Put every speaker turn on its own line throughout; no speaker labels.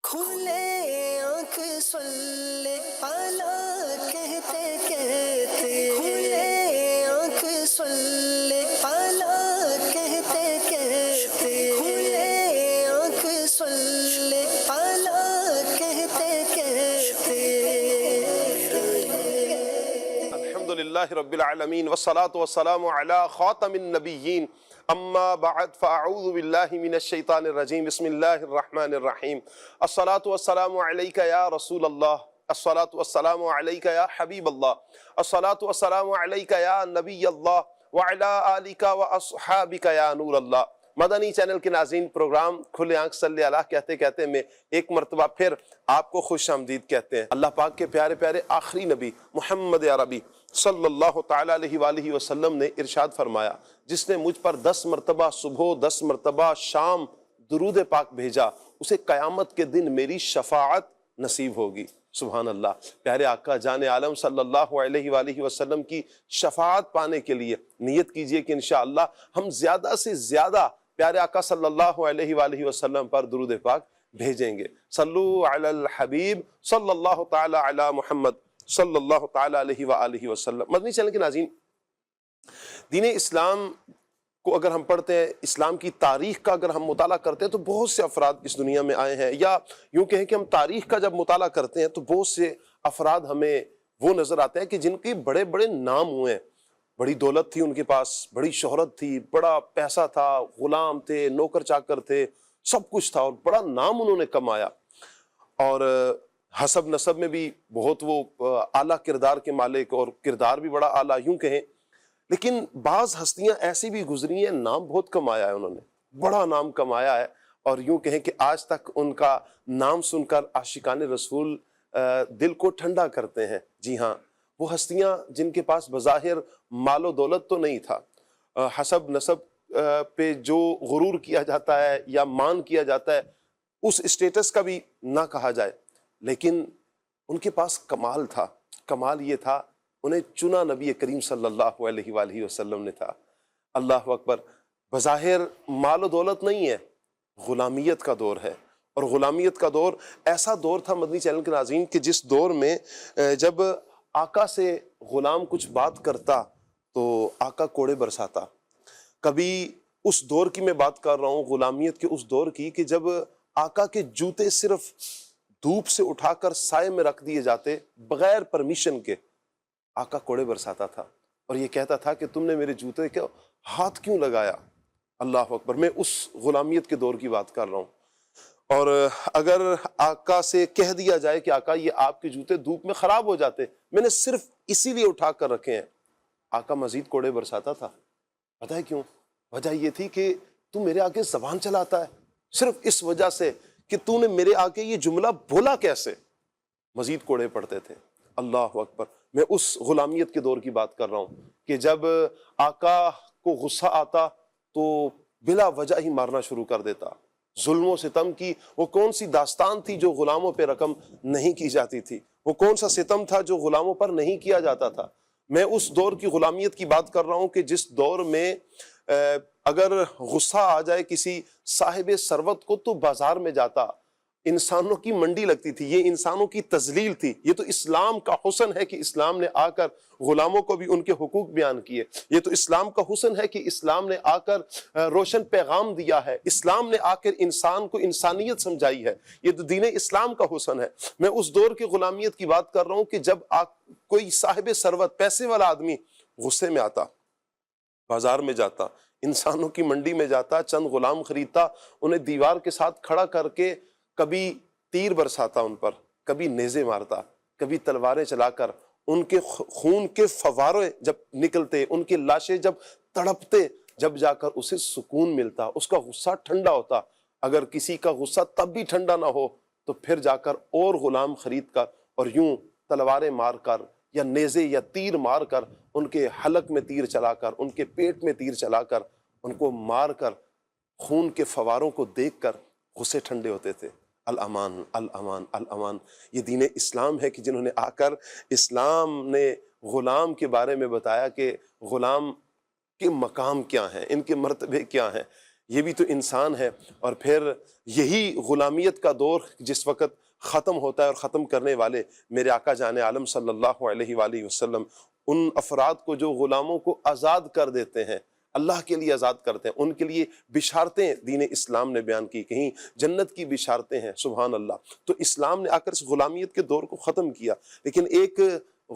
کھلے آنکھ سن لے اعلیٰ کہتے کہتے، کھلے آنکھ سن لے اعلیٰ کہتے کہتے، کھلے آنکھ سن لے اعلیٰ کہتے کہتے۔
الحمد للہ رب العالمین والصلاة والسلام علی خاتم النبیین اما بعد فاعوذ باللہ من الشیطان الرجیم بسم اللہ الرحمن الرحیم الصلاة والسلام علیک یا رسول اللہ الصلاة والسلام علیک یا حبیب اللہ الصلاة والسلام علیک یا نبی اللہ وعلی آلک واصحابک یا نور اللہ۔ مدنی چینل کے ناظرین، پروگرام کھلے آنکھ صلی اللہ کہتے کہتے میں ایک مرتبہ پھر آپ کو خوش آمدید کہتے ہیں۔ اللہ پاک کے پیارے پیارے آخری نبی محمد عربی صلی اللہ تعالیٰ علیہ وآلہ وسلم نے ارشاد فرمایا، جس نے مجھ پر 10 مرتبہ صبح 10 مرتبہ شام درود پاک بھیجا، اسے قیامت کے دن میری شفاعت نصیب ہوگی۔ سبحان اللہ۔ پیارے آقا جان عالم صلی اللہ علیہ وآلہ وسلم کی شفاعت پانے کے لیے نیت کیجئے کہ انشاءاللہ ہم زیادہ سے زیادہ پیارے آقا صلی اللہ علیہ وآلہ وسلم پر درود پاک بھیجیں گے۔ صلو علی الحبیب صلی اللہ تعالی علی محمد صلی اللہ تعالی علیہ وآلہ وسلم۔ مدنی چینل کے ناظرین، دین اسلام کو اگر ہم پڑھتے ہیں، اسلام کی تاریخ کا اگر ہم مطالعہ کرتے ہیں تو بہت سے افراد اس دنیا میں آئے ہیں، یا یوں کہیں کہ ہم تاریخ کا جب مطالعہ کرتے ہیں تو بہت سے افراد ہمیں وہ نظر آتے ہیں کہ جن کے بڑے بڑے نام ہوئے ہیں، بڑی دولت تھی ان کے پاس، بڑی شہرت تھی، بڑا پیسہ تھا، غلام تھے، نوکر چاکر تھے، سب کچھ تھا اور بڑا نام انہوں نے کمایا، اور حسب نسب میں بھی بہت وہ اعلیٰ کردار کے مالک، اور کردار بھی بڑا اعلیٰ یوں کہیں۔ لیکن بعض ہستیاں ایسی بھی گزری ہیں، نام بہت کمایا ہے انہوں نے، بڑا نام کمایا ہے، اور یوں کہیں کہ آج تک ان کا نام سن کر عاشقان رسول دل کو ٹھنڈا کرتے ہیں۔ جی ہاں، وہ ہستیاں جن کے پاس بظاہر مال و دولت تو نہیں تھا، حسب نسب پہ جو غرور کیا جاتا ہے یا مان کیا جاتا ہے اس اسٹیٹس کا بھی نہ کہا جائے، لیکن ان کے پاس کمال تھا۔ کمال یہ تھا، انہیں چنا نبی کریم صلی اللہ علیہ وآلہ وسلم نے تھا۔ اللہ اکبر۔ بظاہر مال و دولت نہیں ہے، غلامیت کا دور ہے، اور غلامیت کا دور ایسا دور تھا مدنی چینل کے ناظرین کہ جس دور میں جب آقا سے غلام کچھ بات کرتا تو آقا کوڑے برساتا۔ کبھی اس دور کی میں بات کر رہا ہوں، غلامیت کے اس دور کی، کہ جب آقا کے جوتے صرف دھوپ سے اٹھا کر سائے میں رکھ دیے جاتے بغیر پرمیشن کے، آقا کوڑے برساتا تھا اور یہ کہتا تھا کہ تم نے میرے جوتے کے ہاتھ کیوں لگایا؟ اللہ اکبر۔ میں اس غلامیت کے دور کی بات کر رہا ہوں، اور اگر آقا سے کہہ دیا جائے کہ آقا یہ آپ کے جوتے دھوپ میں خراب ہو جاتے، میں نے صرف اسی لیے اٹھا کر رکھے ہیں، آقا مزید کوڑے برساتا تھا۔ پتہ ہے کیوں؟ وجہ یہ تھی کہ تو میرے آگے زبان چلاتا ہے، صرف اس وجہ سے کہ تو نے میرے آگے یہ جملہ بولا کیسے، مزید کوڑے پڑتے تھے۔ اللہ اکبر۔ میں اس غلامیت کے دور کی بات کر رہا ہوں کہ جب آقا کو غصہ آتا تو بلا وجہ ہی مارنا شروع کر دیتا۔ ظلم و ستم کی وہ کون سی داستان تھی جو غلاموں پہ رقم نہیں کی جاتی تھی؟ وہ کون سا ستم تھا جو غلاموں پر نہیں کیا جاتا تھا؟ میں اس دور کی غلامیت کی بات کر رہا ہوں کہ جس دور میں اگر غصہ آ جائے کسی صاحب ثروت کو تو بازار میں جاتا، انسانوں کی منڈی لگتی تھی، یہ انسانوں کی تذلیل تھی۔ یہ تو اسلام کا حسن ہے کہ اسلام نے آ کر غلاموں کو بھی ان کے حقوق بیان کیے۔ یہ تو اسلام کا حسن ہے کہ اسلام نے آ کر روشن پیغام دیا ہے، اسلام نے آ کر انسان کو انسانیت سمجھائی ہے۔ یہ تو دین اسلام کا حسن ہے۔ میں اس دور کی غلامیت کی بات کر رہا ہوں کہ جب کوئی صاحب ثروت، پیسے والا آدمی غصے میں آتا، بازار میں جاتا، انسانوں کی منڈی میں جاتا، چند غلام خریدتا، انہیں دیوار کے ساتھ کھڑا کر کے کبھی تیر برساتا ان پر، کبھی نیزے مارتا، کبھی تلواریں چلا کر ان کے خون کے فوارے جب نکلتے، ان کی لاشیں جب تڑپتے، جب جا کر اسے سکون ملتا، اس کا غصہ ٹھنڈا ہوتا۔ اگر کسی کا غصہ تب بھی ٹھنڈا نہ ہو تو پھر جا کر اور غلام خرید کر اور یوں تلواریں مار کر یا نیزے یا تیر مار کر، ان کے حلق میں تیر چلا کر، ان کے پیٹ میں تیر چلا کر، ان کو مار کر، خون کے فواروں کو دیکھ کر غصے ٹھنڈے ہوتے تھے۔ الامان الامان الامان۔ یہ دین اسلام ہے کہ جنہوں نے آ کر اسلام نے غلام کے بارے میں بتایا کہ غلام کے مقام کیا ہیں، ان کے مرتبے کیا ہیں۔ یہ بھی تو انسان ہے۔ اور پھر یہی غلامیت کا دور جس وقت ختم ہوتا ہے اور ختم کرنے والے میرے آقا جان عالم صلی اللہ علیہ وآلہ وسلم ان افراد کو جو غلاموں کو آزاد کر دیتے ہیں، اللہ کے لیے آزاد کرتے ہیں، ان کے لیے بشارتیں دین اسلام نے بیان کی، کہیں جنت کی بشارتیں ہیں، سبحان اللہ۔ تو اسلام نے آ کر اس غلامیت کے دور کو ختم کیا، لیکن ایک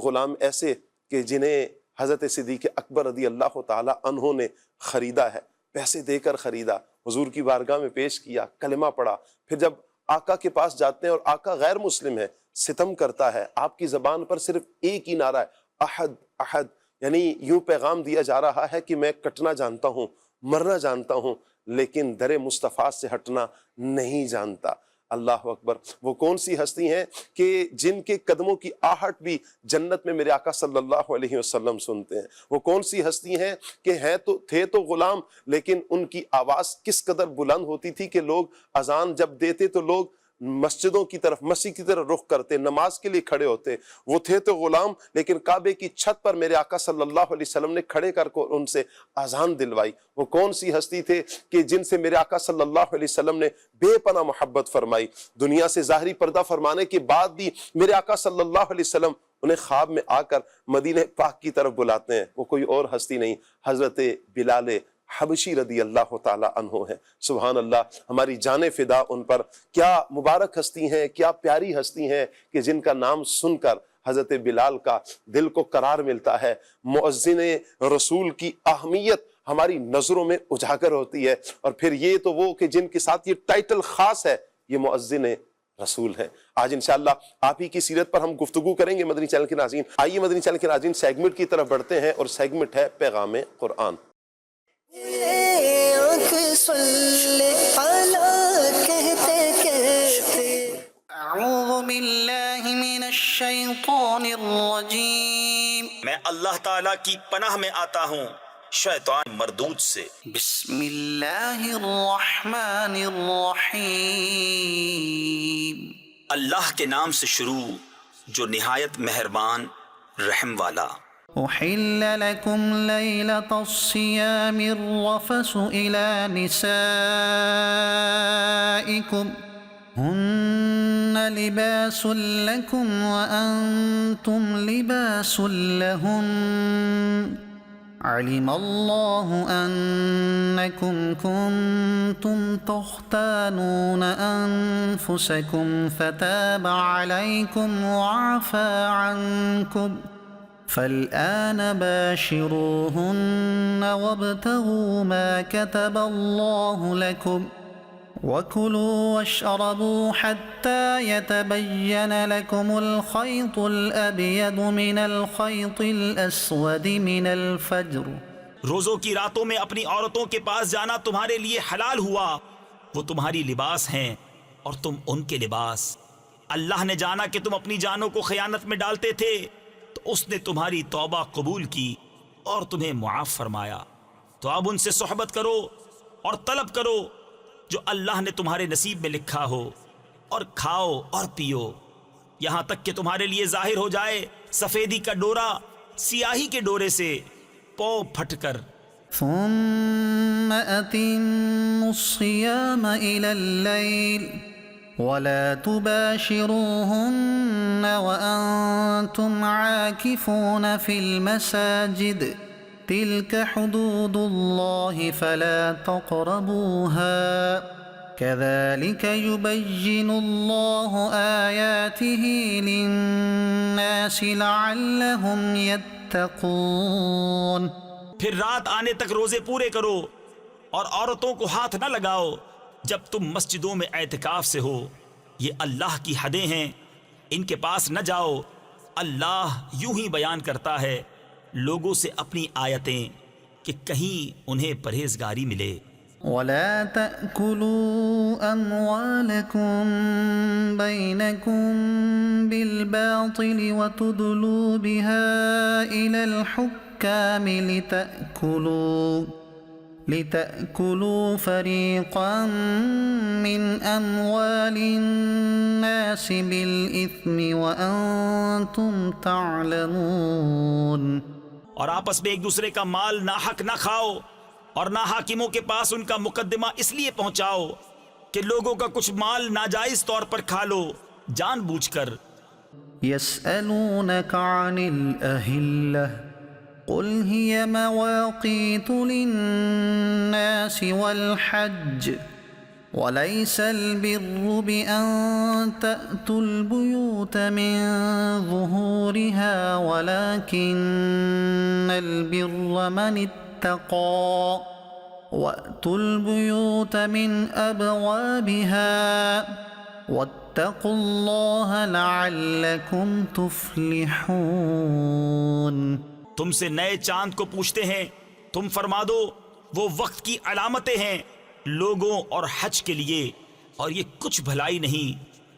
غلام ایسے کہ جنہیں حضرت صدیق اکبر رضی اللہ تعالی عنہ نے خریدا ہے، پیسے دے کر خریدا، حضور کی بارگاہ میں پیش کیا، کلمہ پڑھا، پھر جب آقا کے پاس جاتے ہیں اور آقا غیر مسلم ہے، ستم کرتا ہے، آپ کی زبان پر صرف ایک ہی نعرہ ہے، احد احد، یعنی یوں پیغام دیا جا رہا ہے کہ میں کٹنا جانتا ہوں، مرنا جانتا ہوں، لیکن در مصطفیٰ سے ہٹنا نہیں جانتا۔ اللہ اکبر۔ وہ کون سی ہستی ہیں کہ جن کے قدموں کی آہٹ بھی جنت میں میرے آقا صلی اللہ علیہ وسلم سنتے ہیں؟ وہ کون سی ہستی ہیں کہ تھے تو غلام، لیکن ان کی آواز کس قدر بلند ہوتی تھی کہ لوگ اذان جب دیتے تو لوگ مسجدوں کی طرف، مسجد کی طرف رخ کرتے، نماز کے لیے کھڑے ہوتے۔ وہ تھے تو غلام، لیکن کعبے کی چھت پر میرے آقا صلی اللہ علیہ وسلم نے کھڑے کر کو ان سے اذان دلوائی۔ وہ کون سی ہستی تھے کہ جن سے میرے آقا صلی اللہ علیہ وسلم نے بے پناہ محبت فرمائی، دنیا سے ظاہری پردہ فرمانے کے بعد بھی میرے آقا صلی اللہ علیہ وسلم انہیں خواب میں آ کر مدینہ پاک کی طرف بلاتے ہیں۔ وہ کوئی اور ہستی نہیں، حضرت بلال حبشی رضی اللہ تعالی عنہ ہے۔ سبحان اللہ، ہماری جانیں فدا ان پر۔ کیا مبارک ہستی ہیں، کیا پیاری ہستی ہیں کہ جن کا نام سن کر حضرت بلال کا دل کو قرار ملتا ہے۔ مؤذن رسول کی اہمیت ہماری نظروں میں اجاگر ہوتی ہے، اور پھر یہ تو وہ کہ جن کے ساتھ یہ ٹائٹل خاص ہے، یہ مؤذن رسول ہیں۔ آج انشاءاللہ آپ ہی کی سیرت پر ہم گفتگو کریں گے مدنی چینل کے ناظرین۔ آئیے مدنی چینل کے ناظرین سیگمنٹ کی طرف بڑھتے ہیں، اور سیگمنٹ ہے پیغام قرآن۔
آنکھ سن لے اعلیٰ کہتے کہتے، اعوذ باللہ من الشیطان الرجیم،
میں اللہ تعالیٰ کی پناہ میں آتا ہوں شیطان مردود سے۔
بسم اللہ الرحمن الرحیم،
اللہ کے نام سے شروع جو نہایت مہربان رحم والا۔
أحل لكم ليلة الصيام الرفث إلى نسائكم هن لباس لكم وأنتم لباس لهن علم الله أنكم كنتم تختانون أنفسكم فتاب عليكم وعفى عنكم فالآن باشروهن وابتغوا ما كتب الله لكم وكلوا واشربوا حتى يتبين لكم الخيط الأبيض من الخيط الأسود من الفجر۔
روزوں کی راتوں میں اپنی عورتوں کے پاس جانا تمہارے لیے حلال ہوا، وہ تمہاری لباس ہیں اور تم ان کے لباس۔ اللہ نے جانا کہ تم اپنی جانوں کو خیانت میں ڈالتے تھے، تو اس نے تمہاری توبہ قبول کی اور تمہیں معاف فرمایا۔ تو اب ان سے صحبت کرو اور طلب کرو جو اللہ نے تمہارے نصیب میں لکھا ہو، اور کھاؤ اور پیو یہاں تک کہ تمہارے لیے ظاہر ہو جائے سفیدی کا ڈورا سیاہی کے ڈورے سے پو پھٹ کر۔
ثم أتموا الصيام إلى الليل ولا تباشروهن وأنتم عاكفون في المساجد تلك حدود الله فلا تقربوها كذلك يبين الله آياته للناس لعلهم يتقون۔
پھر رات آنے تک روزے پورے کرو اور عورتوں کو ہاتھ نہ لگاؤ جب تم مسجدوں میں اعتکاف سے ہو، یہ اللہ کی حدیں ہیں، ان کے پاس نہ جاؤ۔ اللہ یوں ہی بیان کرتا ہے لوگوں سے اپنی آیتیں کہ کہیں انہیں پرہیزگاری ملے۔
ولا تأكلوا أموالكم بينكم بالباطل وتدلوا بها إلى الحكام لتأكلوا فريقا من أموال الناس بالإثم وأنتم تعلمون۔
اور آپس میں ایک دوسرے کا مال ناحق نہ کھاؤ اور نہ حاکموں کے پاس ان کا مقدمہ اس لیے پہنچاؤ کہ لوگوں کا کچھ مال ناجائز طور پر کھا لو جان بوجھ کر۔
يسألونك عن الأهلة قل هي مواقيت للناس والحج وليس البر بأن تأتوا البيوت من ظهورها ولكن البر من اتقى وأتوا البيوت من أبوابها واتقوا الله لعلكم تفلحون۔
تم سے نئے چاند کو پوچھتے ہیں، تم فرما دو وہ وقت کی علامتیں ہیں لوگوں اور حج کے لیے، اور یہ کچھ بھلائی نہیں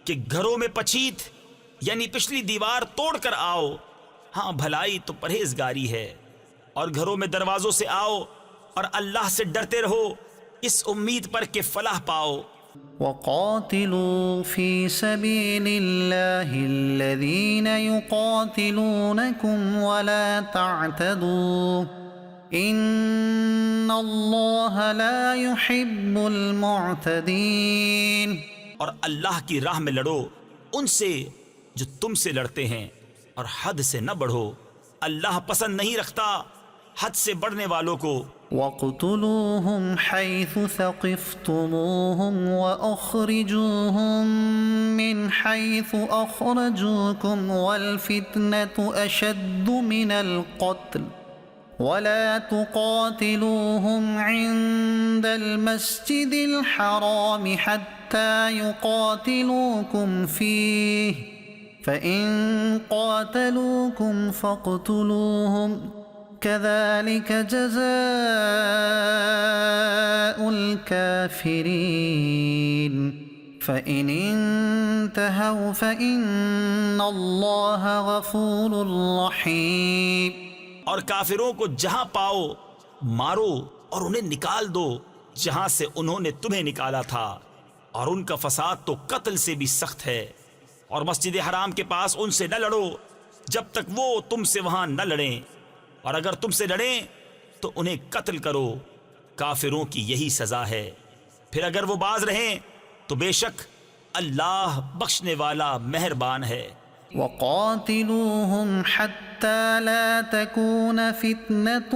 کہ گھروں میں پچھیت یعنی پچھلی دیوار توڑ کر آؤ، ہاں بھلائی تو پرہیزگاری ہے، اور گھروں میں دروازوں سے آؤ اور اللہ سے ڈرتے رہو اس امید پر کہ فلاح پاؤ۔
وقاتلوا في سبيل الله الذين يقاتلونكم ولا تعتدوا إن الله لا يحب المعتدين۔
اور اللہ کی راہ میں لڑو ان سے جو تم سے لڑتے ہیں، اور حد سے نہ بڑھو، اللہ پسند نہیں رکھتا حد سے بڑھنے والوں کو۔
وَاقْتُلُوهُمْ حَيْثُ ثَقِفْتُمُوهُمْ وَأَخْرِجُوهُمْ مِنْ حَيْثُ أَخْرَجُوكُمْ وَالْفِتْنَةُ أَشَدُّ مِنَ الْقَتْلِ وَلَا تُقَاتِلُوهُمْ عِنْدَ الْمَسْجِدِ الْحَرَامِ حَتَّى يُقَاتِلُوكُمْ فِيهِ فَإِنْ قَاتَلُوكُمْ فَاقْتُلُوهُمْ كذلك جزاء الكافرين فإن انتهوا فإن الله غفور رحيم۔
اور کافروں کو جہاں پاؤ مارو اور انہیں نکال دو جہاں سے انہوں نے تمہیں نکالا تھا، اور ان کا فساد تو قتل سے بھی سخت ہے، اور مسجد حرام کے پاس ان سے نہ لڑو جب تک وہ تم سے وہاں نہ لڑیں، اور اگر تم سے لڑیں تو انہیں قتل کرو، کافروں کی یہی سزا ہے، پھر اگر وہ باز رہیں تو بے شک اللہ بخشنے والا مہربان ہے۔
وقاتلوهم حتى لا تكون فتنة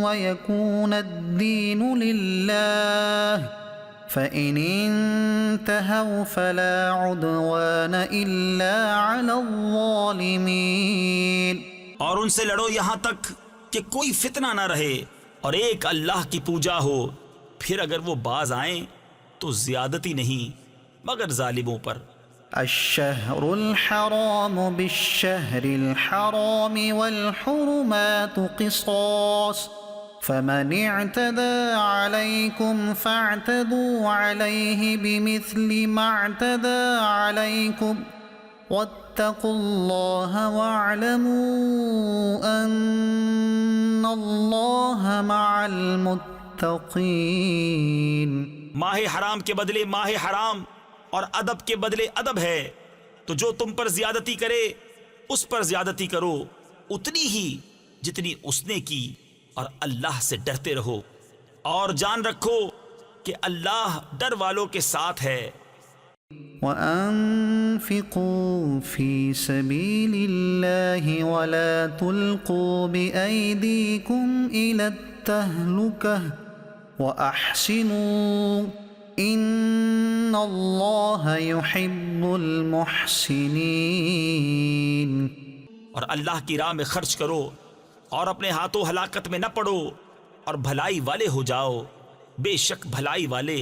ويكون الدين لله فإن انتهوا فلا عدوان إلا على الظالمين۔
اور ان سے لڑو یہاں تک کہ کوئی فتنہ نہ رہے اور ایک اللہ کی پوجا ہو، پھر اگر وہ باز آئیں تو زیادتی نہیں مگر ظالموں پر۔
الشهر الحرام بالشهر الحرام والحرمات قصاص فمن اعتدى عليكم فاعتدوا عليه بمثل ما اعتدى عليكم واتقوا الله واعلموا ان الله مع المتقين۔
ماہ حرام کے بدلے ماہ حرام اور ادب کے بدلے ادب ہے، تو جو تم پر زیادتی کرے اس پر زیادتی کرو اتنی ہی جتنی اس نے کی، اور اللہ سے ڈرتے رہو اور جان رکھو کہ اللہ ڈر والوں کے ساتھ ہے۔
وَأَنفِقُوا فِي سَبِيلِ اللَّهِ وَلَا تُلْقُوا بِأَيْدِيكُمْ إِلَى التَّهْلُكَةِ وَأَحْسِنُوا إِنَّ اللَّهَ يُحِبُّ الْمُحْسِنِينَ۔
اور اللہ کی راہ میں خرچ کرو اور اپنے ہاتھوں ہلاکت میں نہ پڑو، اور بھلائی والے ہو جاؤ، بے شک بھلائی والے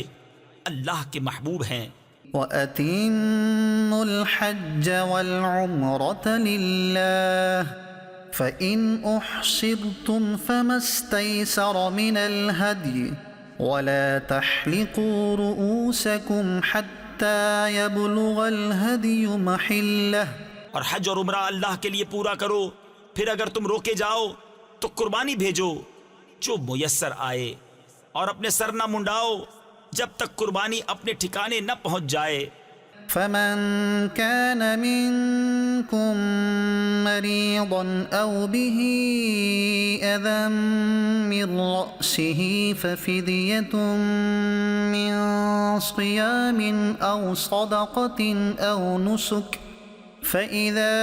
اللہ کے محبوب ہیں۔
وَأَتِمُّوا الْحَجَّ وَالْعُمْرَةَ لِلَّهِ فَإِنْ أُحْصِرْتُمْ فَمَا اسْتَيْسَرَ مِنَ الْهَدْيِ وَلَا تَحْلِقُوا رُؤُوسَكُمْ حَتَّى يَبْلُغَ الْهَدْيُ مَحِلَّهُ۔
اور حج اور عمرہ اللہ کے لیے پورا کرو، پھر اگر تم روکے جاؤ تو قربانی بھیجو جو میسر آئے، اور اپنے سر نہ منڈاؤ جب تک قربانی اپنے ٹھکانے نہ پہنچ جائے۔
فمن كان منكم مريضا أو به أذى من رأسه ففدية من صيام أو صدقة أو نسك فإذا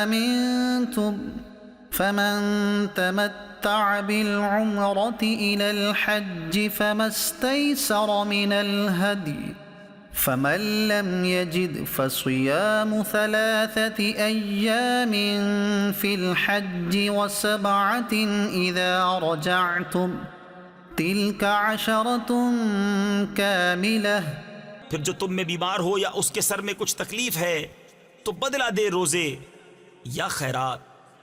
أمنتم فمن تمتع بالعمرة إلى الحج فما استيسر من الهدي فمن لم يجد فصيام 3 أيام في الحج و7 إذا رجعتم تلك 10 كاملة.
پھر جو تم میں بیمار ہو یا اس کے سر میں کچھ تکلیف ہے تو بدلہ دے روزے یا خیرات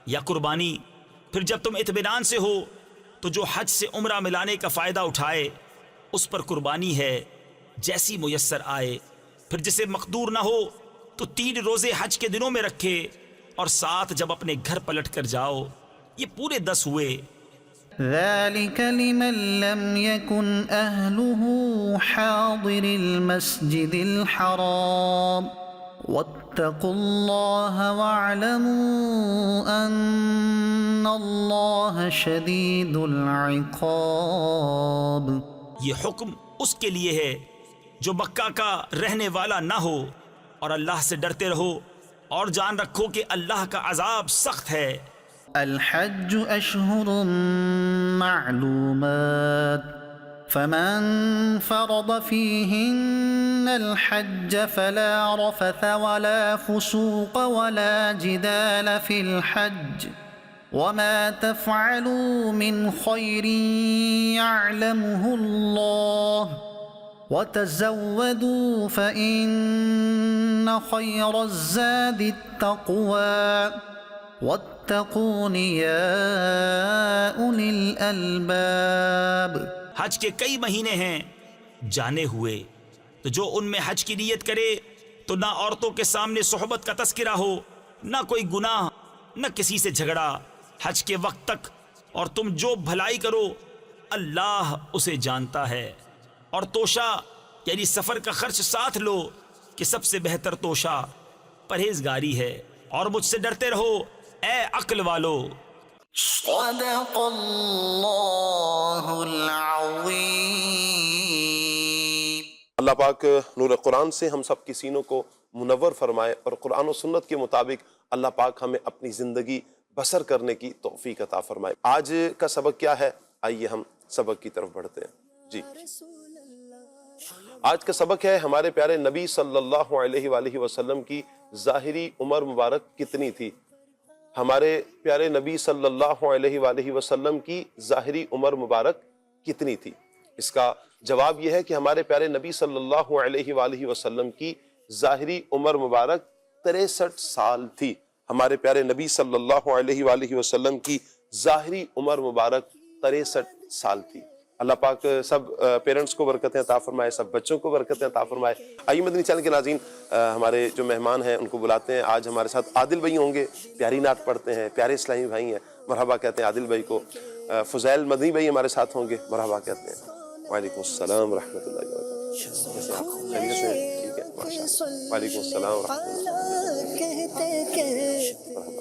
یا قربانی. پھر جب تم اطمینان سے ہو تو جو حج سے عمرہ ملانے کا فائدہ اٹھائے اس پر قربانی ہے جیسی میسر آئے. پھر جسے مقدور نہ ہو تو 3 روزے حج کے دنوں میں رکھے اور 7 جب اپنے گھر پلٹ کر جاؤ. یہ پورے 10 ہوئے.
ذلك لمن لم يكن أهله حاضر المسجد الحرام واتقوا الله واعلموا أن الله شديد العقاب.
یہ حکم اس کے لیے ہے جو مکہ کا رہنے والا نہ ہو اور اللہ سے ڈرتے رہو اور جان رکھو کہ اللہ کا عذاب سخت ہے.
الحج أشهر معلومات فمن فرض فيهن الحج فلا رفث ولا فسوق ولا جدال في الحج وما تفعلوا من خير يعلمه الله وتزودوا فإن خير الزاد التقوى واتقون يا أولي الألباب.
حج کے کئی مہینے ہیں جانے ہوئے تو جو ان میں حج کی نیت کرے تو نہ عورتوں کے سامنے صحبت کا تذکرہ ہو نہ کوئی گناہ نہ کسی سے جھگڑا حج کے وقت تک. اور تم جو بھلائی کرو اللہ اسے جانتا ہے. اور توشہ یعنی سفر کا خرچ ساتھ لو کہ سب سے بہتر توشہ پرہیزگاری ہے. اور مجھ سے ڈرتے رہو اے عقل والو.
صدق اللہ العظیم.
اللہ پاک نور قرآن سے ہم سب کی سینوں کو منور فرمائے اور قرآن و سنت کے مطابق اللہ پاک ہمیں اپنی زندگی بسر کرنے کی توفیق عطا فرمائے. آج کا سبق کیا ہے؟ آئیے ہم سبق کی طرف بڑھتے ہیں. جی آج کا سبق ہے ہمارے پیارے نبی صلی اللہ علیہ وآلہ وسلم کی ظاہری عمر مبارک کتنی تھی. ہمارے پیارے نبی صلی اللہ علیہ وآلہ وسلم کی ظاہری عمر مبارک کتنی تھی؟ اس کا جواب یہ ہے کہ ہمارے پیارے نبی صلی اللہ علیہ وآلہ وسلم کی ظاہری عمر مبارک 63 سال تھی. ہمارے پیارے نبی صلی اللہ علیہ وآلہ وسلم کی ظاہری عمر مبارک 63 سال تھی. اللہ پاک سب پیرنٹس کو برکتیں عطا فرمائے, سب بچوں کو برکتیں عطا فرمائے. آئیے مدنی چینل کے ناظرین ہمارے جو مہمان ہیں ان کو بلاتے ہیں. آج ہمارے ساتھ عادل بھائی ہوں گے, پیاری نعت پڑھتے ہیں, پیارے اسلامی بھائی ہیں, مرحبا کہتے ہیں عادل بھائی کو. فضیل مدنی بھائی ہمارے ساتھ ہوں گے, مرحبا کہتے ہیں. وعلیکم السلام ورحمۃ اللہ وبرکاتہ. وعلیکم السلام ورحمۃ اللہ.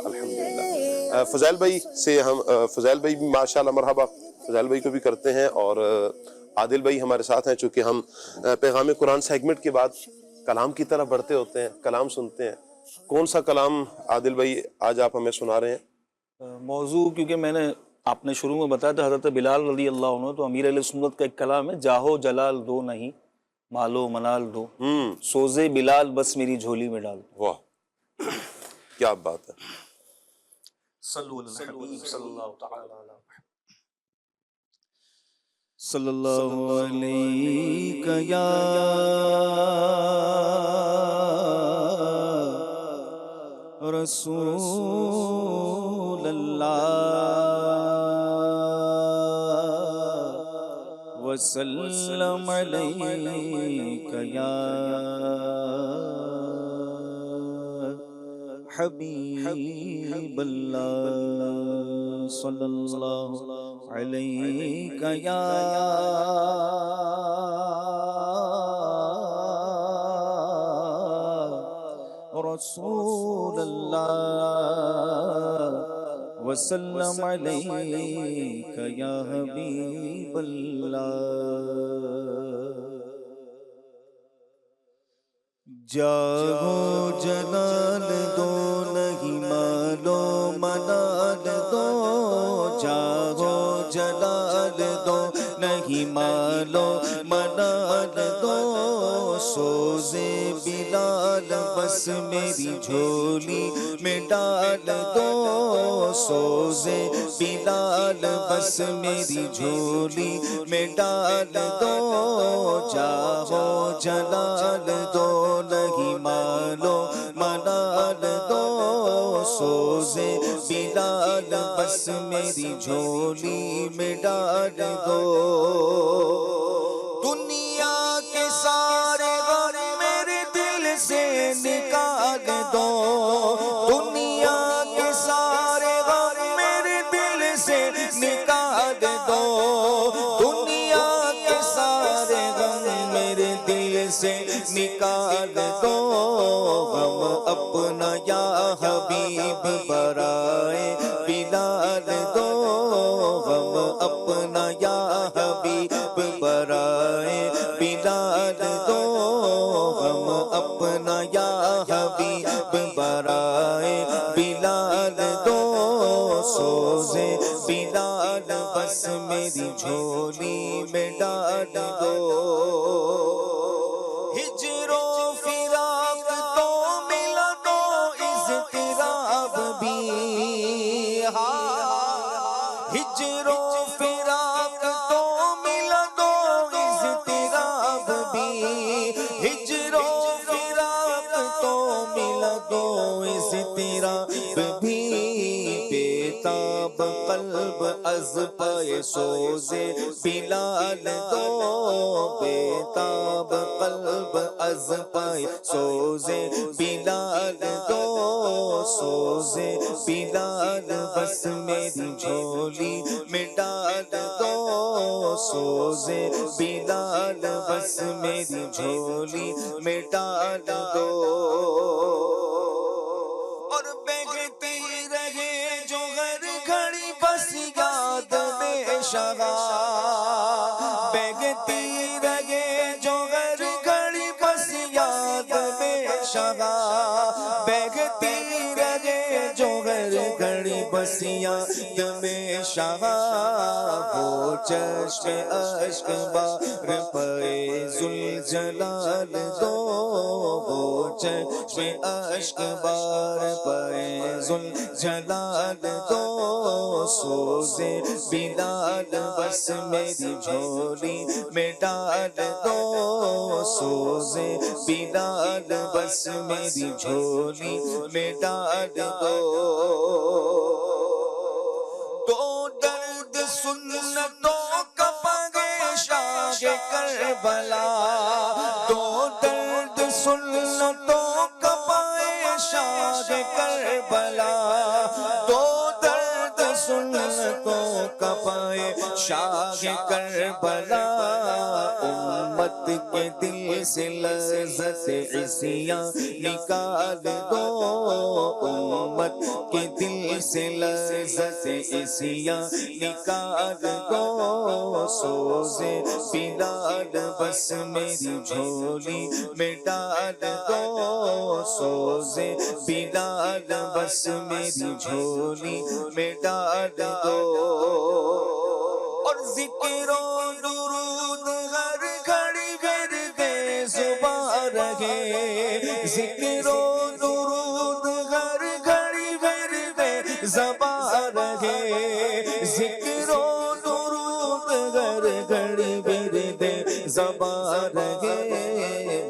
الحمدللہ. فضیل بھائی سے ہم فضیل بھائی بھی ماشاءاللہ مرحبا فضیل بھائی کو بھی کرتے ہیں, اور عادل بھائی ہمارے ساتھ ہیں. چونکہ ہم پیغام قرآن سیگمنٹ کے بعد کلام کی طرف بڑھتے ہوتے ہیں, کلام سنتے ہیں. کون سا کلام عادل بھائی آج آپ ہمیں سنا رہے ہیں؟
موضوع کیونکہ میں نے آپ نے شروع میں بتایا تھا حضرت بلال رضی اللہ عنہ, تو امیر علیہ سنت کا ایک کلام ہے, جاہو جلال دو نہیں مالو منال دو, سوزے بلال بس میری جھولی میں ڈال.
واہ کیا بات ہے.
صلی اللہ علیہ یا رسول اللہ وسلم علیک یا حبیب اللہ صلی اللہ علیک یا رسول اللہ وسلم علیک یا حبیب اللہ جاہو جلال دو نہیں مالو منال دو جاہو جلال دو نہیں مالو منال دو سوزے بلال بس میری جھولی میں ڈال دو سوزے بلال بس میری جھولی میں ڈال دو جاہو جلال دو نہیں مالو منال دو سوزے بلال بس میری جھولی میں ڈال دو دنیا کے سارے غم میرے دل سے نکال دو دنیا کے سارے غم میرے دل سے نکال دو دنیا کے سارے غم میرے دل سے نکال دو غم اپنا یا حبیب برائے بلال دو غم اپنا یا حبیب برائے بلال دو غم اپنا یا حبیب برائے بلال دو سوزے بلال بس میری جھولی میں ڈال دو ہجر و فراق تو ملا دو اضطراب بھی ہجر و فراق تو ملا دو اضطراب بھی ہجر و فراق تو ملا دو اضطراب بھی بےتاب قلب از پائے سوزے بلال دو بےتاب قلب از پائے سوزے بلال دو سوزے بلال بس میری جھولی میں ڈال دو سوزے بلال بس میری جھولی میں ڈال دو اور بہتی رہے جو ہر گھڑی بس یاد میں شغا بہتی رہے جو ہر گھڑی بس یاد میں شغا بہتی رہے جو ہر گھڑی بس یاد میں شغا وہ چشم اشک بار پائے ذوالجلال دو وہ چشم اشک بار پائے ذوالجلال دو سوزے بلال بس میری جھولی میں ڈال دو سوزے بلال بس میری جھولی میں ڈال دو تو درد سنتوں کا پگے شاہ کربلا تو درد سنتوں کا پائے شاہ کربلا تو درد سنتوں کا پائے شاہ کربلا امت کے دل سے لذت عصیاں نکال دو امت کے دل سے لذت عصیاں نکال دو سوزے بلال بس میری جھولی میں ڈال دو سوزے بلال بس میری جھولی میں ڈال دو اور ذکر و درود ہر گھڑی ورد زباں رہے ذکر و درود ہر گھڑی ورد زباں رہے ذکر و درود ہر گھڑی ورد زباں رہے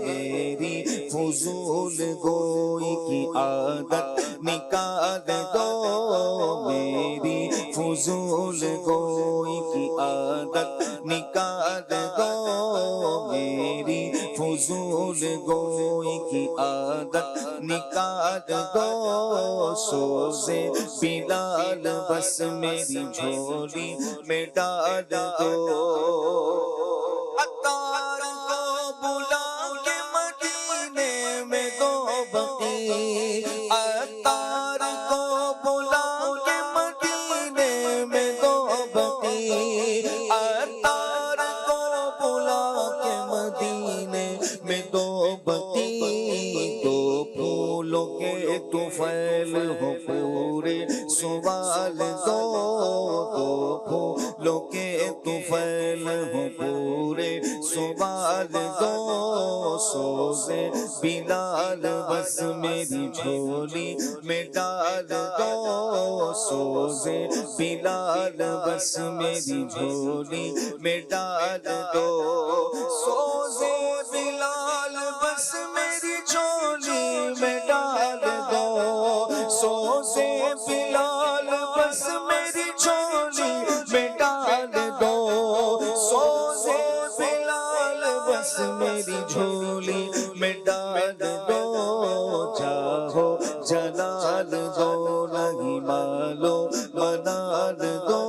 میری فضول گوئی کی عادت نکال دو میری فضول گوئی کی عادت نکال دو میری فضول گوئی کی عادت نکال دو سوزے بلال بس میری جھولی میں ڈال دو عطار کو بلا کے مدینے میں دو بقی
پھولوں کے طفیل ہو پورے سوال دو، دو پھولوں کے طفیل ہو پورے سوال دو، سوزے بلال بس میری جھولی میں ڈال دو، سوزے بلال بس میری جھولی میں ڈال دو، سوزے بلال بس میری جھولی میں ڈال دو، سوزے بلال بس میری جھولی میں ڈال دو، سوزے بلال بس میری جھولی میں ڈال دو، جاہو جلال دو نہیں مالو منال دو،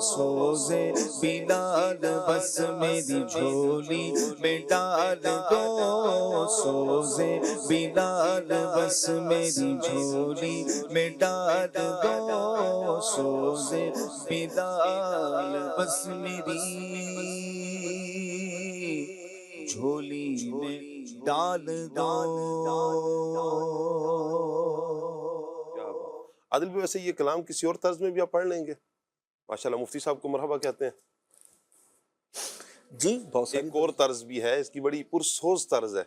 سوزے بلال بس میری جھولی میں ڈال دو، سوزے بلال بس میری جھولی میں ڈال دو، سوزے بلال بس میری جھولی میں ڈال دو۔
عادل بھی ویسے یہ کلام کسی اور طرز میں بھی آپ پڑھ لیں گے؟ ماشاءاللہ مفتی صاحب کو مرحبا کہتے ہیں۔
جی بہت ساری
ایک اور طرز بھی ہے، اس کی بڑی پرسوز طرز ہے،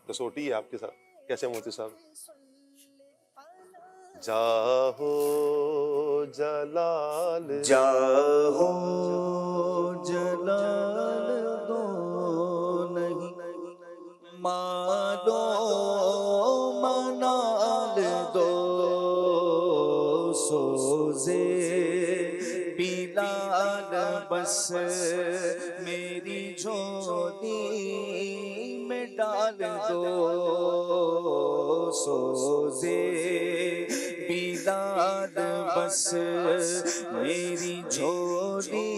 کسوٹی ہے آپ کے ساتھ، کیسے مفتی صاحب؟ جاہو جلال
جاہو جلال دو نہیں مالو منال دو، سوزے بلال بس میری جھولی میں ڈال دو، سوزے بلال بس میری جھولی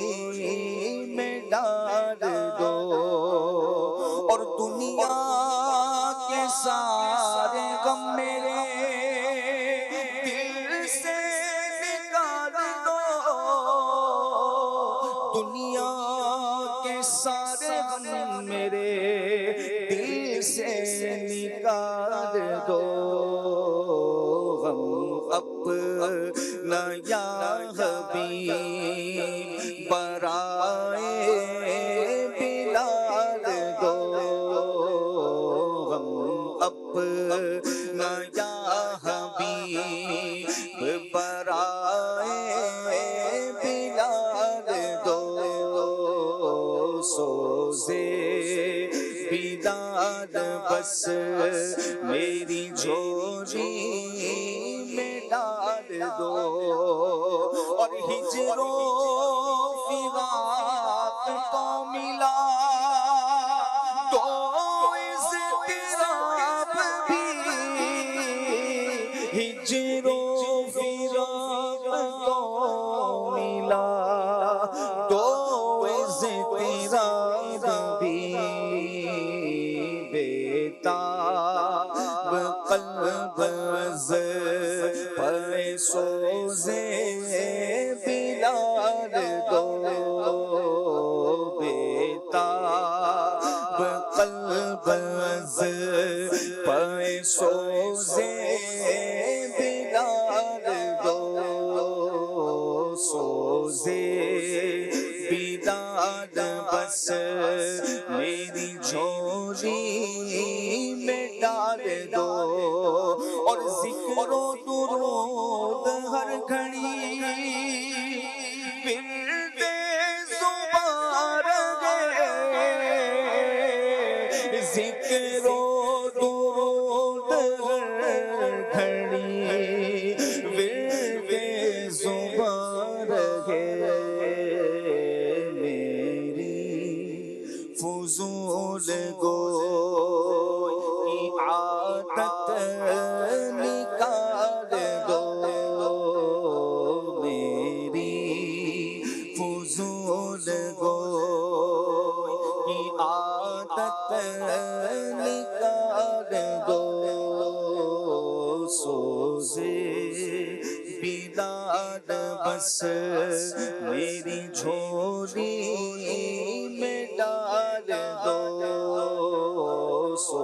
میں ڈال دو، اور دنیا کے سارے غم میرے دل سے نکال دو، دنیا کے سارے غم میرے دل سے نکال دو، غم اپنا یا حبیب برائے بلال دو، غم اپنا یا حبیب برائے بلال دو، سوزے بلال بس میری جھولی میں ڈال دو، اور ہجر و فراق تو ملا تو اضطراب بھی، ہجر و فراق تو ملا تو اضطراب بھی، بیتاب قلب از پے سوزے بلال دو، بیتاب قلب از پے سوزے بلال دو، سوزے بلال بس میری جھولی میں ڈال دو، اور ذکر و درود ہر گھڑی ورد زبان رہے، ذکر و درود ہر گھڑی ورد زبان رہے، میری فضول گوئی عادت نکال دو، میری فضول گوئی عادت نکال دو، سوزے بلال بس میری جھولی میں ڈال دو، سو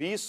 20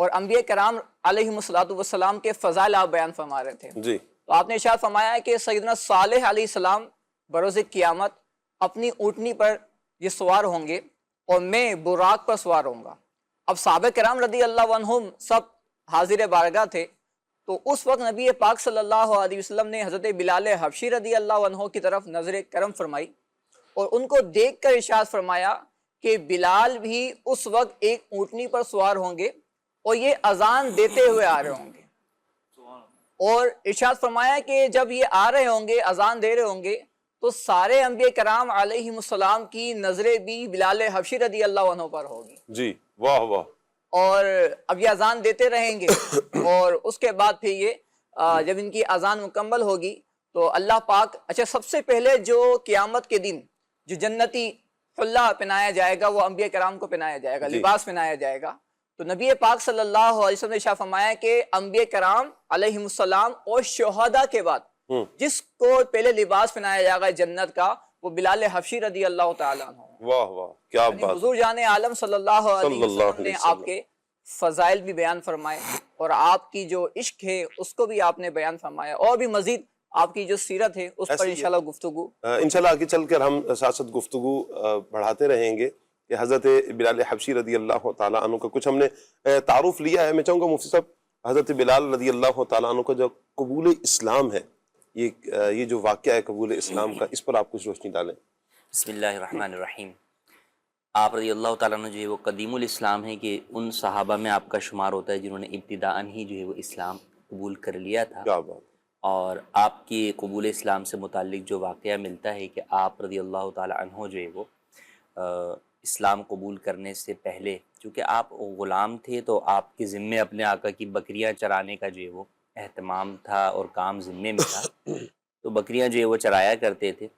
اور انبیاء کرام علیہم السلام کے فضائل آپ بیان فرما رہے تھے.
جی
تو آپ نے ارشاد فرمایا ہے کہ سیدنا صالح علیہ السلام بروز قیامت اپنی اونٹنی پر یہ سوار ہوں گے اور میں براق پر سوار ہوں گا. اب صحابہ کرام رضی اللہ عنہم سب حاضر بارگاہ تھے. تو اس وقت نبی پاک صلی اللہ علیہ وسلم نے حضرت بلال حبشی رضی اللہ عنہ کی طرف نظر کرم فرمائی اور ان کو دیکھ کر ارشاد فرمایا کہ بلال بھی اس وقت ایک اونٹنی پر سوار ہوں گے اور یہ اذان دیتے ہوئے آ رہے ہوں گے. اور ارشاد فرمایا کہ جب یہ آ رہے ہوں گے اذان دے رہے ہوں گے تو سارے انبیاء کرام علیہم السلام کی نظریں بھی بلال حبشی رضی اللہ عنہ پر ہوگی.
جی واہ واہ.
اور اب یہ اذان دیتے رہیں گے اور اس کے بعد پھر یہ جب ان کی اذان مکمل ہوگی تو اللہ پاک اچھا سب سے پہلے جو قیامت کے دن جو جنتی حلہ پہنایا جائے گا وہ انبیاء کرام کو پہنایا جائے گا, لباس پہنایا جائے گا. تو نبی پاک صلی اللہ علیہ وسلم نے ارشاد فرمایا کہ انبیاء کرام علیہم السلام اور شہداء کے بعد جس کو پہلے لباس پہنایا جائے گا جنت کا وہ بلال حبشی رضی اللہ تعالیٰ عنہ.
واہ واہ کیا بات.
حضور جان عالم صلی اللہ علیہ وسلم نے آپ کے فضائل بھی بیان فرمائے اور آپ کی جو عشق ہے اس کو بھی آپ نے بیان فرمایا اور بھی مزید آپ کی جو سیرت ہے اس پر انشاءاللہ گفتگو
انشاءاللہ آگے چل کر ہم ساتھ ساتھ گفتگو بڑھاتے رہیں گے کہ حضرت بلال حبشی رضی اللہ تعالیٰ عنہ کا کچھ ہم نے تعارف لیا ہے. میں چاہوں گا مفتی صاحب حضرت بلال رضی اللہ تعالیٰ عنہ کا جو قبول اسلام ہے یہ جو واقعہ ہے قبول اسلام کا اس پر آپ کچھ روشنی ڈالیں.
بسم اللہ الرحمن الرحیم. آپ رضی اللہ تعالیٰ عنہ جو ہے وہ قدیم الاسلام ہے کہ ان صحابہ میں آپ کا شمار ہوتا ہے جنہوں نے ابتداءً ہی جو ہے وہ اسلام قبول کر لیا تھا.
کیا بات.
اور آپ کی قبول اسلام سے متعلق جو واقعہ ملتا ہے کہ آپ رضی اللہ تعالیٰ عنہ جو ہے وہ اسلام قبول کرنے سے پہلے چونکہ آپ غلام تھے تو آپ کے ذمے اپنے آقا کی بکریاں چرانے کا جو ہے وہ اہتمام تھا اور کام ذمے میں تھا. تو بکریاں جو ہے وہ چرایا کرتے تھے.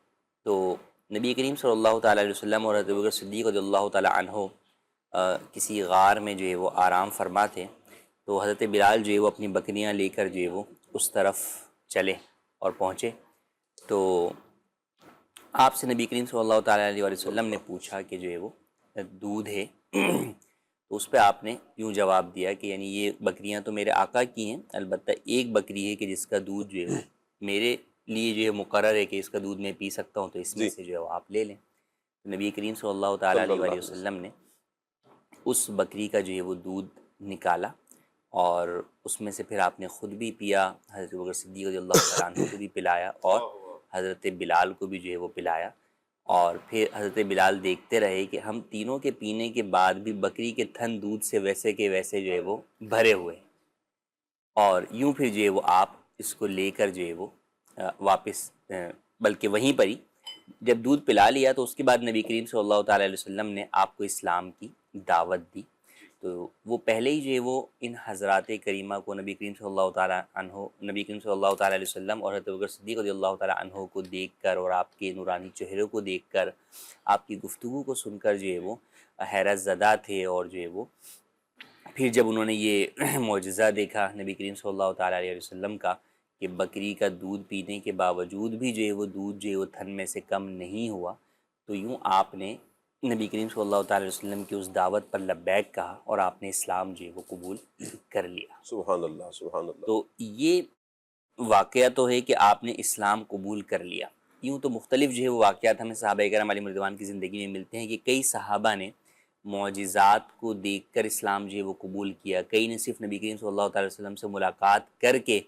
تو نبی کریم صلی اللہ تعالیٰ علیہ وسلم اور حضرت ابوبکر صدیق رضی اللہ تعالیٰ عنہ کسی غار میں جو ہے وہ آرام فرما تھے. تو حضرت بلال جو ہے وہ اپنی بکریاں لے کر جو ہے وہ اس طرف چلے اور پہنچے. تو آپ سے نبی کریم صلی اللہ تعالیٰ علیہ وسلم نے پوچھا کہ جو ہے وہ دودھ ہے تو اس پہ آپ نے یوں جواب دیا کہ یعنی یہ بکریاں تو میرے آقا کی ہیں, البتہ ایک بکری ہے کہ جس کا دودھ جو ہے میرے لیے جو ہے مقرر ہے کہ اس کا دودھ میں پی سکتا ہوں, تو اس میں سے جو ہے وہ آپ لے لیں. نبی کریم صلی اللہ تعالیٰ علیہ وسلم نے اس بکری کا جو ہے وہ دودھ نکالا اور اس میں سے پھر آپ نے خود بھی پیا, حضرت ابوبکر صدیق رضی اللہ تعالیٰ عنہ کو بھی پلایا اور حضرت بلال کو بھی جو ہے وہ پلایا. اور پھر حضرت بلال دیکھتے رہے کہ ہم تینوں کے پینے کے بعد بھی بکری کے تھن دودھ سے ویسے کے ویسے جو ہے وہ بھرے ہوئے. اور یوں پھر جو ہے وہ آپ اس کو لے کر جو ہے وہ واپس بلکہ وہیں پر ہی جب دودھ پلا لیا تو اس کے بعد نبی کریم صلی اللہ تعالیٰ علیہ وسلم نے آپ کو اسلام کی دعوت دی. تو وہ پہلے ہی جو ہے وہ ان حضرات کریمہ کو نبی کریم صلی اللہ تعالیٰ علیہ وسلم اور حضرت ابوبکر صدیق رضی اللہ تعالیٰ عنہ کو دیکھ کر اور آپ کے نورانی چہروں کو دیکھ کر آپ کی گفتگو کو سن کر جو ہے وہ حیرت زدہ تھے. اور جو ہے وہ پھر جب انہوں نے یہ معجزہ دیکھا نبی کریم صلی اللہ تعالیٰ علیہ وسلم کا کہ بکری کا دودھ پینے کے باوجود بھی جو ہے وہ دودھ جو ہے وہ تھن میں سے کم نہیں ہوا, تو یوں آپ نے نبی کریم صلی اللہ تعالیٰ علیہ وسلم کی اس دعوت پر لبیک کہا اور آپ نے اسلام جو ہے وہ قبول کر لیا.
سبحان اللہ سبحان اللہ.
تو یہ واقعہ تو ہے کہ آپ نے اسلام قبول کر لیا. یوں تو مختلف جو ہے وہ واقعات ہمیں صحابہ کرام علیہم رضوان کی زندگی میں ملتے ہیں کہ کئی صحابہ نے معجزات کو دیکھ کر اسلام جو ہے وہ قبول کیا, کئی نے صرف نبی کریم صلی اللہ تعالیٰ علیہ وسلم سے ملاقات کر کے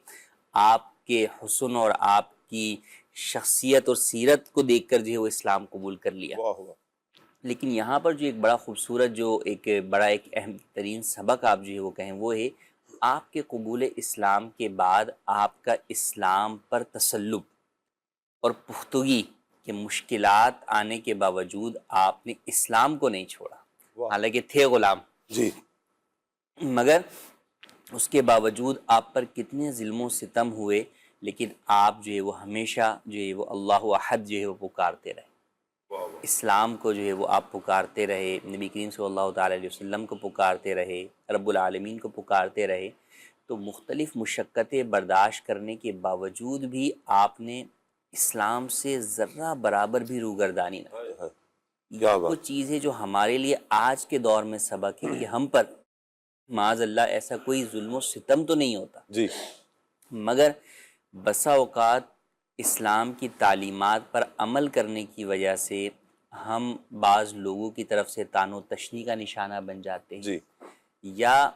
آپ کے حسن اور آپ کی شخصیت اور سیرت کو دیکھ کر جو ہے وہ اسلام قبول کر لیا. لیکن یہاں پر جو ایک بڑا خوبصورت جو ایک اہم ترین سبق آپ جو ہے وہ کہیں وہ ہے آپ کے قبول اسلام کے بعد آپ کا اسلام پر تسلط اور پختگی کہ مشکلات آنے کے باوجود آپ نے اسلام کو نہیں چھوڑا, حالانکہ تھے غلام
جی,
مگر اس کے باوجود آپ پر کتنے ظلم و ستم ہوئے لیکن آپ جو ہے وہ ہمیشہ جو ہے وہ اللہ احد جو ہے وہ پکارتے رہے. اسلام کو جو ہے وہ آپ پکارتے رہے, نبی کریم صلی اللہ تعالیٰ علیہ وسلم کو پکارتے رہے, رب العالمین کو پکارتے رہے. تو مختلف مشقتیں برداشت کرنے کے باوجود بھی آپ نے اسلام سے ذرہ برابر بھی روگردانی نہ کی. وہ چیز ہے جو ہمارے لیے آج کے دور میں سبق ہے کہ ہم پر معاذ اللہ ایسا کوئی ظلم و ستم تو نہیں ہوتا،
جی
مگر بسا اوقات اسلام کی تعلیمات پر عمل کرنے کی وجہ سے ہم بعض لوگوں کی طرف سے طعن و تشنیع کا نشانہ بن جاتے ہیں،
جی
یا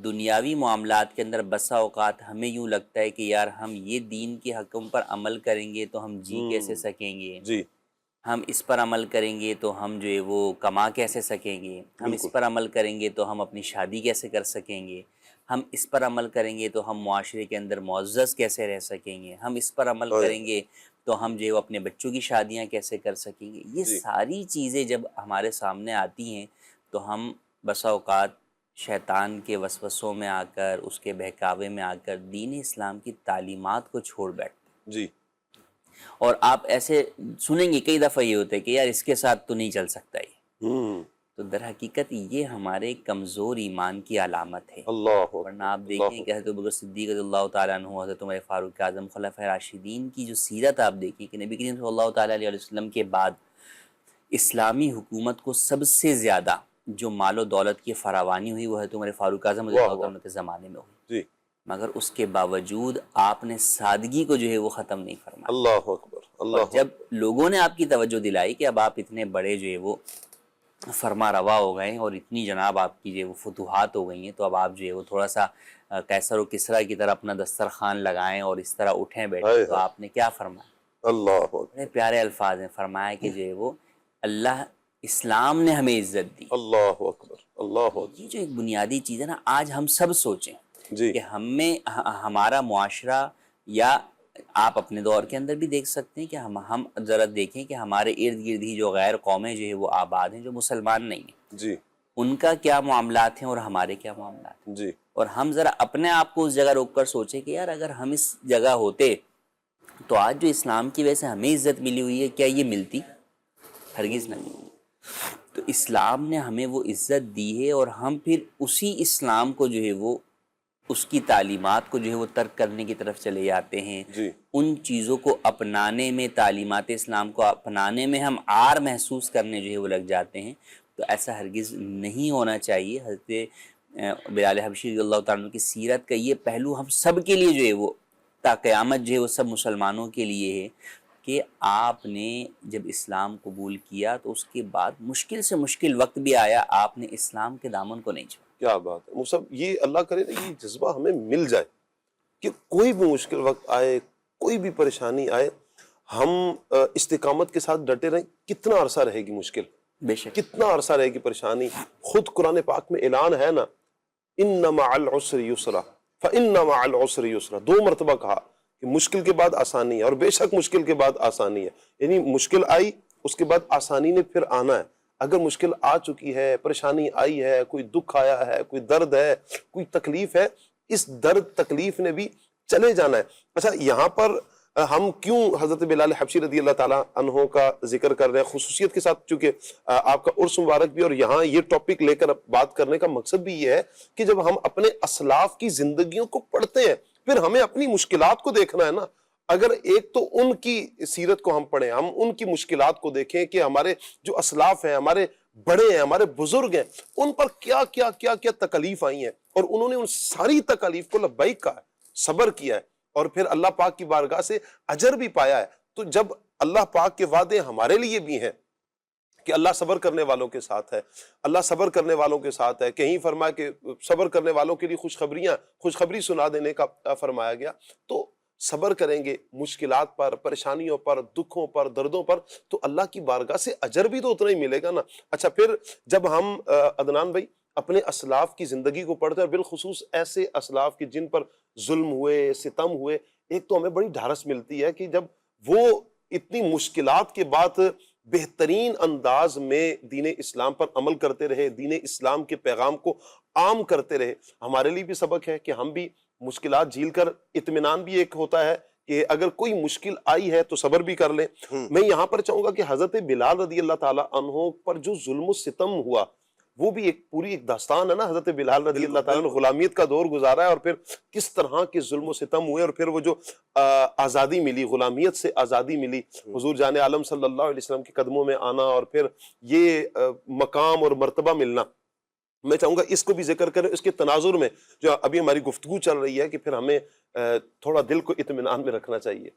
دنیاوی معاملات کے اندر بسا اوقات ہمیں یوں لگتا ہے کہ یار ہم یہ دین کے حکم پر عمل کریں گے تو ہم جی کیسے سکیں گے،
جی
ہم اس پر عمل کریں گے تو ہم جو ہے وہ کما کیسے سکیں گے، ہم اس پر عمل کریں گے تو ہم اپنی شادی کیسے کر سکیں گے، ہم اس پر عمل کریں گے تو ہم معاشرے کے اندر معزز کیسے رہ سکیں گے، ہم اس پر عمل کریں گے تو ہم جو ہے وہ اپنے بچوں کی شادیاں کیسے کر سکیں گے۔ یہ ساری چیزیں جب ہمارے سامنے آتی ہیں تو ہم بسا اوقات شیطان کے وسوسوں میں آ کر، اس کے بہکاوے میں آ کر دین اسلام کی تعلیمات کو چھوڑ بیٹھتے ہیں۔
جی
اور آپ ایسے سنیں گے کئی دفعہ یہ ہوتا ہے کہ یار اس کے ساتھ تو نہیں چل سکتا یہ، تو در حقیقت یہ ہمارے کمزور ایمان کی علامت ہے۔
اللہ
ورنہ آپ دیکھیں کہ حضرت ابوبکر صدیق رضی اللہ تعالیٰ عنہ، حضرت عمر فاروق اعظم، خلفائے راشدین کی جو سیرت آپ دیکھیں کہ نبی کریم صلی اللہ تعالیٰ علیہ وسلم کے بعد اسلامی حکومت کو سب سے زیادہ جو مال و دولت کی فراوانی ہوئی وہ حضرت عمر فاروق اعظم رضی اللہ عنہ کے زمانے میں ہوئی،
جی
مگر اس کے باوجود آپ نے سادگی کو جو ہے وہ ختم نہیں فرمایا۔
اللہ اکبر اللہ
اور جب لوگوں نے آپ کی توجہ دلائی کہ اب آپ اتنے بڑے جو ہے وہ فرما روا ہو گئے ہیں اور اتنی جناب آپ کی جو ہے وہ فتوحات ہو گئی ہیں، تو اب آپ جو ہے وہ تھوڑا سا قیصر و کسریٰ کی طرح اپنا دسترخوان لگائیں اور اس طرح اٹھیں بیٹھیں، تو آپ نے کیا فرمایا؟
اللہ اکبر
بڑے پیارے الفاظ ہیں، فرمایا کہ جو ہے وہ اللہ اسلام نے ہمیں عزت دی۔
اللہ اکبر اللہ اکبر
یہ جو ایک بنیادی چیز ہے نا، آج ہم سب سوچیں
جی
کہ ہمارا معاشرہ، یا آپ اپنے دور کے اندر بھی دیکھ سکتے ہیں کہ ہم ذرا دیکھیں کہ ہمارے ارد گرد ہی جو غیر قومیں جو ہے وہ آباد ہیں، جو مسلمان نہیں ہیں،
جی
ان کا کیا معاملات ہیں اور ہمارے کیا معاملات ہیں،
جی
اور ہم ذرا اپنے آپ کو اس جگہ روک کر سوچیں کہ یار اگر ہم اس جگہ ہوتے تو آج جو اسلام کی وجہ سے ہمیں عزت ملی ہوئی ہے، کیا یہ ملتی؟ ہرگز نہ ملتی۔ تو اسلام نے ہمیں وہ عزت دی ہے، اور ہم پھر اسی اسلام کو جو ہے وہ اس کی تعلیمات کو جو ہے وہ ترک کرنے کی طرف چلے جاتے ہیں،
جی
ان چیزوں کو اپنانے میں، تعلیمات اسلام کو اپنانے میں ہم عار محسوس کرنے جو ہے وہ لگ جاتے ہیں۔ تو ایسا ہرگز نہیں ہونا چاہیے۔ حضرت بلال حبشی رضی اللہ تعالیٰ عنہ کی سیرت کا یہ پہلو ہم سب کے لیے جو ہے وہ تا قیامت جو ہے وہ سب مسلمانوں کے لیے ہے کہ آپ نے جب اسلام قبول کیا تو اس کے بعد مشکل سے مشکل وقت بھی آیا، آپ نے اسلام کے دامن کو نہیں چھوڑا۔
کیا بات ہے مصعب، یہ اللہ کرے نا یہ جذبہ ہمیں مل جائے کہ کوئی بھی مشکل وقت آئے، کوئی بھی پریشانی آئے، ہم استقامت کے ساتھ ڈٹے رہیں۔ کتنا عرصہ رہے گی مشکل،
بے شک
کتنا عرصہ رہے گی پریشانی؟ خود قرآن پاک میں اعلان ہے نا، ان مع العسر یسرا فان مع العسر یسرا، 2 مرتبہ کہا کہ مشکل کے بعد آسانی ہے، اور بے شک مشکل کے بعد آسانی ہے، یعنی مشکل آئی اس کے بعد آسانی نے پھر آنا ہے۔ اگر مشکل آ چکی ہے، پریشانی آئی ہے، کوئی دکھ آیا ہے، کوئی درد ہے، کوئی تکلیف ہے، اس درد تکلیف نے بھی چلے جانا ہے۔ اچھا، یہاں پر ہم کیوں حضرت بلال حبشی رضی اللہ تعالیٰ عنہ کا ذکر کر رہے ہیں خصوصیت کے ساتھ؟ چونکہ آپ کا عرس مبارک بھی، اور یہاں یہ ٹاپک لے کر بات کرنے کا مقصد بھی یہ ہے کہ جب ہم اپنے اسلاف کی زندگیوں کو پڑھتے ہیں پھر ہمیں اپنی مشکلات کو دیکھنا ہے نا۔ اگر ایک تو ان کی سیرت کو ہم پڑھیں، ہم ان کی مشکلات کو دیکھیں کہ ہمارے جو اسلاف ہیں، ہمارے بڑے ہیں، ہمارے بزرگ ہیں، ان پر کیا کیا کیا کیا تکلیف آئی ہیں، اور انہوں نے ان ساری تکلیف کو لبیک کہا ہے، صبر کیا ہے، اور پھر اللہ پاک کی بارگاہ سے اجر بھی پایا ہے۔ تو جب اللہ پاک کے وعدے ہمارے لیے بھی ہیں کہ اللہ صبر کرنے والوں کے ساتھ ہے، اللہ صبر کرنے والوں کے ساتھ ہے، کہیں فرمایا کہ صبر کرنے والوں کے لیے خوشخبری سنا دینے کا فرمایا گیا، تو صبر کریں گے مشکلات پر، پریشانیوں پر، دکھوں پر، دردوں پر، تو اللہ کی بارگاہ سے اجر بھی تو اتنا ہی ملے گا نا۔ اچھا، پھر جب ہم عدنان بھائی اپنے اسلاف کی زندگی کو پڑھتے ہیں، اور بالخصوص ایسے اسلاف کی جن پر ظلم ہوئے، ستم ہوئے، ایک تو ہمیں بڑی ڈھارس ملتی ہے کہ جب وہ اتنی مشکلات کے بعد بہترین انداز میں دین اسلام پر عمل کرتے رہے، دین اسلام کے پیغام کو عام کرتے رہے۔ ہمارے لیے بھی سبق ہے کہ ہم بھی مشکلات جھیل کر، اطمینان بھی ایک ہوتا ہے کہ اگر کوئی مشکل آئی ہے تو صبر بھی کر لیں۔ میں یہاں پر چاہوں گا کہ حضرت بلال رضی اللہ تعالیٰ عنہ پر جو ظلم و ستم ہوا وہ بھی ایک پوری ایک داستان ہے نا۔ حضرت بلال رضی اللہ تعالیٰ نے غلامیت کا دور گزارا ہے، اور پھر کس طرح کے ظلم و ستم ہوئے، اور پھر وہ جو آزادی ملی، غلامیت سے آزادی ملی، حضور جان عالم صلی اللہ علیہ وسلم کے قدموں میں آنا، اور پھر یہ مقام اور مرتبہ ملنا، میں چاہوں گا اس کو بھی ذکر کریں، اس کے تناظر میں جو ابھی ہماری گفتگو چل رہی ہے کہ پھر ہمیں تھوڑا دل کو اطمینان میں رکھنا چاہیے۔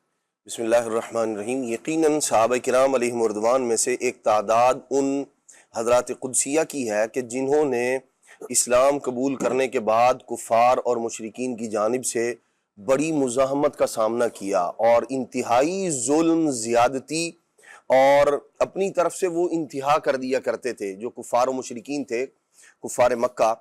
بسم اللہ الرحمن الرحیم۔ یقیناً صحابہ کرام علیہم رضوان میں سے ایک تعداد ان حضرات قدسیہ کی ہے کہ جنہوں نے اسلام قبول کرنے کے بعد کفار اور مشرکین کی جانب سے بڑی مزاحمت کا سامنا کیا اور انتہائی ظلم، زیادتی اور اپنی طرف سے وہ انتہا کر دیا کرتے تھے جو کفار و مشرکین تھے، کفار مکہ۔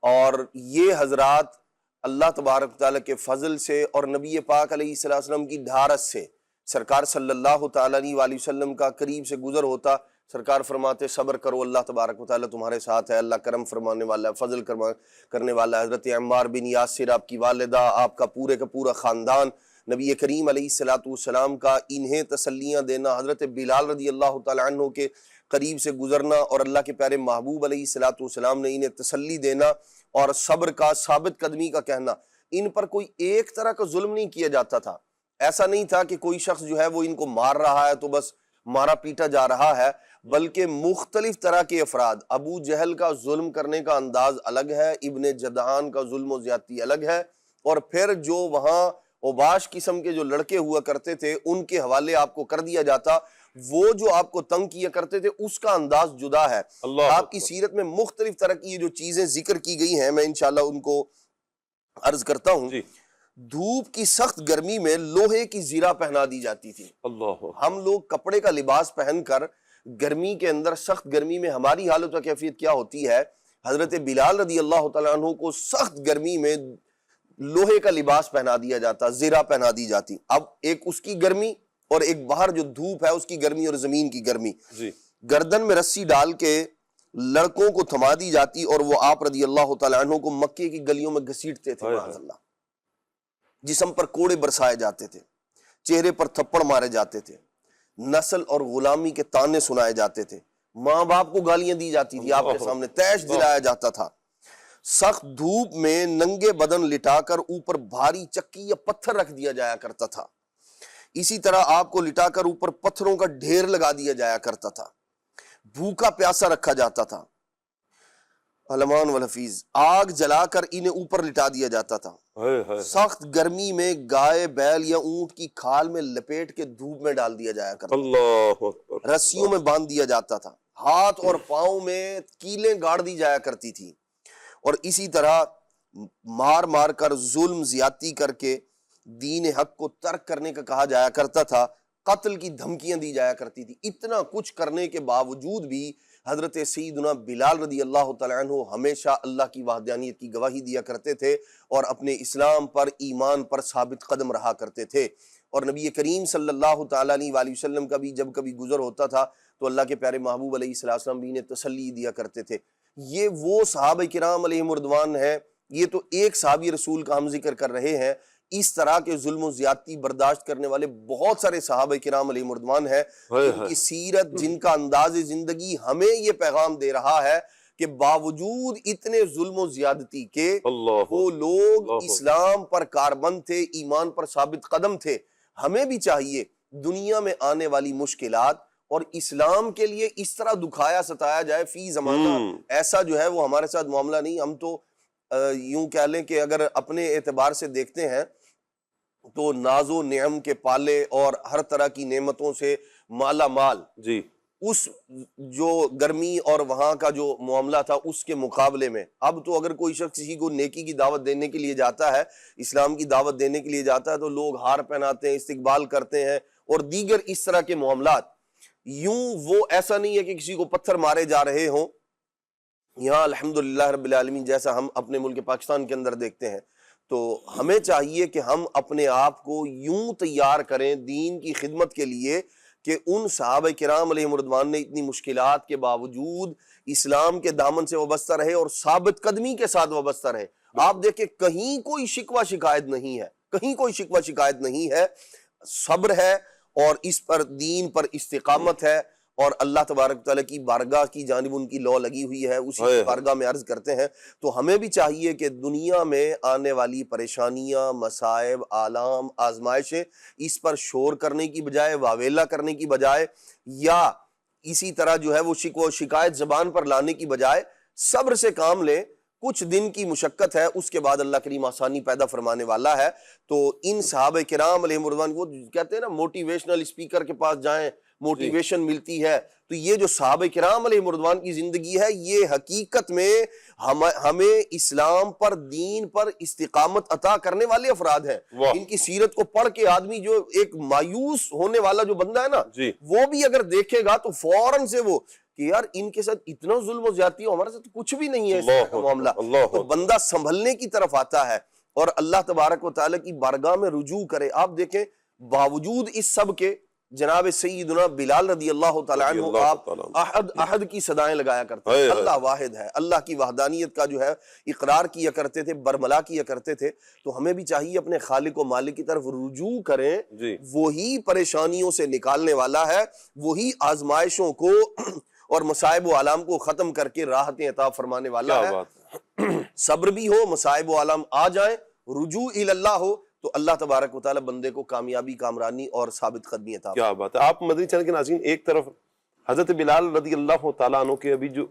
اور یہ حضرات اللہ تبارک تعالیٰ کے فضل سے اور نبی پاک علیہ الصلوۃ والسلام کی ڈھارس سے سرکار صلی اللہ تعالیٰ علیہ وسلم کا قریب سے گزر ہوتا، سرکار فرماتے صبر کرو، اللہ تبارک و تعالیٰ تمہارے ساتھ ہے، اللہ کرم فرمانے والا ہے، فضل کرنے والا ہے۔ حضرت عمار بن یاسر، آپ کی والدہ، آپ کا پورا خاندان، نبی کریم علیہ الصلوۃ والسلام کا انہیں تسلیاں دینا، حضرت بلال رضی اللہ تعالیٰ عنہ کے قریب سے گزرنا اور اللہ کے پیارے محبوب علیہ الصلوۃ والسلام نے انہیں تسلی دینا اور صبر کا، ثابت قدمی کا کہنا۔ ان پر کوئی ایک طرح کا ظلم نہیں کیا جاتا تھا، ایسا نہیں تھا کہ کوئی شخص جو ہے وہ ان کو مار رہا ہے تو بس مارا پیٹا جا رہا ہے، بلکہ مختلف طرح کے افراد۔ ابو جہل کا ظلم کرنے کا انداز الگ ہے، ابن جدعان کا ظلم و زیادتی الگ ہے، اور پھر جو وہاں اوباش قسم کے جو لڑکے ہوا کرتے تھے ان کے حوالے آپ کو کر دیا جاتا، وہ جو آپ کو تنگ کیا کرتے تھے اس کا انداز جدا ہے۔ آپ کی سیرت میں مختلف طرح کی یہ جو چیزیں ذکر کی گئی ہیں، میں انشاءاللہ ان کو عرض کرتا ہوں۔ دھوپ کی سخت گرمی میں لوہے کی زرہ پہنا دی جاتی تھی۔ ہم لوگ کپڑے کا لباس پہن کر گرمی کے اندر، سخت گرمی میں ہماری حالت و کیفیت کیا ہوتی ہے؟ حضرت بلال رضی اللہ تعالیٰ عنہ کو سخت گرمی میں لوہے کا لباس پہنا دیا جاتا، زرہ پہنا دی جاتی۔ اب ایک اس کی گرمی اور ایک باہر جو دھوپ ہے اس کی گرمی اور زمین کی گرمی۔ گردن میں رسی ڈال کے لڑکوں کو تھما دی جاتی اور وہ آپ رضی اللہ تعالیٰ عنہ کو مکے کی گلیوں میں گھسیٹتے تھے، معاذ اللہ۔ جسم پر کوڑے برسائے جاتے تھے، چہرے پر تھپڑ مارے جاتے تھے، نسل اور غلامی کے تانے سنائے جاتے تھے، ماں باپ کو گالیاں دی جاتی تھی، آپ کے سامنے تیش دلایا جاتا تھا۔ سخت دھوپ میں ننگے بدن لٹا کر اوپر بھاری چکی یا پتھر رکھ دیا جایا کرتا تھا، اسی طرح آپ کو لٹا کر اوپر پتھروں کا ڈھیر لگا دیا جایا کرتا تھا، بھوکا پیاسا رکھا جاتا تھا۔ علمان والحفیظ، آگ جلا کر انہیں اوپر لٹا دیا جاتا تھا۔ سخت گرمی میں گائے، بیل یا اونٹ کی کھال میں لپیٹ کے دھوپ میں ڈال دیا جایا کرتا تھا، رسیوں میں باندھ دیا جاتا تھا، ہاتھ اور پاؤں میں کیلیں گاڑ دی جایا کرتی تھی، اور اسی طرح مار مار کر، ظلم زیادتی کر کے دین حق کو ترک کرنے کا کہا جایا کرتا تھا، قتل کی دھمکیاں دی جایا کرتی تھی۔ اتنا کچھ کرنے کے باوجود بھی حضرت سیدنا بلال رضی اللہ تعالیٰ عنہ ہمیشہ اللہ کی وحدانیت کی گواہی دیا کرتے تھے اور اپنے اسلام پر، ایمان پر ثابت قدم رہا کرتے تھے۔ اور نبی کریم صلی اللہ تعالیٰ علیہ وآلہ وسلم کا بھی جب کبھی گزر ہوتا تھا تو اللہ کے پیارے محبوب علیہ السلام بھی انہیں تسلی دیا کرتے تھے۔ یہ وہ صحابہ کرام علیہم رضوان ہیں، یہ تو ایک صحابی رسول کا ہم ذکر کر رہے ہیں، اس طرح کے ظلم و زیادتی برداشت کرنے والے بہت سارے صحابہ کرام علیہم رضوان ہیں، جن کی سیرت، جن کا انداز زندگی ہمیں یہ پیغام دے رہا ہے کہ باوجود اتنے ظلم و زیادتی کے وہ لوگ اسلام پر کاربند تھے، ایمان پر ثابت قدم تھے۔ ہمیں بھی چاہیے دنیا میں آنے والی مشکلات اور اسلام کے لیے اس طرح دکھایا ستایا جائے فی زمانہ، ایسا جو ہے وہ ہمارے ساتھ معاملہ نہیں۔ ہم تو یوں کہہ لیں کہ اگر اپنے اعتبار سے دیکھتے ہیں تو ناز و نعم کے پالے اور ہر طرح کی نعمتوں سے مالا مال، اس جو گرمی اور وہاں کا جو معاملہ تھا اس کے مقابلے میں اب تو اگر کوئی شخص کسی کو نیکی کی دعوت دینے کے لیے جاتا ہے، اسلام کی دعوت دینے کے لیے جاتا ہے، تو لوگ ہار پہناتے ہیں، استقبال کرتے ہیں اور دیگر اس طرح کے معاملات۔ یوں وہ ایسا نہیں ہے کہ کسی کو پتھر مارے جا رہے ہوں۔ یہاں الحمدللہ رب العالمین جیسا ہم اپنے ملک پاکستان کے اندر دیکھتے ہیں، تو ہمیں چاہیے کہ ہم اپنے آپ کو یوں تیار کریں دین کی خدمت کے لیے کہ ان صحابہ کرام علیہم رضوان نے اتنی مشکلات کے باوجود اسلام کے دامن سے وابستہ رہے اور ثابت قدمی کے ساتھ وابستہ رہے۔ آپ دیکھیں کہیں کوئی شکوہ شکایت نہیں ہے، کہیں کوئی شکوہ شکایت نہیں ہے، صبر ہے اور اس پر دین پر استقامت ہے، اور اللہ تبارک تعالیٰ کی بارگاہ کی جانب ان کی لو لگی ہوئی ہے، اسی بارگاہ میں عرض کرتے ہیں۔ تو ہمیں بھی چاہیے کہ دنیا میں آنے والی پریشانیاں، مصائب، آلام، آزمائشیں، اس پر شور کرنے کی بجائے، واویلا کرنے کی بجائے، یا اسی طرح جو ہے وہ شکوہ و شکایت زبان پر لانے کی بجائے صبر سے کام لیں، کچھ دن کی مشقت ہے، اس کے بعد اللہ کریم آسانی پیدا فرمانے والا ہے۔ تو ان صحابہ کرام علیہ رضوان، وہ کہتے ہیں نا موٹیویشنل اسپیکر کے پاس جائیں موٹیویشن ملتی ہے، تو یہ جو صحابہ کرام علیہ رضوان کی زندگی ہے، یہ حقیقت میں ہمیں اسلام پر، دین پر استقامت عطا کرنے والے افراد ہیں۔ ان کی سیرت کو پڑھ کے آدمی جو ایک مایوس ہونے والا جو بندہ ہے نا، وہ بھی اگر دیکھے گا تو فوراً سے وہ کہ یار ان کے ساتھ اتنا ظلم و زیادتی ہے، ہمارے ساتھ کچھ بھی نہیں ہے اس طرح کا معاملہ، تو بندہ سنبھلنے کی طرف آتا ہے اور اللہ تبارک و تعالیٰ کی بارگاہ میں رجوع کرے۔ آپ دیکھیں باوجود اس سب کے جناب سیدنا بلال رضی اللہ تعالیٰ عنہ آپ احد کی صدائیں لگایا کرتے تھے، اللہ واحد ہے، اللہ کی وحدانیت کا جو ہے اقرار کیا کرتے تھے، برملا کیا کرتے تھے۔ تو ہمیں بھی چاہیے اپنے خالق و مالک کی طرف رجوع کریں، وہی پریشانیوں سے نکالنے والا ہے، وہی آزمائشوں کو اور مصائب و آلام کو ختم کر کے راحتیں عطا فرمانے والا ہے۔ صبر بھی ہو، مصائب و آلام آ جائیں، رجوع اللہ ہو، تو اللہ تبارک و تعالیٰ بندے کو کامیابی، کامرانی اور ثابت قدمی عطا۔
کیا بات ہے۔ آپ مدنی چینل کے ناظرین، ایک طرف حضرت بلال رضی اللہ تعالیٰ عنہ کے ابھی جو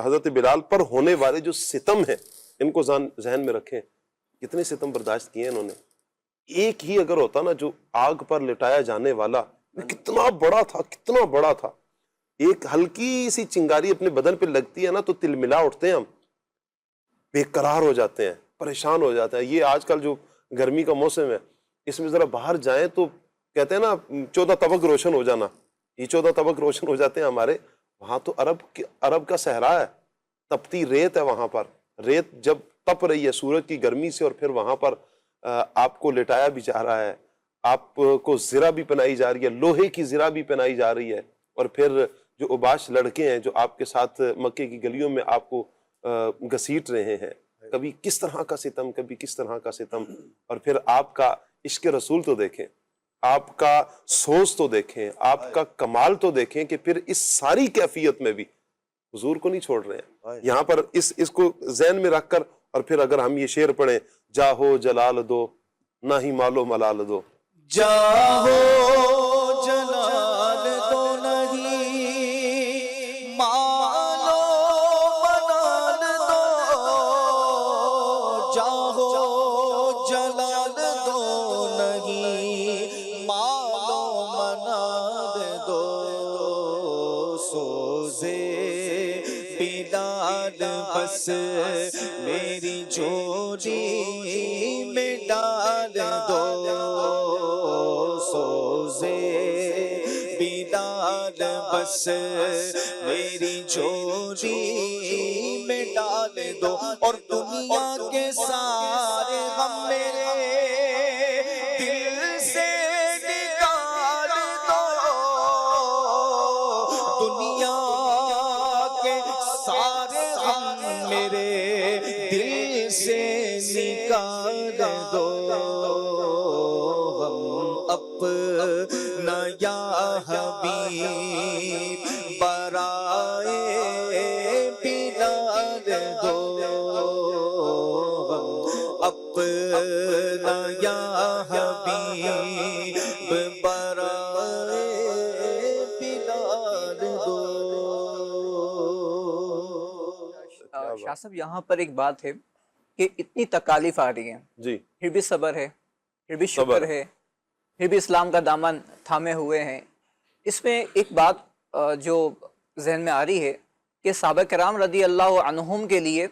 حضرت بلال پر ہونے والے جو ستم ہیں، ان کو ذہن میں رکھیں، کتنے ستم برداشت کیے انہوں نے۔ ایک ہی اگر ہوتا نا جو آگ پر لٹایا جانے والا، کتنا بڑا تھا، کتنا بڑا تھا۔ ایک ہلکی سی چنگاری اپنے بدن پہ لگتی ہے نا تو تل ملا اٹھتے ہیں، ہم بے قرار ہو جاتے ہیں، پریشان ہو جاتے ہیں۔ یہ آج کل جو گرمی کا موسم ہے، اس میں ذرا باہر جائیں تو کہتے ہیں نا 14 طبق روشن ہو جانا، یہ 14 طبق روشن ہو جاتے ہیں ہمارے وہاں۔ تو عرب کا صحرا ہے، تپتی ریت ہے وہاں پر، ریت جب تپ رہی ہے سورج کی گرمی سے، اور پھر وہاں پر آپ کو لٹایا بھی جا رہا ہے، آپ کو زرہ بھی پہنائی جا رہی ہے، لوہے کی زرہ بھی پہنائی جا رہی ہے، اور پھر جو اباش لڑکے ہیں جو آپ کے ساتھ مکے کی گلیوں میں آپ کو گھسیٹ رہے ہیں، کبھی کس طرح کا ستم، کبھی کس طرح کا ستم، اور پھر آپ کا عشق رسول تو دیکھیں، آپ کا سوز تو دیکھیں، آپ کا کمال تو دیکھیں کہ پھر اس ساری کیفیت میں بھی حضور کو نہیں چھوڑ رہے ہیں۔ یہاں پر اس کو ذہن میں رکھ کر، اور پھر اگر ہم یہ شعر پڑھیں، جاہو جلال دو نہ ہی مالو ملال دو،
جاہو جلال دو نہیں مالو منال دو، جاہو جلال دو نہیں مالو منال دو، سوزے بلال بس میری جھولی میں ڈال دو، سوزے بلال بس میری جھولی میں ڈال دو، اور دنیا کے سارے غم میرے دل سے نکال دو، دنیا کے سارے غم میرے دل سے نکال دو، غم اپنا یا حبیب برائے بلال دو، غم اپنا یا حبیب برائے بلال دو۔
شاہ صاحب یہاں پر ایک بات ہے کہ اتنی تکالیف آ رہی ہیں،
جی
پھر بھی صبر ہے، پھر بھی شکر ہے، پھر بھی اسلام کا دامن تھامے ہوئے ہیں۔ اس میں ایک بات جو ذہن میں آ رہی ہے کہ صحابہ کرام رضی اللہ عنہم کے لیے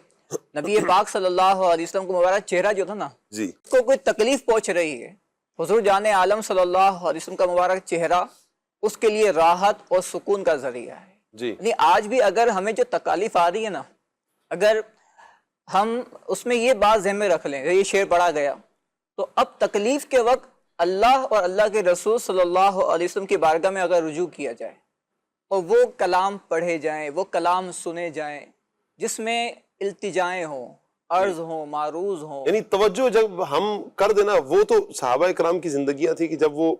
نبی پاک صلی اللہ علیہ وسلم کو مبارک چہرہ جو تھا نا،
جی
کو کوئی تکلیف پہنچ رہی ہے، حضور جان عالم صلی اللہ علیہ وسلم کا مبارک چہرہ اس کے لیے راحت اور سکون کا ذریعہ ہے۔
جی
یعنی آج بھی اگر ہمیں جو تکالیف آ رہی ہے نا، اگر ہم اس میں یہ بات ذہن میں رکھ لیں، یہ شعر پڑھا گیا، تو اب تکلیف کے وقت اللہ اور اللہ کے رسول صلی اللہ علیہ وسلم کی بارگاہ میں اگر رجوع کیا جائے اور وہ کلام پڑھے جائیں، وہ کلام سنے جائیں جس میں التجائیں ہوں، عرض ہوں، معروض ہوں،
یعنی توجہ جب ہم کر دینا، وہ تو صحابہ کرام کی زندگیاں تھی کہ جب وہ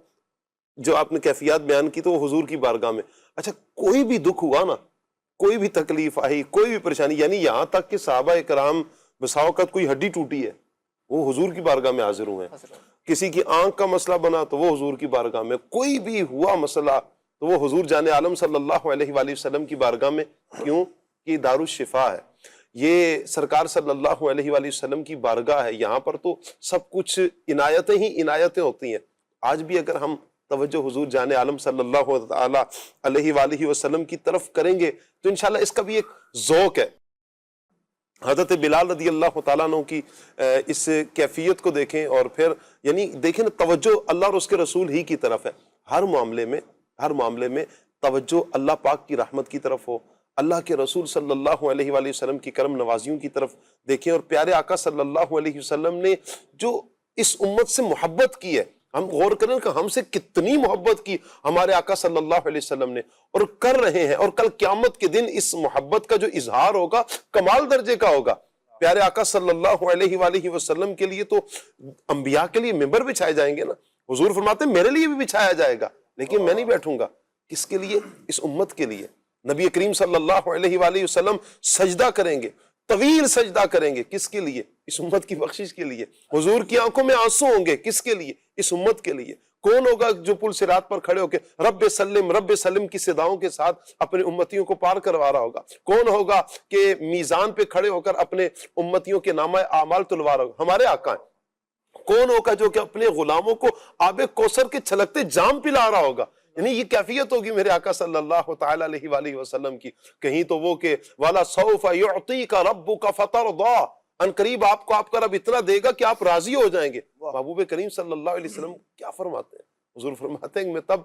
جو آپ نے کیفیات بیان کی تو وہ حضور کی بارگاہ میں، اچھا کوئی بھی دکھ ہوا نا، کوئی بھی تکلیف آئی، کوئی بھی پریشانی، یعنی یہاں تک کہ صحابہ کرام بسا اوقات کوئی ہڈی ٹوٹی ہے وہ حضور کی بارگاہ میں حاضر ہوئے ہیں، کسی کی آنکھ کا مسئلہ بنا تو وہ حضور کی بارگاہ میں، کوئی بھی ہوا مسئلہ تو وہ حضور جان عالم صلی اللہ علیہ وآلہ وسلم کی بارگاہ میں، کیوں کہ دار الشفا ہے۔ یہ سرکار صلی اللہ علیہ وآلہ وسلم کی بارگاہ ہے، یہاں پر تو سب کچھ عنایتیں ہی عنایتیں ہوتی ہیں۔ آج بھی اگر ہم توجہ حضور جان عالم صلی اللہ تعالی علیہ وآلہ وسلم کی طرف کریں گے تو انشاءاللہ اس کا بھی ایک ذوق ہے۔ حضرت بلال رضی اللہ تعالیٰ عنہ کی اس کیفیت کو دیکھیں، اور پھر یعنی دیکھیں نا، توجہ اللہ اور اس کے رسول ہی کی طرف ہے۔ ہر معاملے میں توجہ اللہ پاک کی رحمت کی طرف ہو، اللہ کے رسول صلی اللہ علیہ وآلہ وسلم کی کرم نوازیوں کی طرف دیکھیں، اور پیارے آقا صلی اللہ علیہ وسلم نے جو اس امت سے محبت کی ہے، ہم غور کریں کہ ہم سے کتنی محبت کی ہمارے آقا صلی اللہ علیہ وسلم نے، اور کر رہے ہیں، اور کل قیامت کے دن اس محبت کا جو اظہار ہوگا کمال درجے کا ہوگا۔ پیارے آقا صلی اللہ علیہ وآلہ وسلم کے لیے تو انبیاء کے لیے ممبر بچھائے جائیں گے نا، حضور فرماتے ہیں میرے لیے بھی بچھایا جائے گا، لیکن میں نہیں بیٹھوں گا۔ کس کے لیے؟ اس امت کے لیے۔ نبی کریم صلی اللہ علیہ وآلہ وسلم سجدہ کریں گے، طویل سجدہ کریں گے، کس کے لیے؟ اس امت کی بخشش کے لیے۔ حضور کی آنکھوں میں آنسو ہوں گے، کس کے لیے؟ اس امت کے لیے۔ کون ہوگا جو پل صراط پر کھڑے ہو کے رب سلم کی صداؤں کے ساتھ اپنے امتیوں کو پار کروا رہا ہوگا؟ کون ہوگا کہ میزان پہ کھڑے ہو کر اپنے امتیوں کے نامہ اعمال تلوا رہا ہوگا؟ ہمارے آقا ہیں۔ کون ہوگا جو کہ اپنے غلاموں کو آب کوثر کے چھلکتے جام پلا رہا ہوگا؟ یعنی یہ کیفیت ہوگی میرے آقا صلی اللہ تعالی علیہ وآلہ وسلم کی۔ کہیں تو وہ کہ وَلَا سَوْفَ يُعْطِيكَ رَبُّكَ فَتَرْضَىٰ، ان قریب آپ کا رب اتنا دے گا کہ آپ راضی ہو جائیں گے۔ محبوب کریم صلی اللہ علیہ وسلم کیا فرماتے ہیں؟ حضور فرماتے ہیں کہ میں تب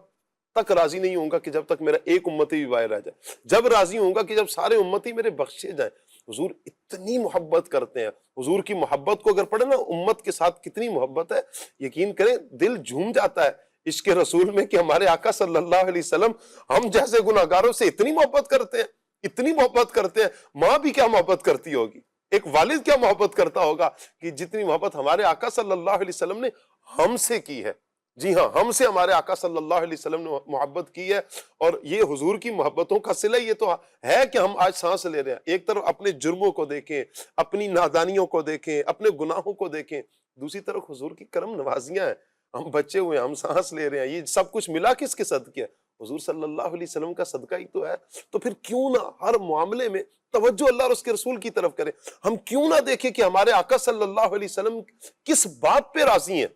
تک راضی نہیں ہوں گا کہ جب تک میرا ایک امتی بھی باہر رہ جائے، جب راضی ہوں گا کہ جب سارے امتی میرے بخشے جائیں۔ حضور اتنی محبت کرتے ہیں۔ حضور کی محبت کو اگر پڑھیں نا، امت کے ساتھ کتنی محبت ہے، یقین کریں دل جھوم جاتا ہے عشق رسول میں کہ ہمارے آقا صلی اللہ علیہ وسلم ہم جیسے گناہگاروں سے اتنی محبت کرتے ہیں، اتنی محبت کرتے ہیں۔ ماں بھی کیا محبت کرتی ہوگی، ایک والد کیا محبت کرتا ہوگا کہ جتنی محبت ہمارے آقا صلی اللہ علیہ وسلم نے ہم سے کی ہے۔ جی ہاں، ہم سے ہمارے آقا صلی اللہ علیہ وسلم نے محبت کی ہے، اور یہ حضور کی محبتوں کا صلہ یہ تو ہے کہ ہم آج سانس لے رہے ہیں۔ ایک طرف اپنے جرموں کو دیکھیں، اپنی نادانیوں کو دیکھیں، اپنے گناہوں کو دیکھیں، دوسری طرف حضور کی کرم نوازیاں ہیں، ہم بچے ہوئے ہیں، ہم سانس لے رہے ہیں۔ یہ سب کچھ ملا کس کے صدقے ہے؟ حضور صلی اللہ علیہ وسلم کا صدقہ ہی تو ہے۔ تو پھر کیوں نہ ہر معاملے میں توجہ اللہ اور اس کے رسول کی طرف کریں؟ ہم کیوں نہ دیکھیں کہ ہمارے آقا صلی اللہ علیہ وسلم کس بات پہ راضی ہیں،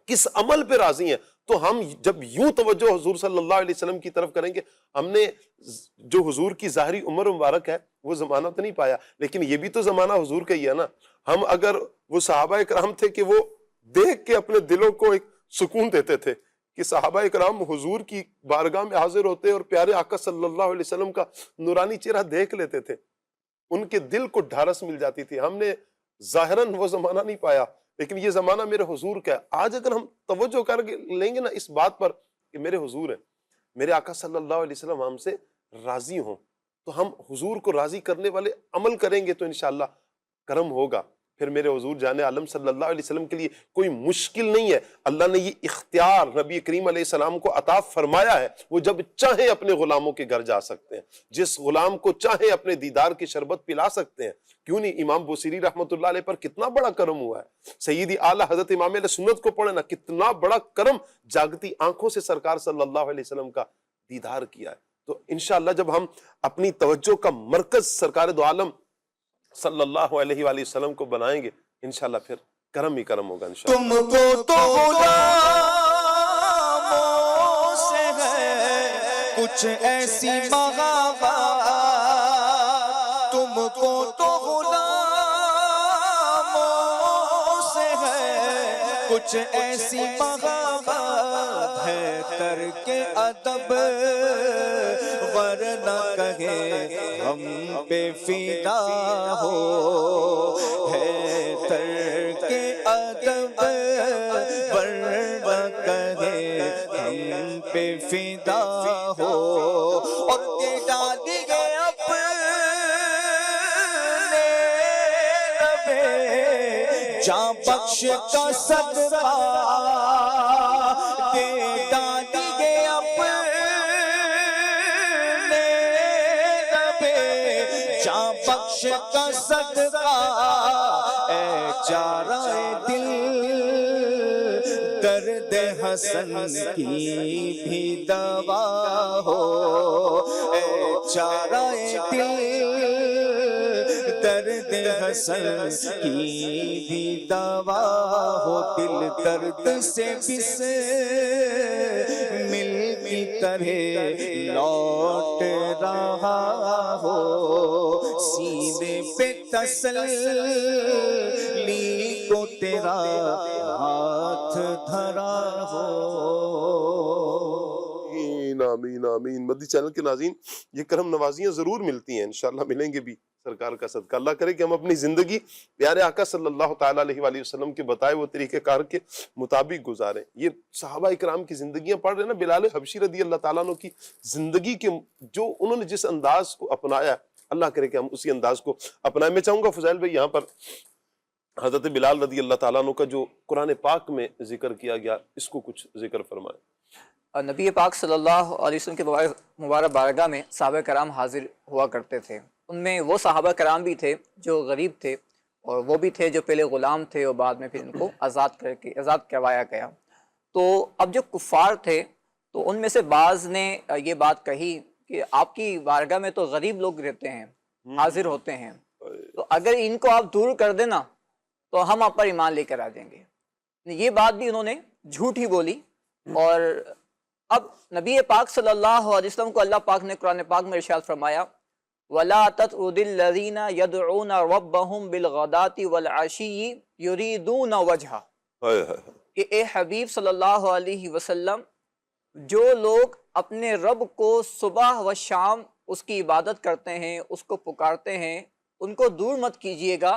کس عمل پہ راضی ہیں؟ تو ہم جب یوں توجہ حضور صلی اللہ علیہ وسلم کی طرف کریں گے، ہم نے جو حضور کی ظاہری عمر مبارک ہے وہ زمانہ تو نہیں پایا، لیکن یہ بھی تو زمانہ حضور کا ہی ہے نا۔ ہم اگر وہ صحابہ کرام تھے کہ وہ دیکھ کے اپنے دلوں کو ایک سکون دیتے تھے کہ صحابہ کرام حضور کی بارگاہ میں حاضر ہوتے اور پیارے آقا صلی اللہ علیہ وسلم کا نورانی چہرہ دیکھ لیتے تھے، ان کے دل کو ڈھارس مل جاتی تھی۔ ہم نے ظاہراً وہ زمانہ نہیں پایا، لیکن یہ زمانہ میرے حضور کا ہے۔ آج اگر ہم توجہ کر لیں گے نا اس بات پر کہ میرے حضور ہیں، میرے آقا صلی اللہ علیہ وسلم ہم سے راضی ہوں، تو ہم حضور کو راضی کرنے والے عمل کریں گے تو انشاءاللہ کرم ہوگا۔ پھر میرے حضور جان عالم صلی اللہ علیہ وسلم کے لیے کوئی مشکل نہیں ہے۔ اللہ نے یہ اختیار نبی کریم علیہ السلام کو عطا فرمایا ہے، وہ جب چاہیں اپنے غلاموں کے گھر جا سکتے ہیں، جس غلام کو چاہیں اپنے دیدار کی شربت پلا سکتے ہیں۔ کیوں نہیں؟ امام بوصیری رحمۃ اللہ علیہ پر کتنا بڑا کرم ہوا ہے۔ سیدی اعلیٰ حضرت امام علیہ سنت کو پڑھے نا، کتنا بڑا کرم، جاگتی آنکھوں سے سرکار صلی اللہ علیہ وسلم کا دیدار کیا ہے۔ تو انشاءاللہ جب ہم اپنی توجہ کا مرکز سرکار دو عالم صلی اللہ علیہ وآلہ وسلم کو بنائیں گے، انشاءاللہ پھر کرم ہی کرم ہوگا انشاءاللہ۔
تم کو تو غلاموں سے ہے کچھ ایسی محبت، تم کو تو غلاموں سے ہے کچھ ایسی محبت ہے، ترک ادب ورنہ کہے ہم پہ فدا ہو، ہے ترک ادب ورنہ کہے ہم پہ فدا ہو، اور دے ڈالیں گے اپنے نبی جاں بخش کا صدقہ، دے ڈالیں گے اپنے نبی جاں بخش کا صدقہ، اے چارہ دل درد حسن کی بھی دوا ہو، اے چارہ دل اثر کی بھی دوا ہو، دل درد سے بس مل کی طرح لوٹ رہا ہو، سینے پہ تسلی کو تیرا ہاتھ دھرا ہو۔
آمین آمین آمین۔ مدی چینل کے ناظرین، یہ کرم نوازیاں ضرور ملتی ہیں، انشاءاللہ ملیں گے بھی سرکار کا صدقہ۔ اللہ کرے کہ ہم اپنی زندگی پیارے آقا صلی اللہ تعالیٰ علیہ وآلہ وسلم کے بتائے وہ طریقہ کار کے مطابق گزاریں۔ یہ صحابہ اکرام کی زندگیاں پڑھ رہے ہیں نا، بلال حبشی رضی اللہ تعالیٰ عنہ کی زندگی کے جو انہوں نے جس انداز کو اپنایا، اللہ کرے کہ ہم اسی انداز کو اپنائیں۔ میں چاہوں گا فضائل بھائی یہاں پر حضرت بلال رضی اللہ تعالیٰ عنہ کا جو قرآن پاک میں ذکر کیا گیا، اس کو کچھ ذکر فرمائیں۔
نبی پاک صلی اللہ علیہ وسلم کے مبارک بارگاہ میں صحابہ کرام حاضر ہوا کرتے تھے۔ ان میں وہ صحابہ کرام بھی تھے جو غریب تھے، اور وہ بھی تھے جو پہلے غلام تھے اور بعد میں پھر ان کو آزاد کروایا گیا۔ تو اب جو کفار تھے تو ان میں سے بعض نے یہ بات کہی کہ آپ کی بارگاہ میں تو غریب لوگ رہتے ہیں، حاضر ہوتے ہیں، تو اگر ان کو آپ دور کر دینا تو ہم آپ پر ایمان لے کر آ جائیں گے۔ یہ بات بھی انہوں نے جھوٹ ہی بولی۔ اور اب نبی پاک صلی اللہ علیہ وسلم کو اللہ پاک نے قرآن پاک میں ارشاد فرمایا، وَلَا تَطْرُدِ الَّذِينَ يَدْعُونَ رَبَّهُمْ بِالْغَدَاةِ وَالْعَشِيِّ يُرِيدُونَ وَجْهَهُ، کہ اے حبیب صلی اللہ علیہ وسلم، جو لوگ اپنے رب کو صبح و شام اس کی عبادت کرتے ہیں، اس کو پکارتے ہیں، ان کو دور مت کیجیے گا۔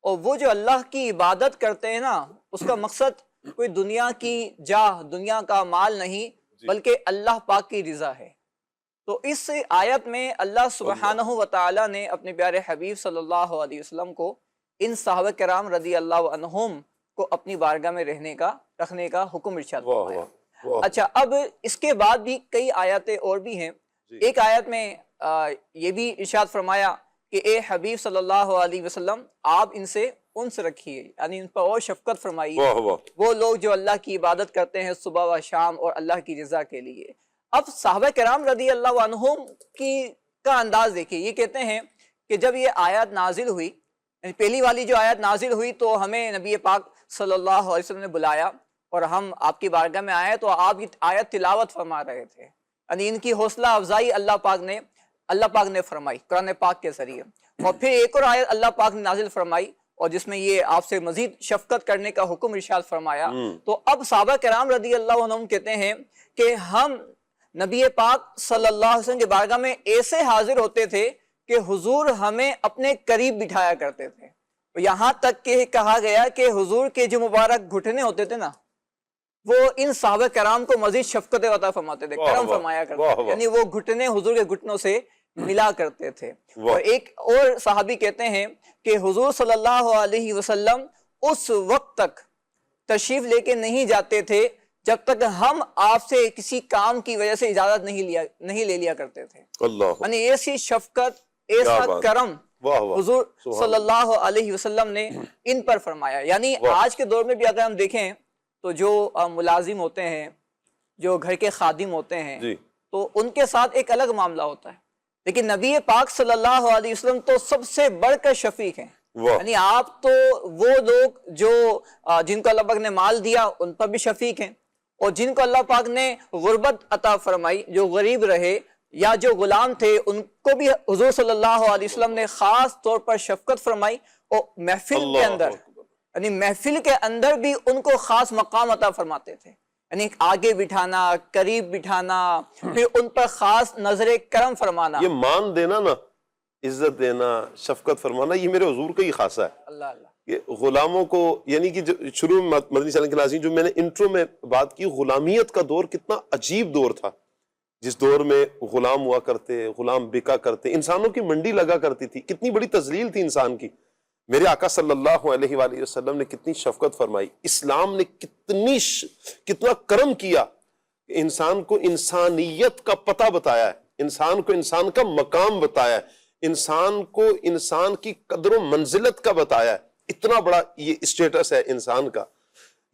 اور وہ جو اللہ کی عبادت کرتے ہیں نا، اس کا مقصد کوئی دنیا کی جاہ، دنیا کا مال نہیں، بلکہ اللہ پاک کی رضا ہے۔ تو اس آیت میں اللہ سبحانہ و تعالیٰ نے اپنے پیارے حبیب صلی اللہ علیہ وسلم کو ان صحابہ کرام رضی اللہ عنہم کو اپنی بارگاہ میں رکھنے کا حکم ارشاد فرمایا۔ اچھا، اب اس کے بعد بھی کئی آیاتیں اور بھی ہیں۔ ایک آیت میں یہ بھی ارشاد فرمایا کہ اے حبیب صلی اللہ علیہ وسلم، آپ ان سے انس رکھیے، یعنی ان پر اور شفقت فرمائیے، وہ لوگ جو اللہ کی عبادت کرتے ہیں صبح و شام اور اللہ کی رضا کے لیے۔ اب صحابہ کرام رضی اللہ عنہم کا انداز دیکھیے، یہ کہتے ہیں کہ جب یہ آیات نازل ہوئی، یعنی پہلی والی جو آیات نازل ہوئی، تو ہمیں نبی پاک صلی اللہ علیہ وسلم نے بلایا اور ہم آپ کی بارگاہ میں آئے تو آپ یہ آیت تلاوت فرما رہے تھے، یعنی ان کی حوصلہ افزائی اللہ پاک نے فرمائی قرآن پاک کے ذریعے۔ اور پھر ایک اور آیت اللہ پاک نے نازل فرمائی اور جس میں یہ آپ سے مزید شفقت کرنے کا حکم ارشاد فرمایا۔ تو اب صحابہ کرام رضی اللہ عنہم کہتے ہیں کہ ہم نبی پاک صلی اللہ علیہ وسلم کی بارگاہ میں ایسے حاضر ہوتے تھے کہ حضور ہمیں اپنے قریب بٹھایا کرتے تھے، یہاں تک کہ کہا گیا کہ حضور کے جو مبارک گھٹنے ہوتے تھے نا، وہ ان صحابہ کرام کو مزید شفقت عطا فرماتے تھے، کرم فرمایا کرتے تھے، یعنی وہ گھٹنے حضور کے گھٹنوں سے ملا کرتے تھے۔ اور ایک اور صحابی کہتے ہیں کہ حضور صلی اللہ علیہ وسلم اس وقت تک تشریف لے کے نہیں جاتے تھے جب تک ہم آپ سے کسی کام کی وجہ سے اجازت نہیں لے لیا کرتے تھے۔ یعنی ایسی شفقت، ایسا کرم حضور صلی اللہ علیہ وسلم نے ان پر فرمایا۔ یعنی آج کے دور میں بھی اگر ہم دیکھیں تو جو ملازم ہوتے ہیں، جو گھر کے خادم ہوتے ہیں، تو ان کے ساتھ ایک الگ معاملہ ہوتا ہے، لیکن نبی پاک صلی اللہ علیہ وسلم تو سب سے بڑھ کر شفیق ہیں۔ یعنی آپ تو وہ لوگ جو جن کو اللہ پاک نے مال دیا ان پر بھی شفیق ہیں، اور جن کو اللہ پاک نے غربت عطا فرمائی، جو غریب رہے یا جو غلام تھے، ان کو بھی حضور صلی اللہ علیہ وسلم نے خاص طور پر شفقت فرمائی، اور محفل کے اندر، یعنی محفل کے اندر بھی ان کو خاص مقام عطا فرماتے تھے، یعنی آگے بٹھانا، قریب بٹھانا، پھر ان پر خاص نظر کرم فرمانا۔
یہ مان دینا نا، عزت دینا، شفقت فرمانا، یہ میرے حضور کا ہی خاصہ ہے۔
اللہ اللہ،
کہ غلاموں کو، یعنی کہ شروع میں مدنی چینل کے ناظرین جو میں نے انٹرو میں بات کی، غلامیت کا دور کتنا عجیب دور تھا، جس دور میں غلام ہوا کرتے، غلام بکا کرتے، انسانوں کی منڈی لگا کرتی تھی، کتنی بڑی تذلیل تھی انسان کی۔ میرے آقا صلی اللہ علیہ وآلہ وسلم نے کتنی شفقت فرمائی، اسلام نے کتنا کرم کیا، انسان کو انسانیت کا پتہ بتایا ہے، انسان کو انسان کا مقام بتایا ہے، انسان کو انسان کی قدر و منزلت کا بتایا ہے۔ اتنا بڑا یہ اسٹیٹس ہے انسان کا،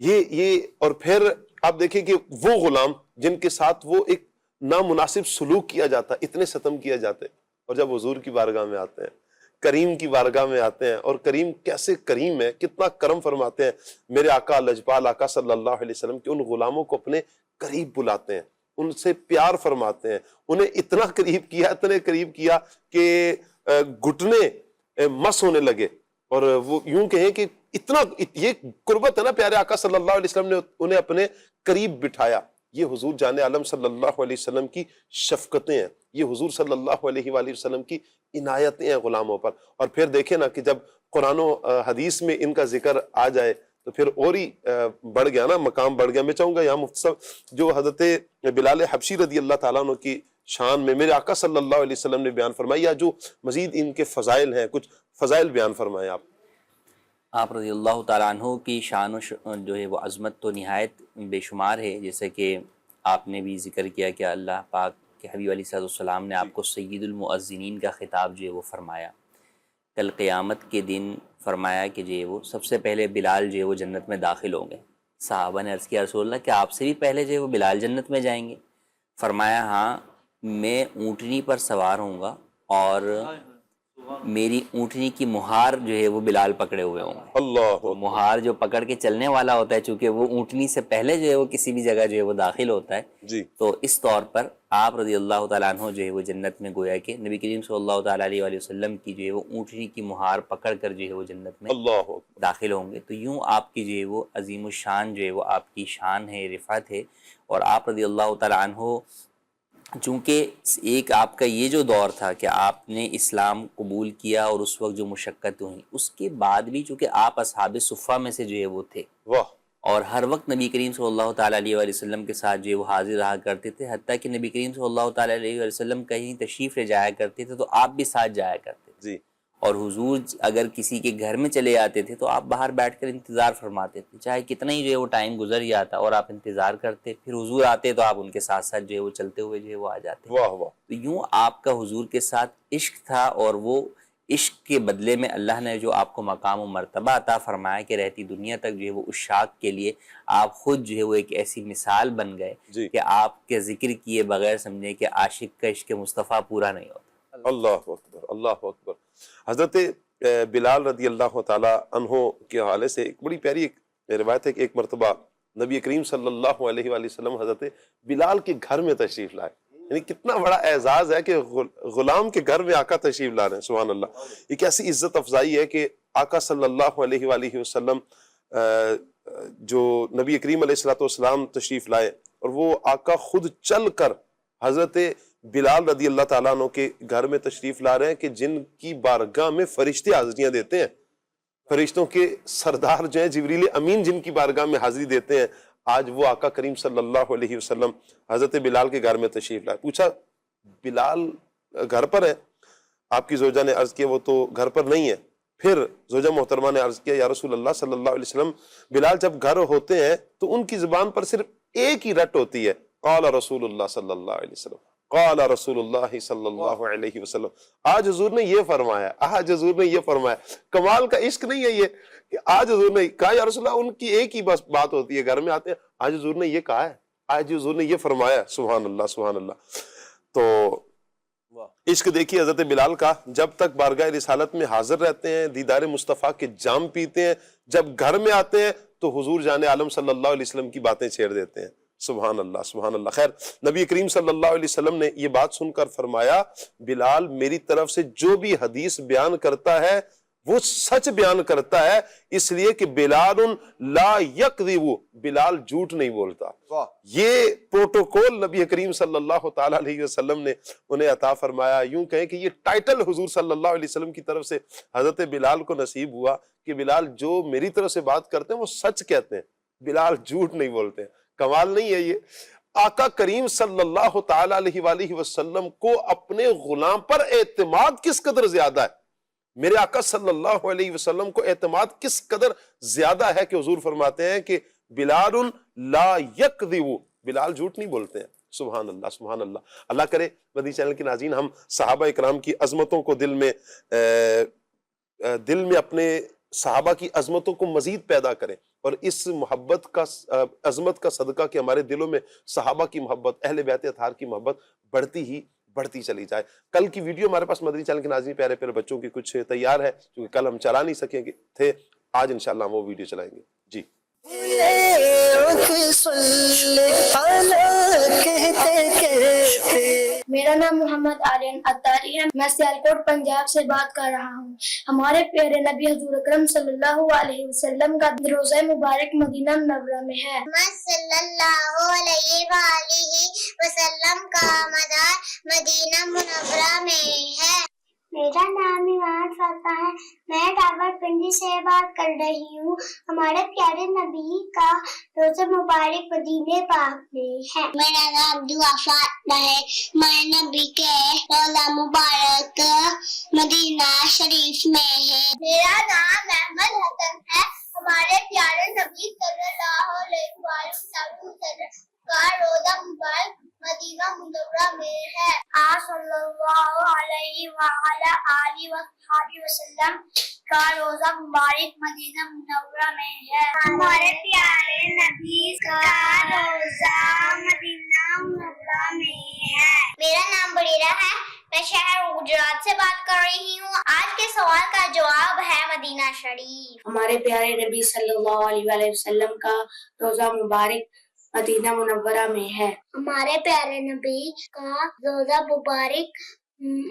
یہ اور پھر آپ دیکھیں کہ وہ غلام جن کے ساتھ وہ ایک نامناسب سلوک کیا جاتا، اتنے ستم کیا جاتے، اور جب حضور کی بارگاہ میں آتے ہیں کریم کی بارگاہ میں آتے ہیں اور کریم کیسے کریم ہے، کتنا کرم فرماتے ہیں، میرے آقا لجپال آقا صلی اللہ علیہ وسلم کے ان غلاموں کو اپنے قریب بلاتے ہیں، ان سے پیار فرماتے ہیں، انہیں اتنا قریب کیا، اتنے قریب کیا کہ گھٹنے مس ہونے لگے، اور وہ یوں کہیں کہ اتنا یہ قربت ہے نا، پیارے آقا صلی اللہ علیہ وسلم نے انہیں اپنے قریب بٹھایا۔ یہ حضور جان عالم صلی اللہ علیہ وسلم کی شفقتیں ہیں، یہ حضور صلی اللہ علیہ وآلہ وسلم کی عنایتیں ہیں غلاموں پر۔ اور پھر دیکھیں نا کہ جب قرآن و حدیث میں ان کا ذکر آ جائے تو پھر اور ہی بڑھ گیا نا، مقام بڑھ گیا۔ میں چاہوں گا یہاں مفتی صاحب جو حضرت بلال حبشی رضی اللہ تعالیٰ عنہ کی شان میں میرے آقا صلی اللہ علیہ وسلم نے بیان فرمائی، یا جو مزید ان کے فضائل ہیں، کچھ فضائل بیان فرمائیں
آپ رضی اللہ تعالیٰ عنہ کی شان و جو ہے وہ عظمت تو نہایت بے شمار ہے، جیسے کہ آپ نے بھی ذکر کیا کہ اللہ پاک کے حبیب علیہ السلام نے آپ کو سید المؤذنین کا خطاب جو ہے وہ فرمایا۔ کل قیامت کے دن فرمایا کہ جو ہے وہ سب سے پہلے بلال جو ہے وہ جنت میں داخل ہوں گے۔ صحابہ نے عرض کیا رسول اللہ کہ آپ سے بھی پہلے جو ہے وہ بلال جنت میں جائیں گے؟ فرمایا ہاں، میں اونٹنی پر سوار ہوں گا اور میری اونٹنی کی مہار جو ہے وہ بلال پکڑے ہوئے ہوں گے۔
اللہ
مہار جو پکڑ کے چلنے والا ہوتا ہے، چونکہ وہ اونٹنی سے پہلے جو ہے وہ کسی بھی جگہ جو ہے وہ داخل ہوتا ہے،
جی،
تو اس طور پر آپ رضی اللہ تعالیٰ عنہ جو ہے وہ جنت میں گویا کہ نبی کریم صلی اللہ تعالیٰ علیہ وآلہ وسلم کی جو ہے وہ اونٹنی کی مہار پکڑ کر جو ہے وہ جنت میں
اللہ
داخل ہوں گے۔ تو یوں آپ کی جو ہے وہ عظیم الشان جو ہے وہ آپ کی شان ہے، رفعت ہے۔ اور آپ رضی اللہ تعالیٰ عنہ چونکہ ایک آپ کا یہ جو دور تھا کہ آپ نے اسلام قبول کیا اور اس وقت جو مشقت ہوئی، اس کے بعد بھی چونکہ آپ اصحاب صفہ میں سے جو ہے وہ تھے،
واہ،
اور ہر وقت نبی کریم صلی اللہ تعالیٰ علیہ وآلہ وسلم کے ساتھ جو ہے وہ حاضر رہا کرتے تھے، حتیٰ کہ نبی کریم صلی اللہ تعالیٰ علیہ وآلہ وسلم کہیں تشریف لے جایا کرتے تھے تو آپ بھی ساتھ جایا کرتے تھے،
جی،
اور حضور اگر کسی کے گھر میں چلے آتے تھے تو آپ باہر بیٹھ کر انتظار فرماتے تھے، چاہے کتنا ہی جو ہے وہ ٹائم گزر جاتا اور آپ انتظار کرتے، پھر حضور آتے تو آپ ان کے ساتھ ساتھ جو ہے وہ چلتے ہوئے جو ہے وہ آ جاتے۔
واہ واہ،
تو یوں آپ کا حضور کے ساتھ عشق تھا، اور وہ عشق کے بدلے میں اللہ نے جو آپ کو مقام و مرتبہ عطا فرمایا کہ رہتی دنیا تک جو ہے وہ عشاق کے لیے آپ خود جو ہے وہ ایک ایسی مثال بن گئے
جی،
کہ آپ کے ذکر کیے بغیر سمجھے کہ عاشق کا عشق مصطفیٰ پورا نہیں ہوتا۔
اللہ اکبر، اللہ اکبر۔ حضرت بلال رضی اللہ تعالیٰ عنہ کے حوالے سے ایک بڑی پیاری ایک روایت ہے کہ ایک مرتبہ نبی کریم صلی اللہ علیہ وآلہ وسلم حضرت بلال کے گھر میں تشریف لائے، یعنی کتنا بڑا اعزاز ہے کہ غلام کے گھر میں آقا تشریف لا رہے ہیں، سبحان اللہ۔ ایک ایسی عزت افزائی ہے کہ آقا صلی اللہ علیہ وآلہ وسلم جو نبی کریم علیہ السلام تشریف لائے، اور وہ آقا خود چل کر حضرت بلال رضی اللہ تعالیٰ عنہ کے گھر میں تشریف لا رہے ہیں کہ جن کی بارگاہ میں فرشتے حاضریاں دیتے ہیں، فرشتوں کے سردار جو ہیں جبریل امین جن کی بارگاہ میں حاضری دیتے ہیں، آج وہ آقا کریم صلی اللہ علیہ وسلم حضرت بلال کے گھر میں تشریف لائے۔ پوچھا بلال گھر پر ہے؟ آپ کی زوجہ نے عرض کیا وہ تو گھر پر نہیں ہے۔ پھر زوجہ محترمہ نے عرض کیا یا رسول اللہ صلی اللہ علیہ وسلم، بلال جب گھر ہوتے ہیں تو ان کی زبان پر صرف ایک ہی رٹ ہوتی ہے، قال رسول اللہ صلی اللہ علیہ وسلم، قال رسول اللہ صلی اللہ علیہ وسلم۔ آج حضور نے یہ فرمایا، آج حضور نے یہ فرمایا۔ کمال کا عشق نہیں ہے یہ کہ آج حضور نے کہا یا رسول اللہ، ان کی ایک ہی بس بات ہوتی ہے، گھر میں آتے ہیں آج حضور نے یہ کہا ہے، آج حضور نے یہ فرمایا، سبحان اللہ سبحان اللہ۔ تو عشق دیکھیے حضرت بلال کا، جب تک بارگاہ رسالت میں حاضر رہتے ہیں، دیدار مصطفیٰ کے جام پیتے ہیں، جب گھر میں آتے ہیں تو حضور جان عالم صلی اللہ علیہ وسلم کی باتیں چھیڑ دیتے ہیں، سبحان اللہ سبحان اللہ۔ خیر، نبی کریم صلی اللہ علیہ وسلم نے یہ بات سن کر فرمایا بلال میری طرف سے جو بھی حدیث بیان کرتا ہے وہ سچ بیان کرتا ہے، اس لیے کہ بلال لا یکذب، بلال جھوٹ نہیں بولتا۔ یہ پروٹوکول نبی کریم صلی اللہ تعالیٰ علیہ وسلم نے انہیں عطا فرمایا۔ یوں کہیں کہ یہ ٹائٹل حضور صلی اللہ علیہ وسلم کی طرف سے حضرت بلال کو نصیب ہوا کہ بلال جو میری طرف سے بات کرتے ہیں وہ سچ کہتے ہیں، بلال جھوٹ نہیں بولتے ہیں۔ کمال نہیں ہے یہ؟ آقا کریم صلی اللہ تعالیٰ علیہ وآلہ وسلم کو اپنے غلام پر اعتماد کس قدر زیادہ ہے، میرے آقا صلی اللہ علیہ وسلم کو اعتماد کس قدر زیادہ ہے کہ حضور فرماتے ہیں کہ بلال لا یکذب، بلال جھوٹ نہیں بولتے ہیں، سبحان اللہ سبحان اللہ۔ اللہ کرے مدنی چینل کے ناظرین ہم صحابہ اکرام کی عظمتوں کو دل میں اپنے صحابہ کی عظمتوں کو مزید پیدا کریں، اور اس محبت کا عظمت کا صدقہ کہ ہمارے دلوں میں صحابہ کی محبت، اہل بیت اطہار کی محبت بڑھتی ہی بڑھتی چلی جائے. کل کی ویڈیو ہمارے پاس مدنی چینل کے ناظرین پیارے پیارے بچوں کی کچھ تیار ہے، کیونکہ کل ہم چلا نہیں سکیں گے تھے، آج انشاءاللہ ہم وہ ویڈیو چلائیں گے. جی
میرا نام محمد آرین اتاری ہے، میں سیالکوٹ پنجاب سے بات کر رہا ہوں. ہمارے پیارے نبی حضور اکرم صلی اللہ علیہ وسلم کا روضہ مبارک مدینہ منورہ میں ہے.
صلی اللہ علیہ وآلہ وسلم کا مزار مدینہ منورہ میں ہے. میرا نام ایمان فاطمہ ہے، میں ڈابر پنڈی سے بات کر رہی ہوں. ہمارے پیارے نبی کا روزہ مبارک مدینہ پاک میں ہے. میرا نام دعا فاطمہ ہے، میں نبی کے روزہ مبارک مدینہ شریف میں ہے. میرا نام احمد حسن ہے، ہمارے پیارے نبی صلی اللہ علیہ وسلم کا روزہ مبارک مدینہ منورہ میں ہے. آپ صلی اللہ علیہ وآلہ وصحبہ وسلم کا روزہ مبارک مدینہ منورہ میں ہے. ہمارے پیارے نبی کا روزہ مدینہ منورہ میں ہے. میرا نام بریرہ ہے، میں شہر گجرات سے بات کر رہی ہوں. آج کے سوال کا جواب ہے مدینہ شریف.
ہمارے پیارے نبی صلی اللہ علیہ وسلم کا روزہ مبارک مدینہ منورہ میں ہے.
ہمارے پیارے نبی کا روزہ مبارک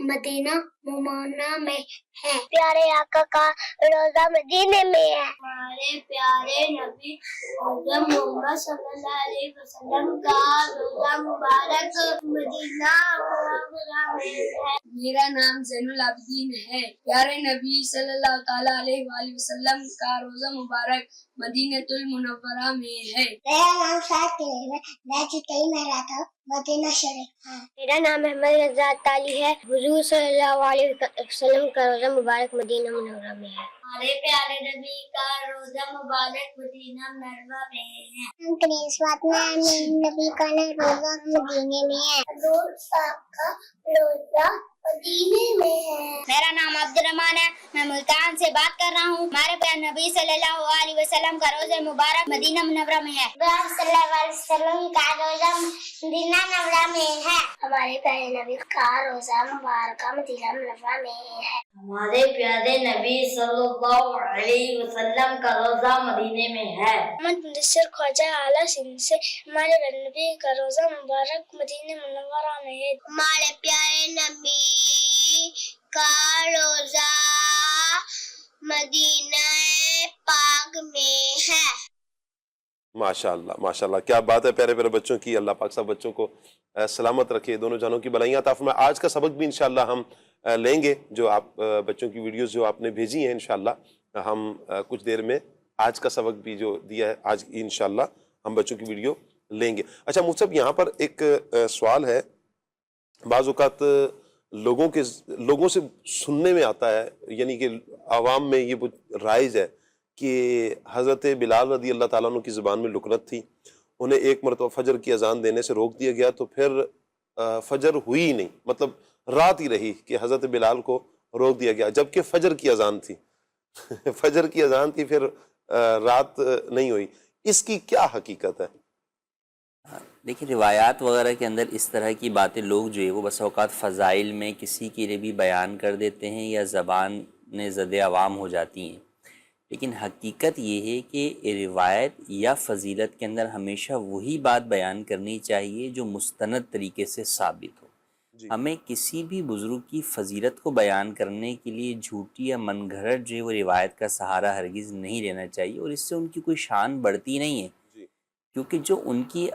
مدینہ منورہ میں ہے. پیارے آقا کا روزہ مدینے میں ہے.
ہمارے پیارے نبی حضرت محمد صلی اللہ علیہ وسلم کا روزہ مبارک مدینہ منورہ میں ہے.
میرا نام زین العابدین ہے، پیارے نبی صلی اللہ تعالیٰ علیہ وآلہ وسلم کا روزہ مبارک مدینۃ المنورہ میں ہے.
میرا نام شاکر ہے، میں چٹائی میں رہتا ہوں، مدینہ شریف. میرا نام احمد رضا تالی ہے، حضور صلی اللہ علیہ وسلم کا روزہ مبارک مدینہ منورہ میں ہے.
ہمارے پیارے نبی کا روزہ مبارک مدینہ منورہ میں ہے.
کنیز فاطمہ نبی کا روزہ مدینے میں ہے. حضور پاک کا روزہ مدینے میں ہے.
میرا نام عبد الرحمان ہے، میں ملتان سے بات کر رہا ہوں. ہمارے پیارے نبی صلی اللہ علیہ وسلم کا روزہ مبارک مدینہ منورہ میں ہے.
صلی اللہ علیہ وسلم کا روزہ مدینہ منورہ میں ہے. ہمارے پیارے نبی کا روزہ مبارک مدینہ منورہ میں ہے.
ہمارے پیارے نبی صلی اللہ علیہ وسلم کا روزہ مدینے میں ہے.
محمد مدثر خواجہ اعلیٰ سندھ سے ہمارے پیارے نبی کا روزہ مبارک مدینہ منورہ میں ہے. ہمارے پیارے نبی کا روزہ مدینہ پاک میں ہے.
ماشاءاللہ ماشاءاللہ، کیا بات ہے پیارے پیارے بچوں کی. اللہ پاک سب بچوں کو سلامت رکھے، دونوں جانوں کی بلائیاں عطا فرمائے. آج کا سبق بھی انشاءاللہ ہم لیں گے، جو آپ بچوں کی ویڈیوز جو آپ نے بھیجی ہیں انشاءاللہ ہم کچھ دیر میں آج کا سبق بھی جو دیا ہے آج انشاءاللہ ہم بچوں کی ویڈیو لیں گے. اچھا مجھ صاحب، یہاں پر ایک سوال ہے. بعض اوقات لوگوں سے سننے میں آتا ہے، یعنی کہ عوام میں یہ رائج ہے کہ حضرت بلال رضی اللہ تعالیٰ عنہ کی زبان میں لکنت تھی، انہیں ایک مرتبہ فجر کی اذان دینے سے روک دیا گیا، تو پھر فجر ہوئی ہی نہیں، مطلب رات ہی رہی کہ حضرت بلال کو روک دیا گیا، جبکہ فجر کی اذان تھی. فجر کی اذان تھی، پھر رات نہیں ہوئی. اس کی کیا حقیقت ہے؟
دیکھیں، روایات وغیرہ کے اندر اس طرح کی باتیں لوگ جو ہے وہ بس اوقات فضائل میں کسی کے لیے بھی بیان کر دیتے ہیں یا زبان زد عوام ہو جاتی ہیں، لیکن حقیقت یہ ہے کہ روایت یا فضیلت کے اندر ہمیشہ وہی بات بیان کرنی چاہیے جو مستند طریقے سے ثابت ہو. ہمیں کسی بھی بزرگ کی فضیلت کو بیان کرنے کے لیے جھوٹی یا من گھڑت جو ہے وہ روایت کا سہارا ہرگز نہیں لینا چاہیے، اور اس سے ان کی کوئی شان بڑھتی نہیں ہے، کیونکہ جو ان کی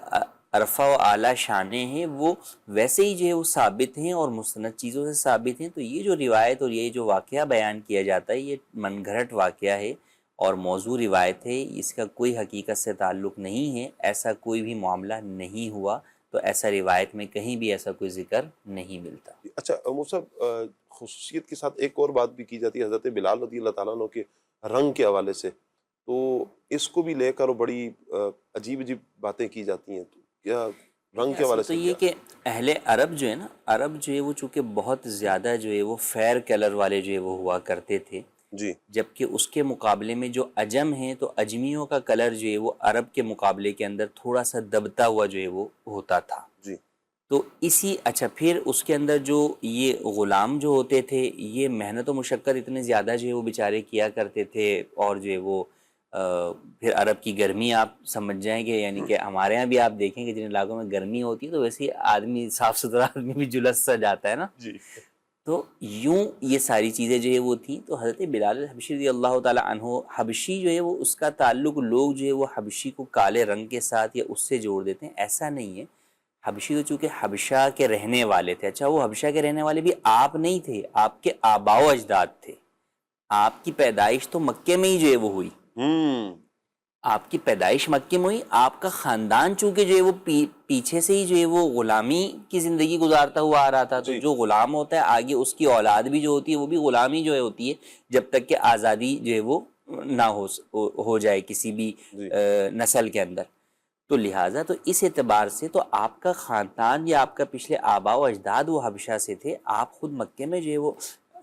عرفہ و اعلیٰ شانیں ہیں وہ ویسے ہی جو ہے وہ ثابت ہیں اور مستند چیزوں سے ثابت ہیں. تو یہ جو روایت اور یہ جو واقعہ بیان کیا جاتا ہے یہ من گھڑت واقعہ ہے اور موضوع روایت ہے، اس کا کوئی حقیقت سے تعلق نہیں ہے. ایسا کوئی بھی معاملہ نہیں ہوا، تو ایسا روایت میں کہیں بھی ایسا کوئی ذکر نہیں ملتا.
اچھا صاحب، خصوصیت کے ساتھ ایک اور بات بھی کی جاتی ہے حضرت بلال رضی اللہ تعالیٰ عنہ کے رنگ کے حوالے سے، تو اس کو بھی لے کر بڑی عجیب عجیب باتیں کی جاتی ہیں. تو کیا رنگ کے حوالے سے؟
تو یہ کہ اہل عرب جو ہے نا، عرب جو ہے وہ چونکہ بہت زیادہ جو ہے وہ فیر کلر والے جو ہے وہ ہوا کرتے تھے
جی،
جبکہ اس کے مقابلے میں جو عجم ہیں تو اجمیوں کا کلر جو ہے وہ عرب کے مقابلے کے اندر تھوڑا سا دبتا ہوا جو ہے وہ ہوتا تھا
جی.
تو اسی اچھا پھر اس کے اندر جو یہ غلام جو ہوتے تھے یہ محنت و مشقت اتنے زیادہ جو ہے وہ بیچارے کیا کرتے تھے، اور جو ہے وہ پھر عرب کی گرمی آپ سمجھ جائیں گے، یعنی کہ ہمارے ہاں بھی آپ دیکھیں کہ جن علاقوں میں گرمی ہوتی ہے تو ویسے آدمی صاف ستھرا آدمی بھی جلس سا جاتا ہے نا
جی۔
تو یوں یہ ساری چیزیں جو ہے وہ تھیں۔ تو حضرت بلال حبشی رضی اللہ تعالیٰ عنہ، حبشی جو ہے وہ اس کا تعلق لوگ جو ہے وہ حبشی کو کالے رنگ کے ساتھ یا اس سے جوڑ دیتے ہیں، ایسا نہیں ہے۔ حبشی تو چونکہ حبشہ کے رہنے والے تھے، اچھا وہ حبشہ کے رہنے والے بھی آپ نہیں تھے، آپ کے آباء و اجداد تھے۔ آپ کی پیدائش تو مکے میں ہی جو ہے وہ ہوئی، آپ کی پیدائش مکے میں ہوئی، آپ کا خاندان چونکہ جو ہے وہ پیچھے سے ہی جو ہے وہ غلامی کی زندگی گزارتا ہوا آ رہا تھا، تو جو غلام ہوتا ہے آگے اس کی اولاد بھی جو ہوتی ہے وہ بھی غلامی جو ہے ہوتی ہے، جب تک کہ آزادی جو ہے وہ نہ ہو جائے کسی بھی نسل کے اندر۔ تو لہٰذا تو اس اعتبار سے تو آپ کا خاندان یا آپ کا پچھلے آباء و اجداد وہ حبشہ سے تھے، آپ خود مکے میں جو ہے وہ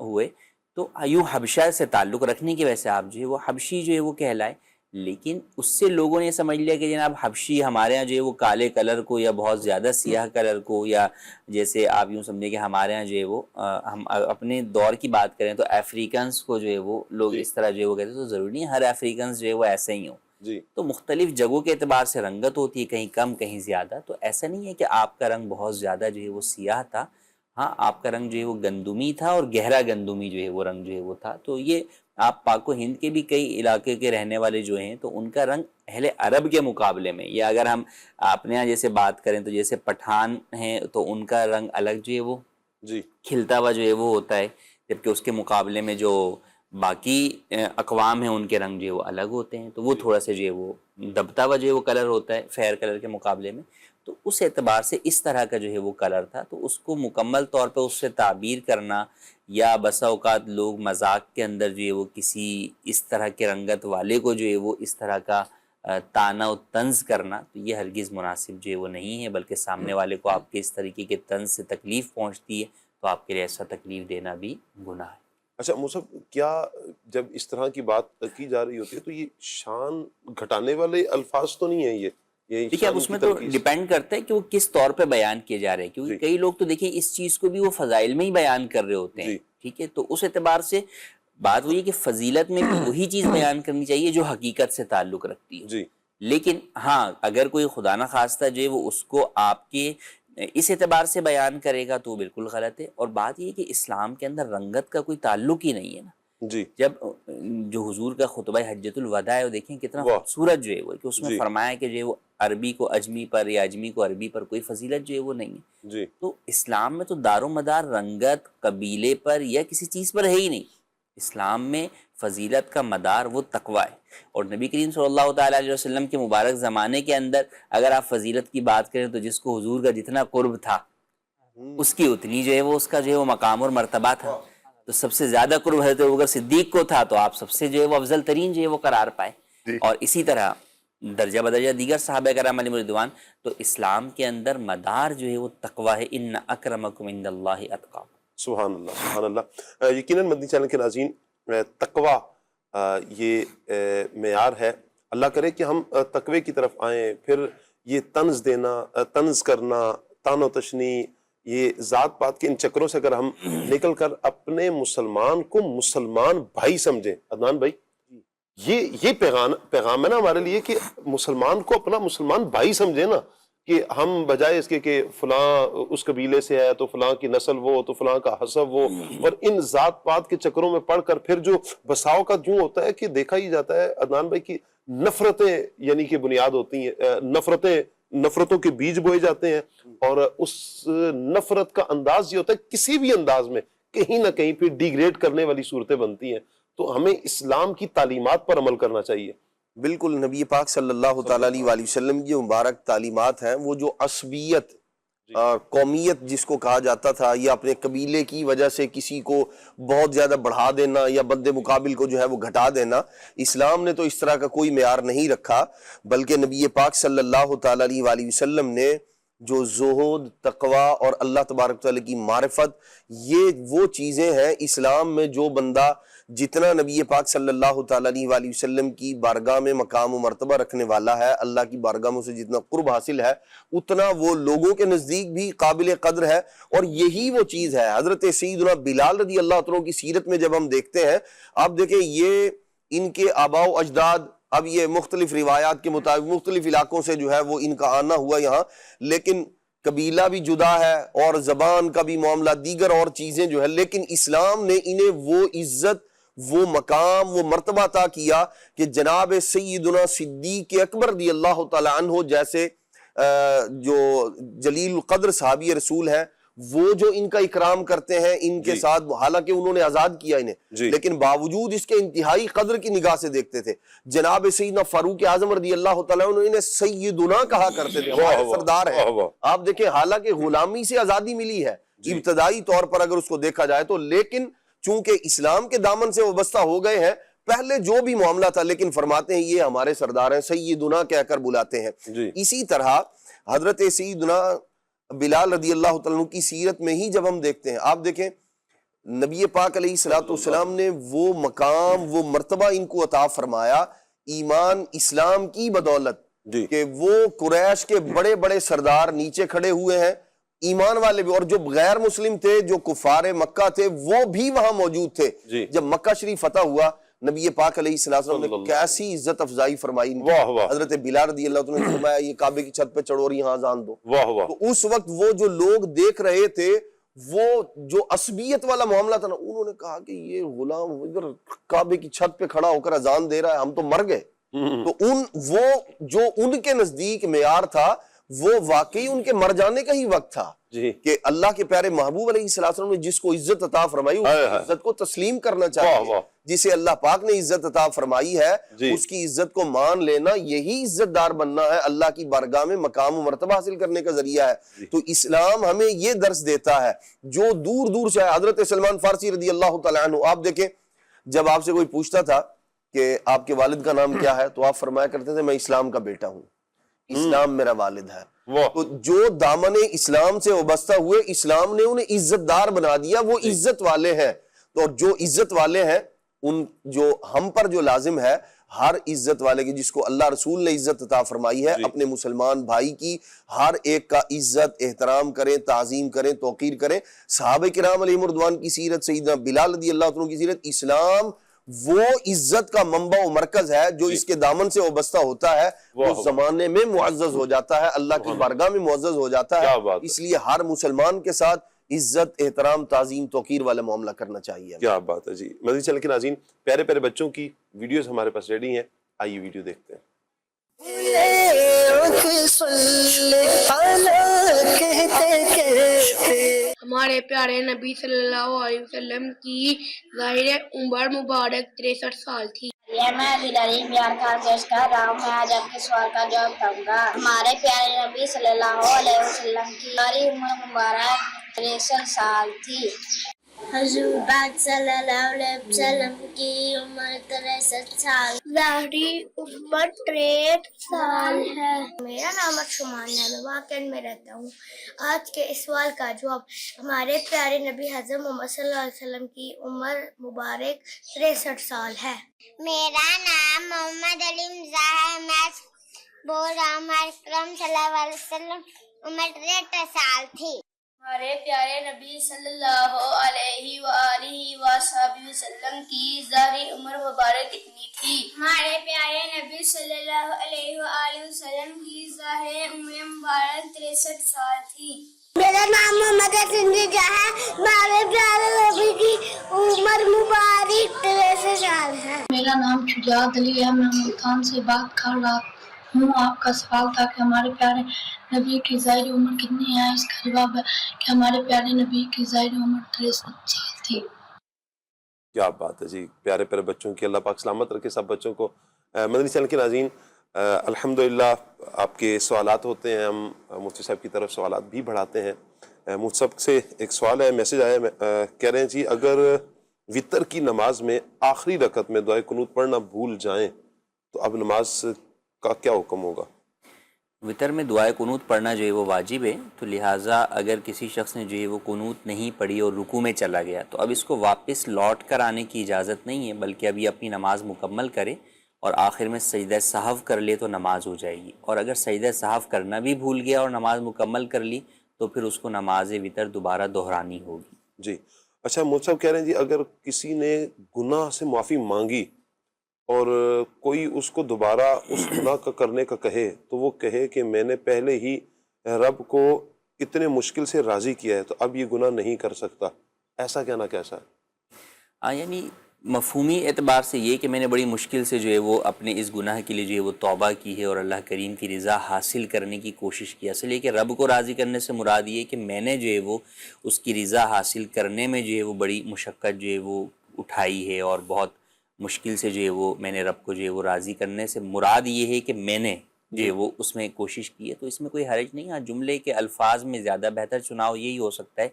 ہوئے، تو یوں حبشہ سے تعلق رکھنے کی وجہ سے آپ جو ہے وہ حبشی جو ہے وہ کہلائے۔ لیکن اس سے لوگوں نے سمجھ لیا کہ جناب حبشی ہمارے ہاں جو ہے وہ کالے کلر کو یا بہت زیادہ سیاہ کلر کو، یا جیسے آپ یوں سمجھیں کہ ہمارے ہاں جو ہے وہ ہم اپنے دور کی بات کریں تو افریقنس کو جو ہے وہ لوگ اس طرح جو ہے وہ کہتے ہیں، تو ضروری نہیں ہر افریقنس جو ہے وہ ایسے ہی ہوں، تو مختلف جگہوں کے اعتبار سے رنگت ہوتی ہے، کہیں کم کہیں زیادہ۔ تو ایسا نہیں ہے کہ آپ کا رنگ بہت زیادہ جو ہے وہ سیاہ تھا، ہاں آپ کا رنگ جو ہے وہ گندمی تھا، اور گہرا گندمی جو ہے وہ رنگ جو ہے وہ تھا۔ تو یہ آپ پاک و ہند کے بھی کئی علاقے کے رہنے والے جو ہیں تو ان کا رنگ اہل عرب کے مقابلے میں، یا اگر ہم اپنے یہاں جیسے بات کریں تو جیسے پٹھان ہیں تو ان کا رنگ الگ جو ہے وہ کھلتا ہوا جو ہے وہ ہوتا ہے، جبکہ اس کے مقابلے میں جو باقی اقوام ہیں ان کے رنگ جو ہے وہ الگ ہوتے ہیں، تو وہ تھوڑا سا جو ہے وہ دبتا ہوا جو ہے وہ کلر ہوتا ہے فیئر کلر کے مقابلے میں۔ تو اس اعتبار سے اس طرح کا جو ہے وہ کلر تھا، تو اس کو مکمل طور پہ اس سے تعبیر کرنا، یا بسا اوقات لوگ مذاق کے اندر جو ہے وہ کسی اس طرح کے رنگت والے کو جو ہے وہ اس طرح کا طعنہ و طنز کرنا، تو یہ ہرگز مناسب جو ہے وہ نہیں ہے، بلکہ سامنے والے کو آپ کے اس طریقے کے طنز سے تکلیف پہنچتی ہے تو آپ کے لیے ایسا تکلیف دینا بھی گناہ ہے۔
اچھا مصعب، کیا جب اس طرح کی بات کی جا رہی ہوتی ہے تو یہ شان گھٹانے والے الفاظ تو نہیں ہیں؟ یہ
دیکھیے اب اس میں تو ڈیپینڈ کرتا ہے کہ وہ کس طور پہ بیان کیے جا رہے ہیں، کیونکہ کئی لوگ تو دیکھیں اس چیز کو بھی وہ فضائل میں ہی بیان کر رہے ہوتے ہیں، ٹھیک ہے، تو اس اعتبار سے بات وہی ہے کہ فضیلت میں بھی وہی چیز بیان کرنی چاہیے جو حقیقت سے تعلق رکھتی ہے، لیکن ہاں اگر کوئی خدا نہ خواستہ جو ہے وہ اس کو آپ کے اس اعتبار سے بیان کرے گا تو بالکل غلط ہے۔ اور بات یہ کہ اسلام کے اندر رنگت کا کوئی تعلق ہی نہیں ہے نا، جب جو حضور کا خطبہ حجۃ الوداع ہے وہ دیکھیں کتنا خوبصورت جو ہے وہ کہ اس میں فرمایا کہ جو ہے وہ عربی کو اجمی پر یا اجمی کو عربی پر کوئی فضیلت جو ہے وہ نہیں ہے۔ تو اسلام میں تو دار و مدار رنگت قبیلے پر یا کسی چیز پر ہے ہی نہیں، اسلام میں فضیلت کا مدار وہ تقوی ہے، اور نبی کریم صلی اللہ تعالیٰ علیہ وسلم کے مبارک زمانے کے اندر اگر آپ فضیلت کی بات کریں تو جس کو حضور کا جتنا قرب تھا اس کی اتنی جو ہے وہ اس کا جو ہے وہ مقام اور مرتبہ تھا، تو سب سے زیادہ قرب حضرت ابوبکر صدیق کو تھا، تو آپ سب سے جو ہے وہ افضل ترین جو ہے وہ قرار پائے، اور اسی طرح درجہ بدرجہ دیگر صحابہ کرام علیہم رضوان۔ تو اسلام کے اندر مدار جو ہے وہ تقوی ہے، ان اکرمکم عند اللہ اتقاکم۔
سبحان اللہ، سبحان اللہ۔ یقیناً مدنی چینل کے ناظرین، تقوی یہ معیار ہے، اللہ کرے کہ ہم تقوی کی طرف آئیں، پھر یہ طنز دینا، طنز کرنا، طعن و تشنی، یہ ذات پات کے ان چکروں سے اگر ہم نکل کر اپنے مسلمان کو مسلمان بھائی سمجھیں، عدنان بھائی یہ پیغام ہے نا ہمارے لیے کہ مسلمان کو اپنا مسلمان بھائی سمجھیں نا، کہ ہم بجائے اس کے کہ فلاں اس قبیلے سے ہے تو فلاں کی نسل وہ تو فلاں کا حسب وہ، اور ان ذات پات کے چکروں میں پڑھ کر پھر جو بساؤ کا جو ہوتا ہے کہ دیکھا ہی جاتا ہے عدنان بھائی کی نفرتیں یعنی کہ بنیاد ہوتی ہیں، نفرتوں کے بیج بوئے جاتے ہیں، اور اس نفرت کا انداز یہ ہوتا ہے کسی بھی انداز میں کہیں نہ کہیں پہ ڈیگریڈ کرنے والی صورتیں بنتی ہیں۔ تو ہمیں اسلام کی تعلیمات پر عمل کرنا چاہیے۔
بالکل، نبی پاک صلی اللہ تعالیٰ علیہ وآلہ وسلم کی مبارک تعلیمات ہیں، وہ جو عصبیت، قومیت جس کو کہا جاتا تھا، یا اپنے قبیلے کی وجہ سے کسی کو بہت زیادہ بڑھا دینا یا بد مقابل کو جو ہے وہ گھٹا دینا، اسلام نے تو اس طرح کا کوئی معیار نہیں رکھا، بلکہ نبی پاک صلی اللہ تعالیٰ علیہ وآلہ وسلم نے جو زہد، تقوی اور اللہ تبارک تعالیٰ کی معرفت، یہ وہ چیزیں ہیں اسلام میں جو بندہ جتنا نبی پاک صلی اللہ تعالیٰ علیہ وسلم کی بارگاہ میں مقام و مرتبہ رکھنے والا ہے، اللہ کی بارگاہ میں اسے جتنا قرب حاصل ہے، اتنا وہ لوگوں کے نزدیک بھی قابل قدر ہے. اور یہی وہ چیز ہے. حضرت سیدنا بلال رضی اللہ عنہ کی سیرت میں جب ہم دیکھتے ہیں، آپ دیکھیں یہ ان کے آباء و اجداد، اب یہ مختلف روایات کے مطابق مختلف علاقوں سے جو ہے وہ ان کا آنا ہوا یہاں، لیکن قبیلہ بھی جدا ہے اور زبان کا بھی معاملہ، دیگر اور چیزیں جو ہے، لیکن اسلام نے انہیں وہ عزت، وہ مقام، وہ مرتبہ عطا کیا کہ جناب سیدنا صدیق اکبر رضی اللہ تعالی عنہ جیسے جو جلیل القدر صحابی رسول ہیں، وہ جو ان کا اکرام کرتے ہیں ان کے ساتھ، حالانکہ انہوں نے آزاد کیا انہیں، لیکن باوجود اس کے انتہائی قدر کی نگاہ سے دیکھتے تھے. جناب سیدنا فاروق اعظم رضی اللہ تعالیٰ عنہ انہیں سیدنا کہا کرتے تھے، ہمارے سردار ہیں. آپ دیکھیں حالانکہ غلامی سے آزادی ملی ہے ابتدائی طور پر اگر اس کو دیکھا جائے تو، لیکن چونکہ اسلام کے دامن سے وابستہ ہو گئے ہیں، پہلے جو بھی معاملہ تھا لیکن فرماتے ہیں یہ ہمارے سردار ہیں، سیدنا کہہ کر بلاتے ہیں. اسی طرح حضرت سیدنا بلال رضی اللہ تعالیٰ کی سیرت میں ہی جب ہم دیکھتے ہیں، آپ دیکھیں نبی پاک علیہ السلام نے وہ مقام، وہ مرتبہ ان کو عطا فرمایا ایمان اسلام کی بدولت کہ وہ قریش کے بڑے بڑے سردار نیچے کھڑے ہوئے ہیں، ایمان والے بھی، اور جو غیر مسلم تھے، جو کفار مکہ تھے، وہ بھی وہاں موجود تھے. جب مکہ شریف فتح ہوا، نبی پاک علیہ السلام نے کیسی عزت افزائی فرمائی. حضرت بلال رضی اللہ عنہ نے فرمایا یہ کعبے کی چھت پہ چڑھو اور یہاں اذان دو. تو اس وقت وہ جو لوگ دیکھ رہے تھے، وہ جو عصبیت والا معاملہ تھا نا، انہوں نے کہا کہ یہ غلام ادھر کعبے کی چھت پہ کھڑا ہو کر اذان دے رہا ہے، ہم تو مر گئے. تو وہ جو ان کے نزدیک معیار تھا، وہ واقعی ان کے مر جانے کا ہی وقت تھا کہ اللہ کے پیارے محبوب علیہ السلام نے جس کو عزت عطا فرمائی اس عزت کو تسلیم کرنا چاہیے. جسے اللہ پاک نے عزت عطا فرمائی ہے اس کی عزت کو مان لینا، یہی عزت دار بننا ہے، اللہ کی بارگاہ میں مقام و مرتبہ حاصل کرنے کا ذریعہ ہے. تو اسلام ہمیں یہ درس دیتا ہے. جو دور دور سے حضرت سلمان فارسی رضی اللہ تعالیٰ عنہ، آپ دیکھیں جب آپ سے کوئی پوچھتا تھا کہ آپ کے والد کا نام کیا ہے تو آپ فرمایا کرتے تھے میں اسلام کا بیٹا ہوں، اسلام میرا والد ہے. تو جو دامن اسلام سے وابستہ ہوئے، اسلام نے انہیں عزت دار بنا دیا، وہ عزت والے ہیں. تو جو عزت والے ہیں، ان جو ہم پر جو لازم ہے ہر عزت والے کی، جس کو اللہ رسول نے عزت عطا فرمائی ہے، اپنے مسلمان بھائی کی ہر ایک کا عزت احترام کریں، تعظیم کریں، توقیر کریں. صحابہ کرام علیہم رضوان کی سیرت، سیدنا بلال رضی اللہ عنہ کی سیرت، اسلام وہ عزت کا منبع و مرکز ہے جو اس کے دامن سے وابستہ ہوتا ہے، اس زمانے میں معزز ہو جاتا ہے، اللہ کی بارگاہ میں معزز ہو جاتا ہے. اس لیے ہر مسلمان کے ساتھ عزت، احترام، تعظیم، توقیر والا معاملہ کرنا چاہیے.
کیا بات ہے جی. مدنی چینل کے ناظرین، پیارے پیارے بچوں کی ویڈیوز ہمارے پاس ریڈی ہیں، آئیے ویڈیو دیکھتے ہیں.
ہمارے پیارے نبی صلی اللہ علیہ وسلم کی ظاہر عمر مبارک 63 سال تھی.
میں عبد العلیم بیان خان پیش کر رہا ہوں. میں آج آپ کے سوال کا جواب دوں گا. ہمارے پیارے نبی صلی اللہ علیہ وسلم کی ظاہر عمر مبارک 63 سال تھی.
حضور پاک صلی اللہ علیہ وسلم کی عمر 63 سال، ظاہری عمر 63 سال ہے.
میرا نام ارشمان ہے، میں واقعی میں رہتا ہوں. آج کے اس سوال کا جواب، ہمارے پیارے نبی حضرت محمد صلی اللہ علیہ وسلم کی عمر مبارک 63 سال ہے.
میرا نام محمد علیم ظاہر، میں بول رہا ہوں. ہمارے اکرم صلی اللہ علیہ وسلم عمر 63 سال تھی.
ہمارے پیارے نبی صلی اللہ علیہ وآلہ وسلم کی ظاہری عمر مبارک کتنی تھی؟
ہمارے پیارے نبی صلی اللہ علیہ وآلہ وسلم کی ظاہری عمر مبارک 63 سال تھی. میرا نام محمد حسن ہے. ہمارے پیارے نبی کی عمر مبارک 63 سال ہے.
میرا نام شجاعت علی ہے، میں ملتان سے بات کر رہا ہوں. آپ کا سوال تھا کہ ہمارے پیارے نبی کی ظاہری عمر کتنی ہے. اس کا جواب ہے کہ ہمارے پیارے نبی کی ظاہری عمر 63 سال تھی.
کیا بات ہے جی. پیارے پیارے بچوں کی اللہ پاک سلامت رکھے سب بچوں کو. مدنی چینل کے ناظرین، الحمدللہ آپ کے سوالات ہوتے ہیں، ہم مفتی صاحب کی طرف سوالات بھی بڑھاتے ہیں. مفتی صاحب سے ایک سوال ہے، میسج آیا، کہہ رہے ہیں جی اگر وطر کی نماز میں آخری رکعت میں دعائے قنوت پڑھنا بھول جائیں تو اب نماز کا کیا حکم ہوگا؟
وطر میں دعائے قنوت پڑھنا جو ہے وہ واجب ہے، تو لہٰذا اگر کسی شخص نے جو ہے وہ قنوت نہیں پڑھی اور رکوع میں چلا گیا تو اب اس کو واپس لوٹ کر آنے کی اجازت نہیں ہے، بلکہ ابھی اپنی نماز مکمل کرے اور آخر میں سجدہ سہو کر لے تو نماز ہو جائے گی، اور اگر سجدہ سہو کرنا بھی بھول گیا اور نماز مکمل کر لی تو پھر اس کو نماز وطر دوبارہ دہرانی ہوگی۔
جی اچھا، مجھ صاحب کہہ رہے ہیں جی اگر کسی نے گناہ سے معافی مانگی اور کوئی اس کو دوبارہ اس گناہ کا کرنے کا کہے تو وہ کہے کہ میں نے پہلے ہی رب کو اتنے مشکل سے راضی کیا ہے تو اب یہ گناہ نہیں کر سکتا، ایسا کہنا کیسا ہے؟
یعنی مفہومی اعتبار سے یہ کہ میں نے بڑی مشکل سے جو ہے وہ اپنے اس گناہ کے لیے جو ہے وہ توبہ کی ہے اور اللہ کریم کی رضا حاصل کرنے کی کوشش کی، اصل یہ کہ رب کو راضی کرنے سے مراد یہ کہ میں نے جو ہے وہ اس کی رضا حاصل کرنے میں جو ہے وہ بڑی مشقت جو ہے وہ اٹھائی ہے، اور بہت مشکل سے جو ہے وہ میں نے رب کو جو ہے وہ راضی کرنے سے مراد یہ ہے کہ میں نے جو ہے وہ اس میں کوشش کی ہے، تو اس میں کوئی حرج نہیں۔ ہاں جملے کے الفاظ میں زیادہ بہتر چناؤ یہی ہو سکتا ہے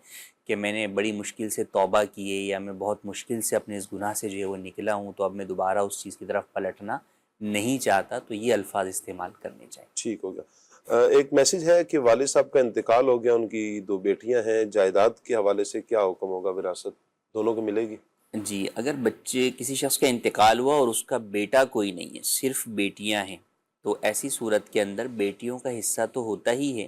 کہ میں نے بڑی مشکل سے توبہ کی ہے، یا میں بہت مشکل سے اپنے اس گناہ سے جو ہے وہ نکلا ہوں تو اب میں دوبارہ اس چیز کی طرف پلٹنا نہیں چاہتا، تو یہ الفاظ استعمال کرنے چاہیے۔
ٹھیک ہو گیا۔ ایک میسج ہے کہ والد صاحب کا انتقال ہو گیا، ان کی 2 بیٹیاں ہیں، جائیداد کے حوالے سے کیا حکم ہوگا؟ وراثت دونوں کو ملے گی؟
جی اگر بچے کسی شخص کا انتقال ہوا اور اس کا بیٹا کوئی نہیں ہے، صرف بیٹیاں ہیں، تو ایسی صورت کے اندر بیٹیوں کا حصہ تو ہوتا ہی ہے،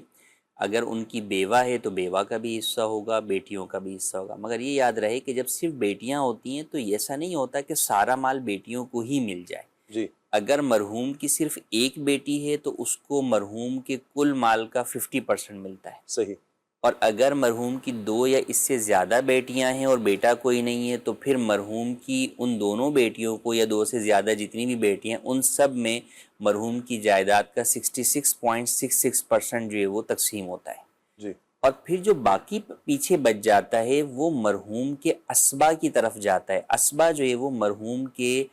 اگر ان کی بیوہ ہے تو بیوہ کا بھی حصہ ہوگا، بیٹیوں کا بھی حصہ ہوگا، مگر یہ یاد رہے کہ جب صرف بیٹیاں ہوتی ہیں تو ایسا نہیں ہوتا کہ سارا مال بیٹیوں کو ہی مل جائے۔
جی
اگر مرحوم کی صرف ایک بیٹی ہے تو اس کو مرحوم کے کل مال کا 50% ملتا ہے،
صحیح۔
اور اگر مرحوم کی 2 یا اس سے زیادہ بیٹیاں ہیں اور بیٹا کوئی نہیں ہے تو پھر مرحوم کی ان دونوں بیٹیوں کو یا 2 سے زیادہ جتنی بھی بیٹیاں ہیں ان سب میں مرحوم کی جائیداد کا 66.66% جو ہے وہ تقسیم ہوتا ہے۔
جی
اور پھر جو باقی پیچھے بچ جاتا ہے وہ مرحوم کے اسبا کی طرف جاتا ہے۔ اسبا جو ہے وہ مرحوم کے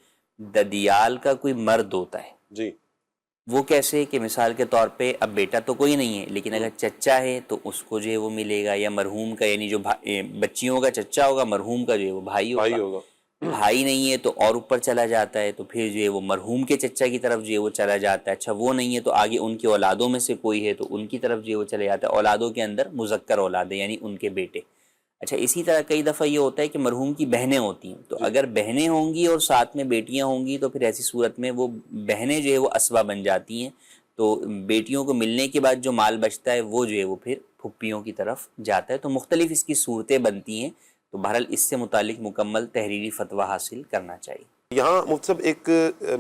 ددیال کا کوئی مرد ہوتا ہے۔
جی
وہ کیسے کہ مثال کے طور پہ اب بیٹا تو کوئی نہیں ہے لیکن اگر چچا ہے تو اس کو جو ہے وہ ملے گا، یا مرحوم کا یعنی جو بچیوں کا چچا ہوگا مرحوم کا جو ہے وہ بھائی ہوگا۔ بھائی نہیں ہے تو اور اوپر چلا جاتا ہے، تو پھر جو ہے وہ مرحوم کے چچا کی طرف جو ہے وہ چلا جاتا ہے۔ اچھا وہ نہیں ہے تو آگے ان کی اولادوں میں سے کوئی ہے تو ان کی طرف جو ہے وہ چلے جاتا ہے، اولادوں کے اندر مذکر اولادیں یعنی ان کے بیٹے۔ اچھا اسی طرح کئی دفعہ یہ ہوتا ہے کہ مرحوم کی بہنیں ہوتی ہیں، تو اگر بہنیں ہوں گی اور ساتھ میں بیٹیاں ہوں گی تو پھر ایسی صورت میں وہ بہنیں جو ہے وہ اسبا بن جاتی ہیں، تو بیٹیوں کو ملنے کے بعد جو مال بچتا ہے وہ جو ہے وہ پھر پھپھیوں کی طرف جاتا ہے۔ تو مختلف اس کی صورتیں بنتی ہیں، تو بہرحال اس سے متعلق مکمل تحریری فتویٰ حاصل کرنا چاہیے۔
یہاں مفتی صاحب ایک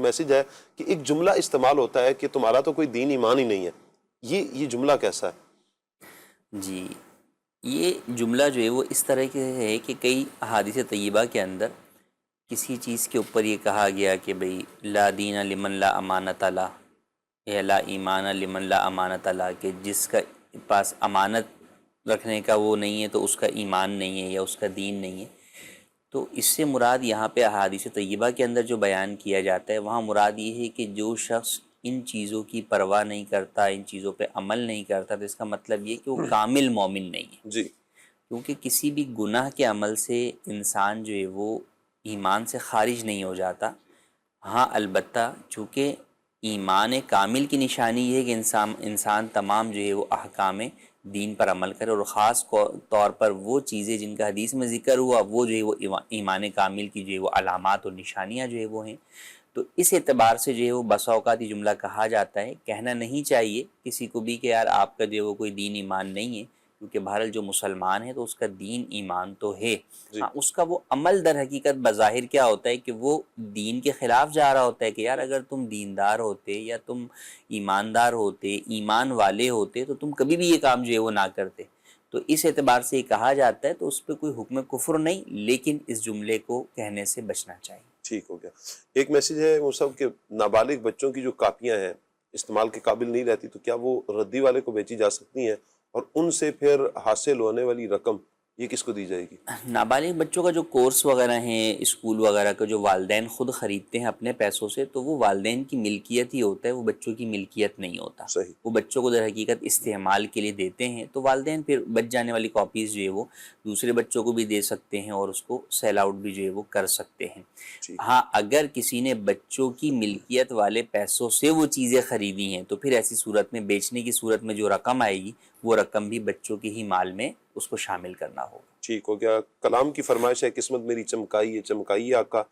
میسج ہے کہ ایک جملہ استعمال ہوتا ہے کہ تمہارا تو کوئی دین ایمان ہی نہیں ہے، یہ جملہ کیسا ہے؟
جی یہ جملہ جو ہے وہ اس طرح کے ہے کہ کئی احادیث طیبہ کے اندر کسی چیز کے اوپر یہ کہا گیا کہ بھئی لا دین لمن لا امانت لا، یا لا ایمان لمن لا امانت لا، کہ جس کا پاس امانت رکھنے کا وہ نہیں ہے تو اس کا ایمان نہیں ہے یا اس کا دین نہیں ہے۔ تو اس سے مراد یہاں پہ احادیث طیبہ کے اندر جو بیان کیا جاتا ہے وہاں مراد یہ ہے کہ جو شخص ان چیزوں کی پرواہ نہیں کرتا، ان چیزوں پہ عمل نہیں کرتا، تو اس کا مطلب یہ کہ وہ کامل مومن نہیں ہے۔
جی
کیونکہ کسی بھی گناہ کے عمل سے انسان جو ہے وہ ایمان سے خارج نہیں ہو جاتا۔ ہاں البتہ چونکہ ایمان کامل کی نشانی یہ ہے کہ انسان تمام جو ہے وہ احکام دین پر عمل کرے، اور خاص طور پر وہ چیزیں جن کا حدیث میں ذکر ہوا وہ جو ہے وہ ایمان کامل کی جو ہے وہ علامات اور نشانیاں جو ہے وہ ہیں۔ تو اس اعتبار سے جو ہے وہ بسا اوقات یہ جملہ کہا جاتا ہے، کہنا نہیں چاہیے کسی کو بھی کہ یار آپ کا جو ہے وہ کوئی دین ایمان نہیں ہے، کیونکہ بہرحال جو مسلمان ہے تو اس کا دین ایمان تو ہے، ہاں اس کا وہ عمل در حقیقت بظاہر کیا ہوتا ہے کہ وہ دین کے خلاف جا رہا ہوتا ہے کہ یار اگر تم دیندار ہوتے یا تم ایماندار ہوتے، ایمان والے ہوتے تو تم کبھی بھی یہ کام جو ہے وہ نہ کرتے۔ تو اس اعتبار سے یہ کہا جاتا ہے، تو اس پہ کوئی حکم کفر نہیں، لیکن اس جملے کو کہنے سے بچنا چاہیے۔
ٹھیک ہو گیا۔ ایک میسج ہے وہ سب کہ نابالغ بچوں کی جو کاپیاں ہیں استعمال کے قابل نہیں رہتی تو کیا وہ ردی والے کو بیچی جا سکتی ہیں، اور ان سے پھر حاصل ہونے والی رقم یہ کس کو دی جائے گی؟
نابالغ بچوں کا جو کورس وغیرہ ہیں اسکول وغیرہ کا جو والدین خود خریدتے ہیں اپنے پیسوں سے، تو وہ والدین کی ملکیت ہی ہوتا ہے، وہ بچوں کی ملکیت نہیں ہوتا.
صحیح.
وہ بچوں کو در حقیقت استعمال کے لیے دیتے ہیں، تو والدین پھر بچ جانے والی کاپیز جو ہے وہ دوسرے بچوں کو بھی دے سکتے ہیں اور اس کو سیل آؤٹ بھی جو ہے وہ کر سکتے ہیں. ہاں اگر کسی نے بچوں کی ملکیت والے پیسوں سے وہ چیزیں خریدی ہیں تو پھر ایسی صورت میں بیچنے کی صورت میں جو رقم آئے گی وہ رقم بھی بچوں کے ہی مال میں اس کو شامل کرنا ہوگا.
ٹھیک ہو گیا. کلام کی فرمائش ہے قسمت میری چمکائی ہے چمکائی آقا،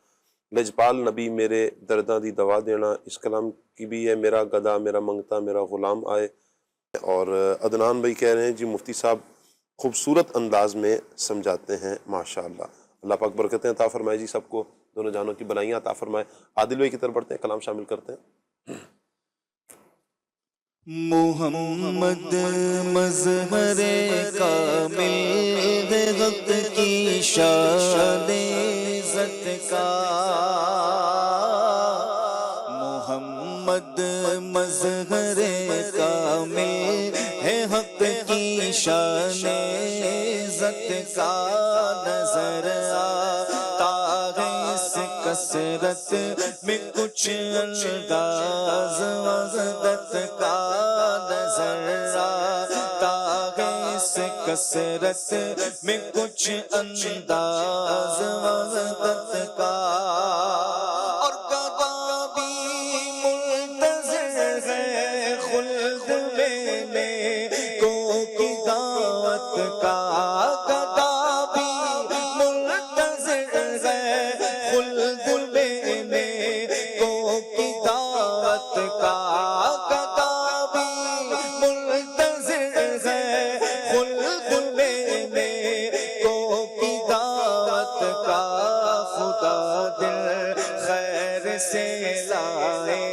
لجپال نبی میرے درداں دی دوا دینا. اس کلام کی بھی ہے میرا گدا میرا منگتا میرا غلام آئے. اور عدنان بھائی کہہ رہے ہیں جی مفتی صاحب خوبصورت انداز میں سمجھاتے ہیں ماشاءاللہ. اللہ پاک برکتیں عطا فرمائے جی سب کو، دونوں جانوں کی بلائیاں عطا فرمائے. عادل بھائی کی طرف بڑھتے ہیں، کلام شامل کرتے ہیں.
محمد مظہر کامل ہے حق کی شان عزت کا، محمد مظہر کامل ہے حق کی شان عزت کا. نظر آتا ہے اس کثرت میں کچھ انداز وحدت کا، نظر آتا ہے اس کثرت میں کچھ انداز وحدت کا. اور گدا بھی منتظر ہے خلد میں کو کی دعوت کا، گدا بھی منتظر ہے خلد میں کو کی دعوت کا، گدا بھی منتظر ہے خلد میں کو کی دعوت کا. خدا دل خیر سے لائے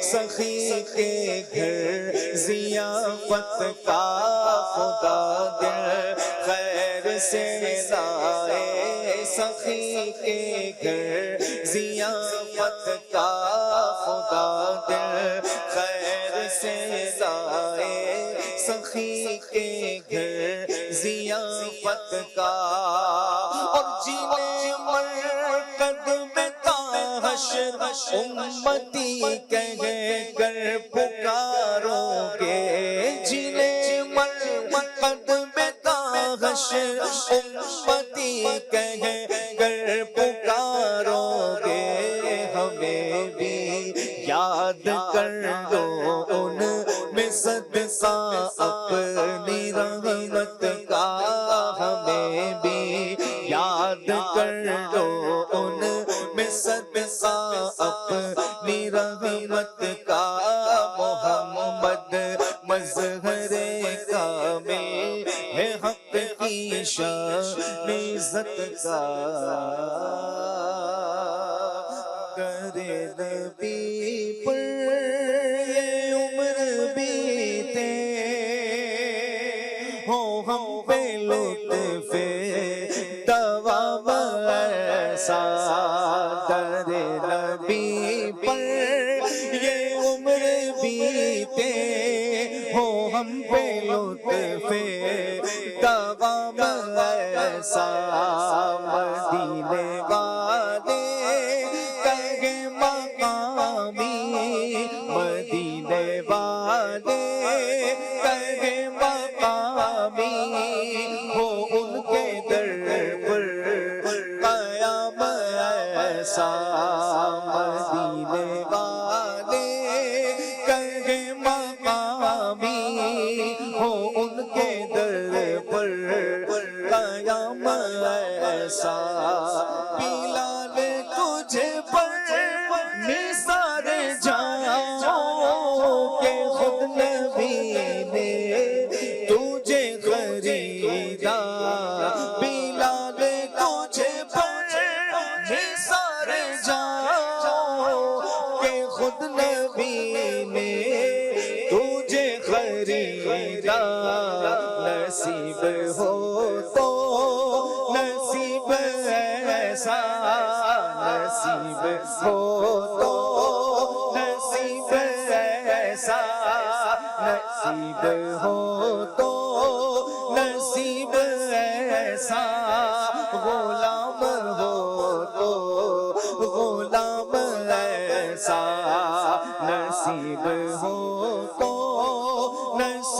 سخی کے گھر ضیافت کا، خدا دل خیر سے لائے سخی کے گھر ضیافت کا، خدا دل خیر سے لائے سخی کے گھر ضیافت کا. اور جنہیں مرکد میں حشر امتی کہہ کر پکارو گے، جنہیں مرکد میں حشر امتی کہہ کر پکارو گے. ہمیں بھی یاد کر لو ان میں صدقہ اپنی رحمت کا، ہمیں بھی یاد کر لو ان میں صدقہ اپنی رحمت کا. محمد مظہر کامل ہے حق کی شان عزت کا. کرے نبی پر یہ عمر بیتے ہو ہم پہ لطف دوام ایسا، درے نبی پر یہ عمر بیتے ہو ہم پہ لطف دوام ایسا. مدینے والے کہے مقامی، مدینے والے کہے مقامی ہو ان کے در پر قیام ایسا. مدینے والے کہے مقامی ہو ان کے در پر قیام ایسا. بلال تجھے پر نثار جاؤ کہ خود نبی نے تجھے خریدا، بلال تجھے پر نثار جاؤ کہ خود نبی نے تجھے خریدا. نصیب ہو تو نصیب ایسا، نصیب ہو تو نصیب ایسا، نصیب ہو تو نصیب ایسا،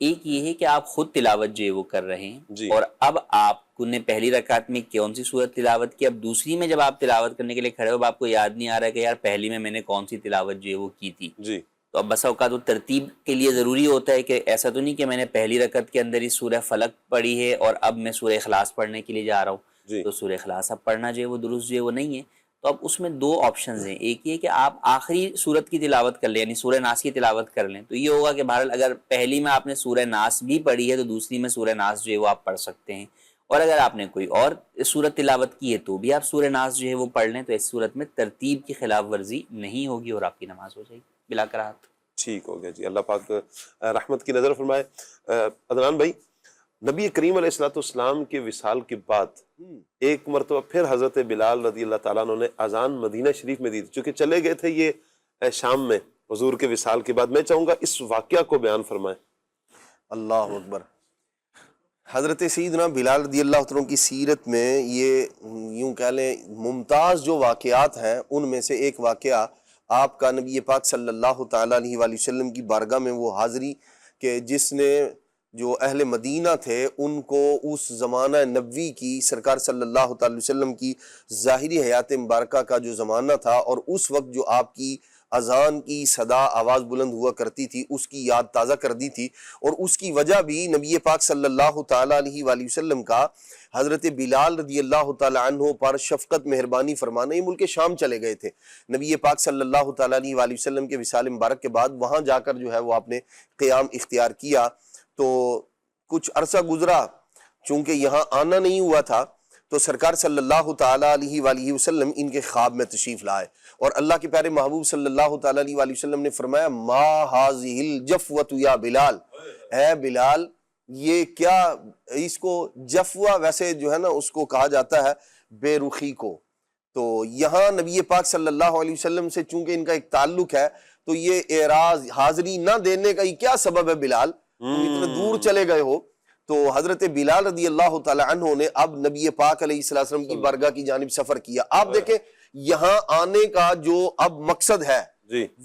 ایک یہ ہے کہ آپ خود تلاوت جو ہے وہ کر رہے ہیں اور اب آپ نے پہلی رکعت میں کون سی سورت تلاوت کی، اب دوسری میں جب آپ تلاوت کرنے کے لیے کھڑے ہو اب آپ کو یاد نہیں آ رہا ہے کہ یار پہلی میں نے کون سی تلاوت جو ہے وہ کی تھی. تو اب بسا اوقات وہ ترتیب کے لیے ضروری ہوتا ہے کہ ایسا تو نہیں کہ میں نے پہلی رکعت کے اندر ہی سورہ فلق پڑھی ہے اور اب میں سورہ اخلاص پڑھنے کے لیے جا رہا ہوں. تو سورہ اخلاص اب پڑھنا جو ہے وہ درست جو ہے وہ نہیں ہے. تو اب اس میں دو آپشنز ہیں، ایک یہ کہ آپ آخری سورت کی تلاوت کر لیں یعنی سورہ ناس کی تلاوت کر لیں، تو یہ ہوگا کہ بہرحال اگر پہلی میں آپ نے سورہ ناس بھی پڑھی ہے تو دوسری میں سورہ ناس جو ہے وہ آپ پڑھ سکتے ہیں، اور اگر آپ نے کوئی اور سورت تلاوت کی ہے تو بھی آپ سورہ ناس جو ہے وہ پڑھ لیں، تو اس صورت میں ترتیب کی خلاف ورزی نہیں ہوگی اور آپ کی نماز ہو جائے گی بلا کراہت.
ٹھیک ہو گیا جی، اللہ پاک رحمت کی نظر فرمائے. عدنان بھائی، نبی کریم علیہ الصلوۃ والسلام کے وصال کے بعد ایک مرتبہ پھر حضرت بلال رضی اللہ تعالیٰ عنہ نے اذان مدینہ شریف میں دی تھی، چونکہ چلے گئے تھے یہ شام میں حضور کے وصال کے بعد. میں چاہوں گا اس واقعہ کو بیان فرمائیں.
اللہ اکبر. حضرت سیدنا بلال رضی اللہ عنہ کی سیرت میں یہ یوں کہہ لیں ممتاز جو واقعات ہیں ان میں سے ایک واقعہ آپ کا نبی پاک صلی اللہ تعالیٰ علیہ وآلہ وسلم کی بارگاہ میں وہ حاضری کہ جس نے جو اہل مدینہ تھے ان کو اس زمانہ نبوی کی سرکار صلی اللہ تعالی وسلم کی ظاہری حیات مبارکہ کا جو زمانہ تھا اور اس وقت جو آپ کی اذان کی صدا آواز بلند ہوا کرتی تھی اس کی یاد تازہ کر دی تھی. اور اس کی وجہ بھی نبی پاک صلی اللہ تعالی علیہ وآلہ وسلم کا حضرت بلال رضی اللہ تعالی عنہ پر شفقت مہربانی فرمانا. یہ ملک شام چلے گئے تھے نبی پاک صلی اللہ تعالی علیہ وآلہ وسلم کے وصال مبارک کے بعد، وہاں جا کر جو ہے وہ آپ نے قیام اختیار کیا. تو کچھ عرصہ گزرا، چونکہ یہاں آنا نہیں ہوا تھا تو سرکار صلی اللہ تعالی علیہ وآلہ وسلم ان کے خواب میں تشریف لائے اور اللہ کے پیارے محبوب صلی اللہ تعالی علیہ وآلہ وسلم نے فرمایا ما ہذہ الجفوۃ یا بلال، اے بلال یہ کیا، اس کو جفوہ ویسے جو ہے نا اس کو کہا جاتا ہے بے رخی کو. تو یہاں نبی پاک صلی اللہ علیہ وسلم سے چونکہ ان کا ایک تعلق ہے تو یہ اعراض حاضری نہ دینے کا یہ کیا سبب ہے بلال، تم اتنے دور چلے گئے ہو. تو حضرت بلال رضی اللہ تعالی عنہ نے اب نبی پاک علیہ السلام کی بارگاہ کی جانب سفر کیا. آپ دیکھیں یہاں آنے کا جو اب مقصد ہے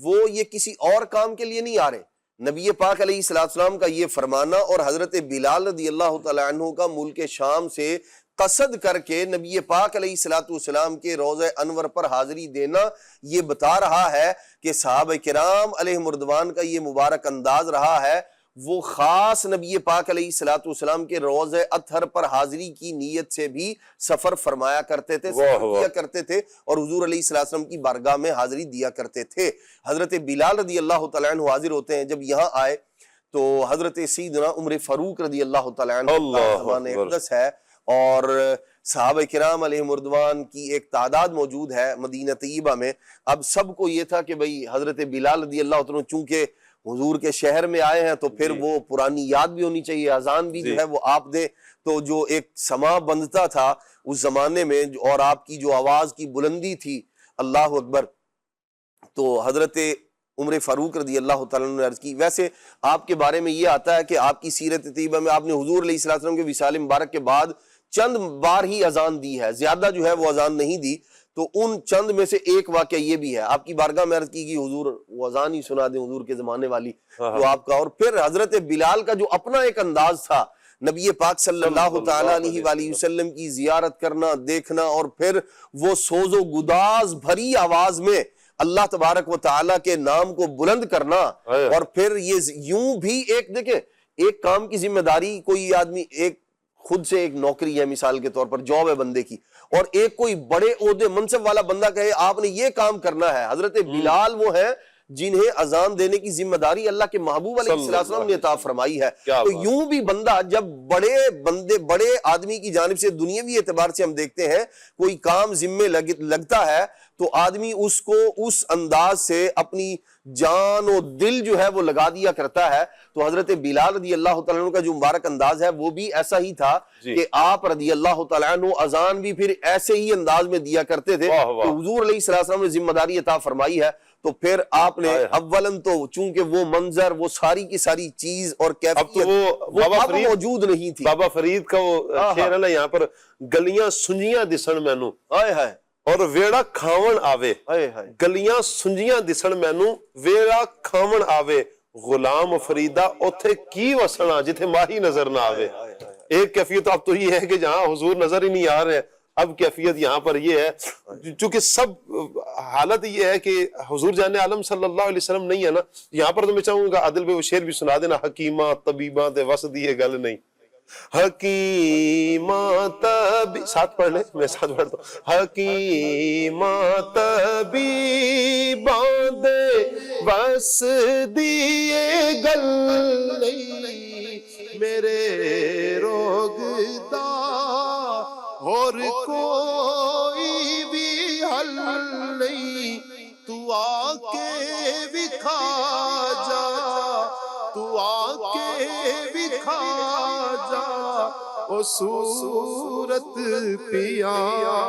وہ یہ کسی اور کام کے لیے نہیں آ رہے. نبی پاک علیہ السلام کا یہ فرمانا اور حضرت بلال رضی اللہ تعالی عنہ کا ملک شام سے قصد کر کے نبی پاک علیہ السلام کے روضہ انور پر حاضری دینا یہ بتا رہا ہے کہ صحابہ کرام علیہ رضوان کا یہ مبارک انداز رہا ہے. وہ خاص نبی پاک علیہ السلام کے روضہ اطہر پر حاضری کی نیت سے بھی سفر فرمایا کرتے تھے، سفر کیا کرتے تھے اور حضور علیہ السلام کی بارگاہ میں حاضری دیا کرتے تھے. حضرت بلال رضی اللہ تعالیٰ عنہ حاضر ہوتے ہیں. جب یہاں آئے تو حضرت سیدنا عمر فاروق رضی اللہ تعالیٰ عنہ زمان اقدس ہے اور صحابہ کرام علیہ رضوان کی ایک تعداد موجود ہے مدینہ طیبہ میں. اب سب کو یہ تھا کہ بھئی حضرت بلال رضی اللہ عنہ چونکہ حضور کے شہر میں آئے ہیں تو پھر وہ پرانی یاد بھی ہونی چاہیے، اذان بھی جو ہے وہ آپ دیں. تو جو ایک سما بندتا تھا اس زمانے میں اور آپ کی جو آواز کی بلندی تھی، اللہ اکبر، تو حضرت عمر فاروق رضی اللہ تعالیٰ عنہ نے عرض کی. ویسے آپ کے بارے میں یہ آتا ہے کہ آپ کی سیرت طیبہ میں آپ نے حضور علیہ السلام کے وصال مبارک کے بعد چند بار ہی اذان دی ہے، زیادہ جو ہے وہ اذان نہیں دی. تو ان چند میں سے ایک واقعہ یہ بھی ہے، آپ کی بارگاہ میں عرض کی کہ حضور وہ اذان ہی سنا دیں حضور کے زمانے والی تو آپ کا. اور پھر حضرت بلال کا جو اپنا ایک انداز تھا نبی پاک صلی اللہ تعالیٰ علیہ وآلہ وسلم کی زیارت کرنا، دیکھنا اور پھر وہ سوز و گداز بھری آواز میں اللہ تبارک و تعالیٰ کے نام کو بلند کرنا. اور پھر یہ یوں بھی ایک دیکھیں ایک کام کی ذمہ داری، کوئی آدمی ایک خود سے ایک نوکری ہے مثال کے طور پر جاب ہے بندے کی، اور ایک کوئی بڑے عہدے منصب والا بندہ کہے آپ نے یہ کام کرنا ہے. حضرت بلال وہ ہیں جنہیں اذان دینے کی ذمہ داری اللہ کے محبوب علیہ السلام نے عطا فرمائی ہے. تو یوں بھی بندہ جب بڑے آدمی کی جانب سے دنیاوی اعتبار سے ہم دیکھتے ہیں کوئی کام ذمہ لگتا ہے تو آدمی اس کو اس انداز سے اپنی جان و دل جو ہے وہ لگا دیا کرتا ہے. تو حضرت بلال رضی اللہ تعالیٰ عنہ کا جو مبارک انداز ہے وہ بھی ایسا ہی تھا کہ آپ رضی اللہ تعالیٰ عنہ اذان بھی پھر ایسے ہی انداز میں دیا کرتے تھے. تو حضور علیہ السلام نے ذمہ داری عطا فرمائی ہے تو پھر آپ نے اولاً تو چونکہ وہ منظر وہ ساری کی ساری چیز اور کیفیت وہ اب موجود نہیں تھی.
بابا فرید کا وہ شعر ہے نا یہاں پر، گلیاں سنجیاں دسن مینوں اور ویڑا کھاون آوے، گلیاں سنجیاں دسن مینوں ویڑا کھاون آوے، غلام فریدہ اتھے کی وسنا جتھے ماہی نظر نہ آوے. ایک کیفیت اب تو یہ ہے کہ جہاں حضور نظر ہی نہیں آ رہے ہیں، اب کیفیت یہاں پر یہ ہے چونکہ سب حالت یہ ہے کہ حضور جان عالم صلی اللہ علیہ وسلم نہیں ہے نا. یہاں پر تو میں چاہوں گا عادل بھائی وہ شعر بھی سنا دینا، حکیمہ طبیبہ تے وس دی یہ گل نہیں. حکیمہ طبیب ساتھ پڑھ لیں، میں ساتھ پڑھتا ہوں. حکیمہ طبیبہ دے وس دی یہ گل نہیں، میرے روگ دا اور کوئی بھی حل نہیں. تو آ کے بھی کھا جا، تو آ کے بھی کھا جا او صورت پیاری،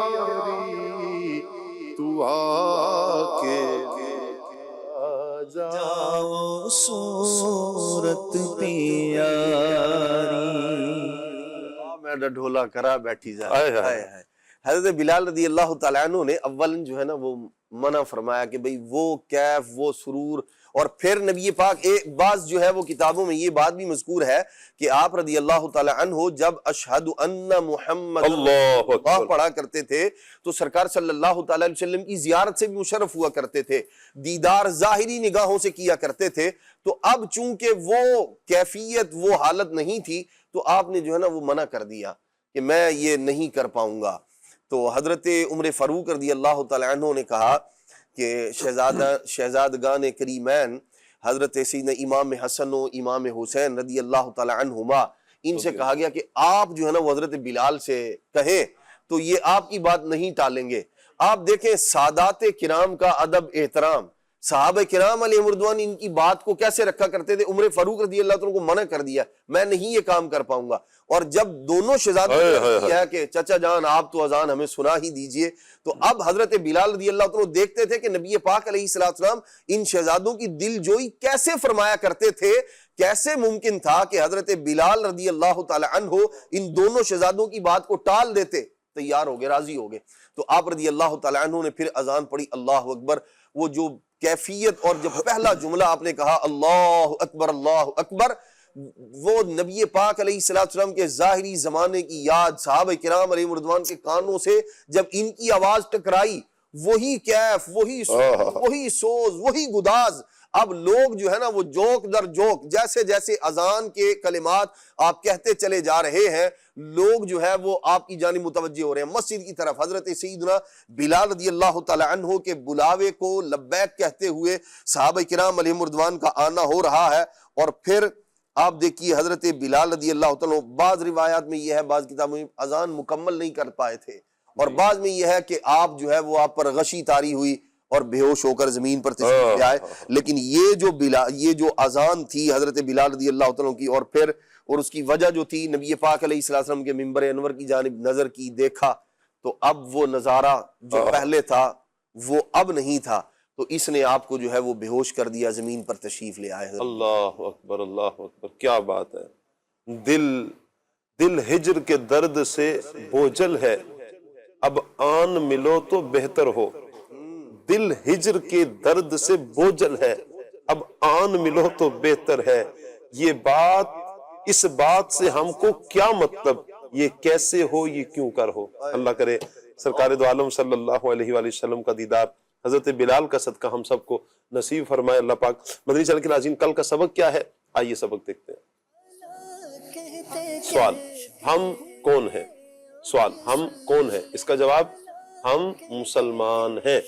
تو آ کے کھا جا
او صورت پیاری.
میں ڈھولا کرا بیٹھی جائے. حضرت بلال رضی اللہ تعالیٰ عنہ نے اول جو ہے نا وہ منع فرمایا کہ بھئی وہ کیف وہ سرور. اور پھر نبی پاک ایک بعض جو ہے وہ کتابوں میں یہ بات بھی مذکور ہے کہ آپ رضی اللہ تعالیٰ عنہ جب اشہد ان محمد اللہ پڑھا کرتے تھے تو سرکار صلی اللہ تعالیٰ علیہ وسلم کی زیارت سے بھی مشرف ہوا کرتے تھے، دیدار ظاہری نگاہوں سے کیا کرتے تھے. تو اب چونکہ وہ کیفیت وہ حالت نہیں تھی تو آپ نے جو ہے نا وہ منع کر دیا کہ میں یہ نہیں کر پاؤں گا. تو حضرت عمر فاروق رضی اللہ تعالیٰ عنہ نے کہا کہ شہزادگان کریمین حضرت سیدنا امام حسن و امام حسین رضی اللہ تعالیٰ عنہما ان سے کہا گیا کہ آپ جو ہے نا وہ حضرت بلال سے کہیں تو یہ آپ کی بات نہیں ٹالیں گے. آپ دیکھیں سادات کرام کا ادب احترام، صحابہ کرام علیہ مردوان ان کی بات کو کیسے رکھا کرتے تھے. عمر فاروق رضی اللہ عنہ کو منع کر دیا، میں نہیں یہ کام کر پاؤں گا. اور جب دونوں شہزادوں نے کیا کہ چچا جان آپ تو اذان ہمیں سنا ہی دیجئے، تو اب حضرت بلال رضی اللہ عنہ دیکھتے تھے کہ نبی پاک علیہ السلام ان شہزادوں کی دل جوئی کیسے فرمایا کرتے تھے. کیسے ممکن تھا کہ حضرت بلال رضی اللہ تعالی عنہ ان دونوں شہزادوں کی بات کو ٹال دیتے. تیار ہو گئے، راضی ہو گئے. تو آپ رضی اللہ تعالی عنہ نے پھر اذان پڑھی، اللہ اکبر. وہ جو کیفیت اور جب پہلا جملہ آپ نے کہا اللہ اکبر اللہ اکبر، وہ نبی پاک علیہ السلام کے ظاہری زمانے کی یاد صحابہ کرام علیہ رضوان کے کانوں سے جب ان کی آواز ٹکرائی، وہی کیف، وہی سوز، وہی گداز. اب لوگ جو ہے نا وہ جوک در جوک، جیسے جیسے اذان کے کلمات آپ کہتے چلے جا رہے ہیں، لوگ جو ہے وہ آپ کی جانب متوجہ ہو رہے ہیں مسجد کی طرف. حضرت سیدنا بلال رضی اللہ تعالی عنہ کے بلاوے کو لبیک کہتے ہوئے صحابہ کرام علیہ رضوان کا آنا ہو رہا ہے. اور پھر آپ دیکھیے حضرت بلال رضی اللہ تعالیٰ، بعض روایات میں یہ ہے، بعض کتابوں میں اذان مکمل نہیں کر پائے تھے، اور بعض میں یہ ہے کہ آپ جو ہے وہ آپ پر غشی طاری ہوئی اور بے ہوش ہو کر زمین پر تشریف لے آئے. لیکن یہ جو اذان تھی حضرت بلال رضی اللہ تعالیٰ کی، اور پھر اور اس کی وجہ جو تھی نبی پاک علیہ السلام کے منبر انور کی جانب نظر کی، دیکھا تو اب وہ نظارہ جو پہلے تھا وہ اب نہیں تھا. تو اس نے آپ کو جو ہے وہ بے ہوش کر دیا، زمین پر تشریف لے آئے.
اللہ اکبر اللہ اکبر، کیا بات ہے. دل ہجر کے درد سے بوجھل ہے، اب آن ملو تو بہتر ہو. دل ہجر کے درد سے بوجھل ہے، اب آن ملو تو بہتر ہے. یہ بات، اس بات سے ہم کو کیا مطلب، یہ کیسے ہو، یہ کیوں کر ہو. اللہ کرے سرکار دو عالم صلی اللہ علیہ وآلہ وسلم کا دیدار حضرت بلال کا صدقہ ہم سب کو نصیب فرمائے اللہ پاک. مدنی چینل کے ناظرین، کل کا سبق کیا ہے، آئیے سبق دیکھتے ہیں. سوال، ہم کون ہیں؟ سوال، ہم کون ہیں؟ اس کا جواب، ہم مسلمان ہیں.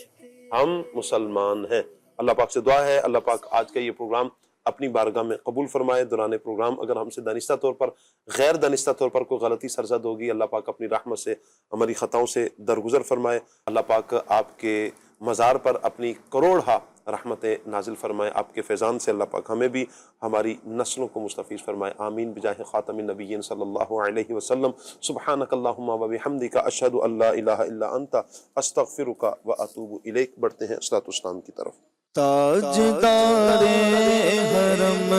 ہم مسلمان ہیں. اللہ پاک سے دعا ہے اللہ پاک آج کا یہ پروگرام اپنی بارگاہ میں قبول فرمائے. دوران پروگرام اگر ہم سے دانستہ طور پر، غیر دانستہ طور پر کوئی غلطی سرزد ہوگی، اللہ پاک اپنی رحمت سے ہماری خطاؤں سے درگزر فرمائے. اللہ پاک آپ کے مزار پر اپنی کروڑہا رحمتیں نازل فرمائے. آپ کے فیضان سے اللہ پاک ہمیں بھی ہماری نسلوں کو مستفیض فرمائے. آمین بجاہ خاتم النبیین صلی اللہ علیہ وسلم. سبحانک اللہم و بحمدک، اشہد ان لا الہ الا انت، استغفرک و اتوب الیک. بڑھتے ہیں صلاۃ والسلام کی طرف.
تاجدار حرم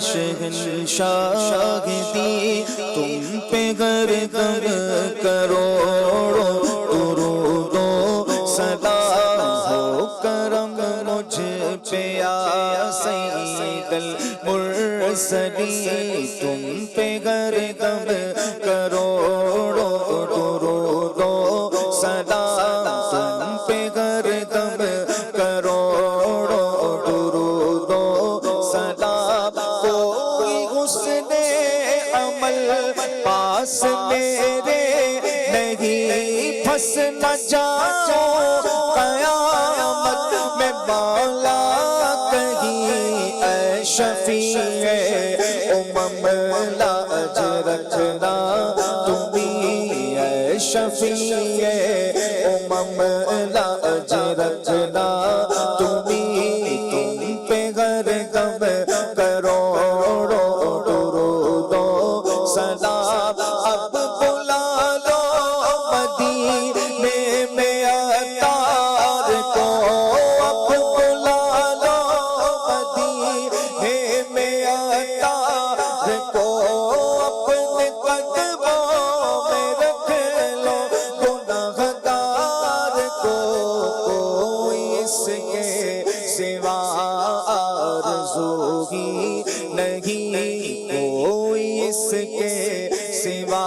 شہنشاہ دی، تم پہ گردن کروڑوں درود و سلام ہو، کرم مجھ پہ یا سید المرسلین تم پہ گردم کروڑوں درود و سلام تم پہ گردم کروڑوں درود و سلام کوئی حسن عمل پاس میرے نہیں پھنس نہ جاؤ قیامت میں مولا کہیں اے شفیع امم لا اجر رکھنا تمہیں اے شفیع امم لا اجر رکھنا تمہیں تم پہ گردم کروڑوں درود و سلام اب بلا لو مدینے میں عطار کو اب بلا لو مدینے میں عطار کو اپنے قدموں میں رکھ لو گناہگار کو کوئی اس کے سوا آرزو ہی نہیں کوئی اس کے سوا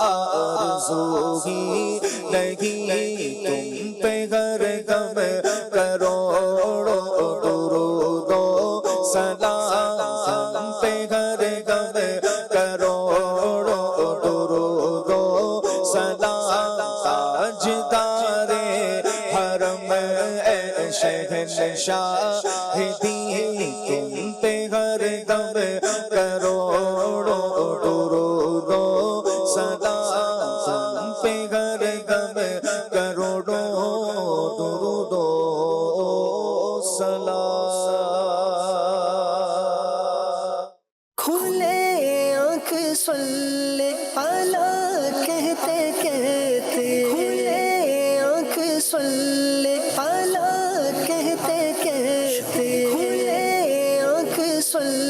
آرزو ہی نہیں تم پہ گردم کروڑوں درود و سلام تم پہ گردم کروڑوں درود و سلام تاجدار حرم اے شہنشاہ دین تم پہ گردم کروڑوں درود و سلام تم پہ گردم کروڑوں درود و سلام
کھلے آنکھ صلی اللہ کہتے کہتے کھلے آنکھ صلی اللہ کہتے کہتے کھلے آنکھ صلی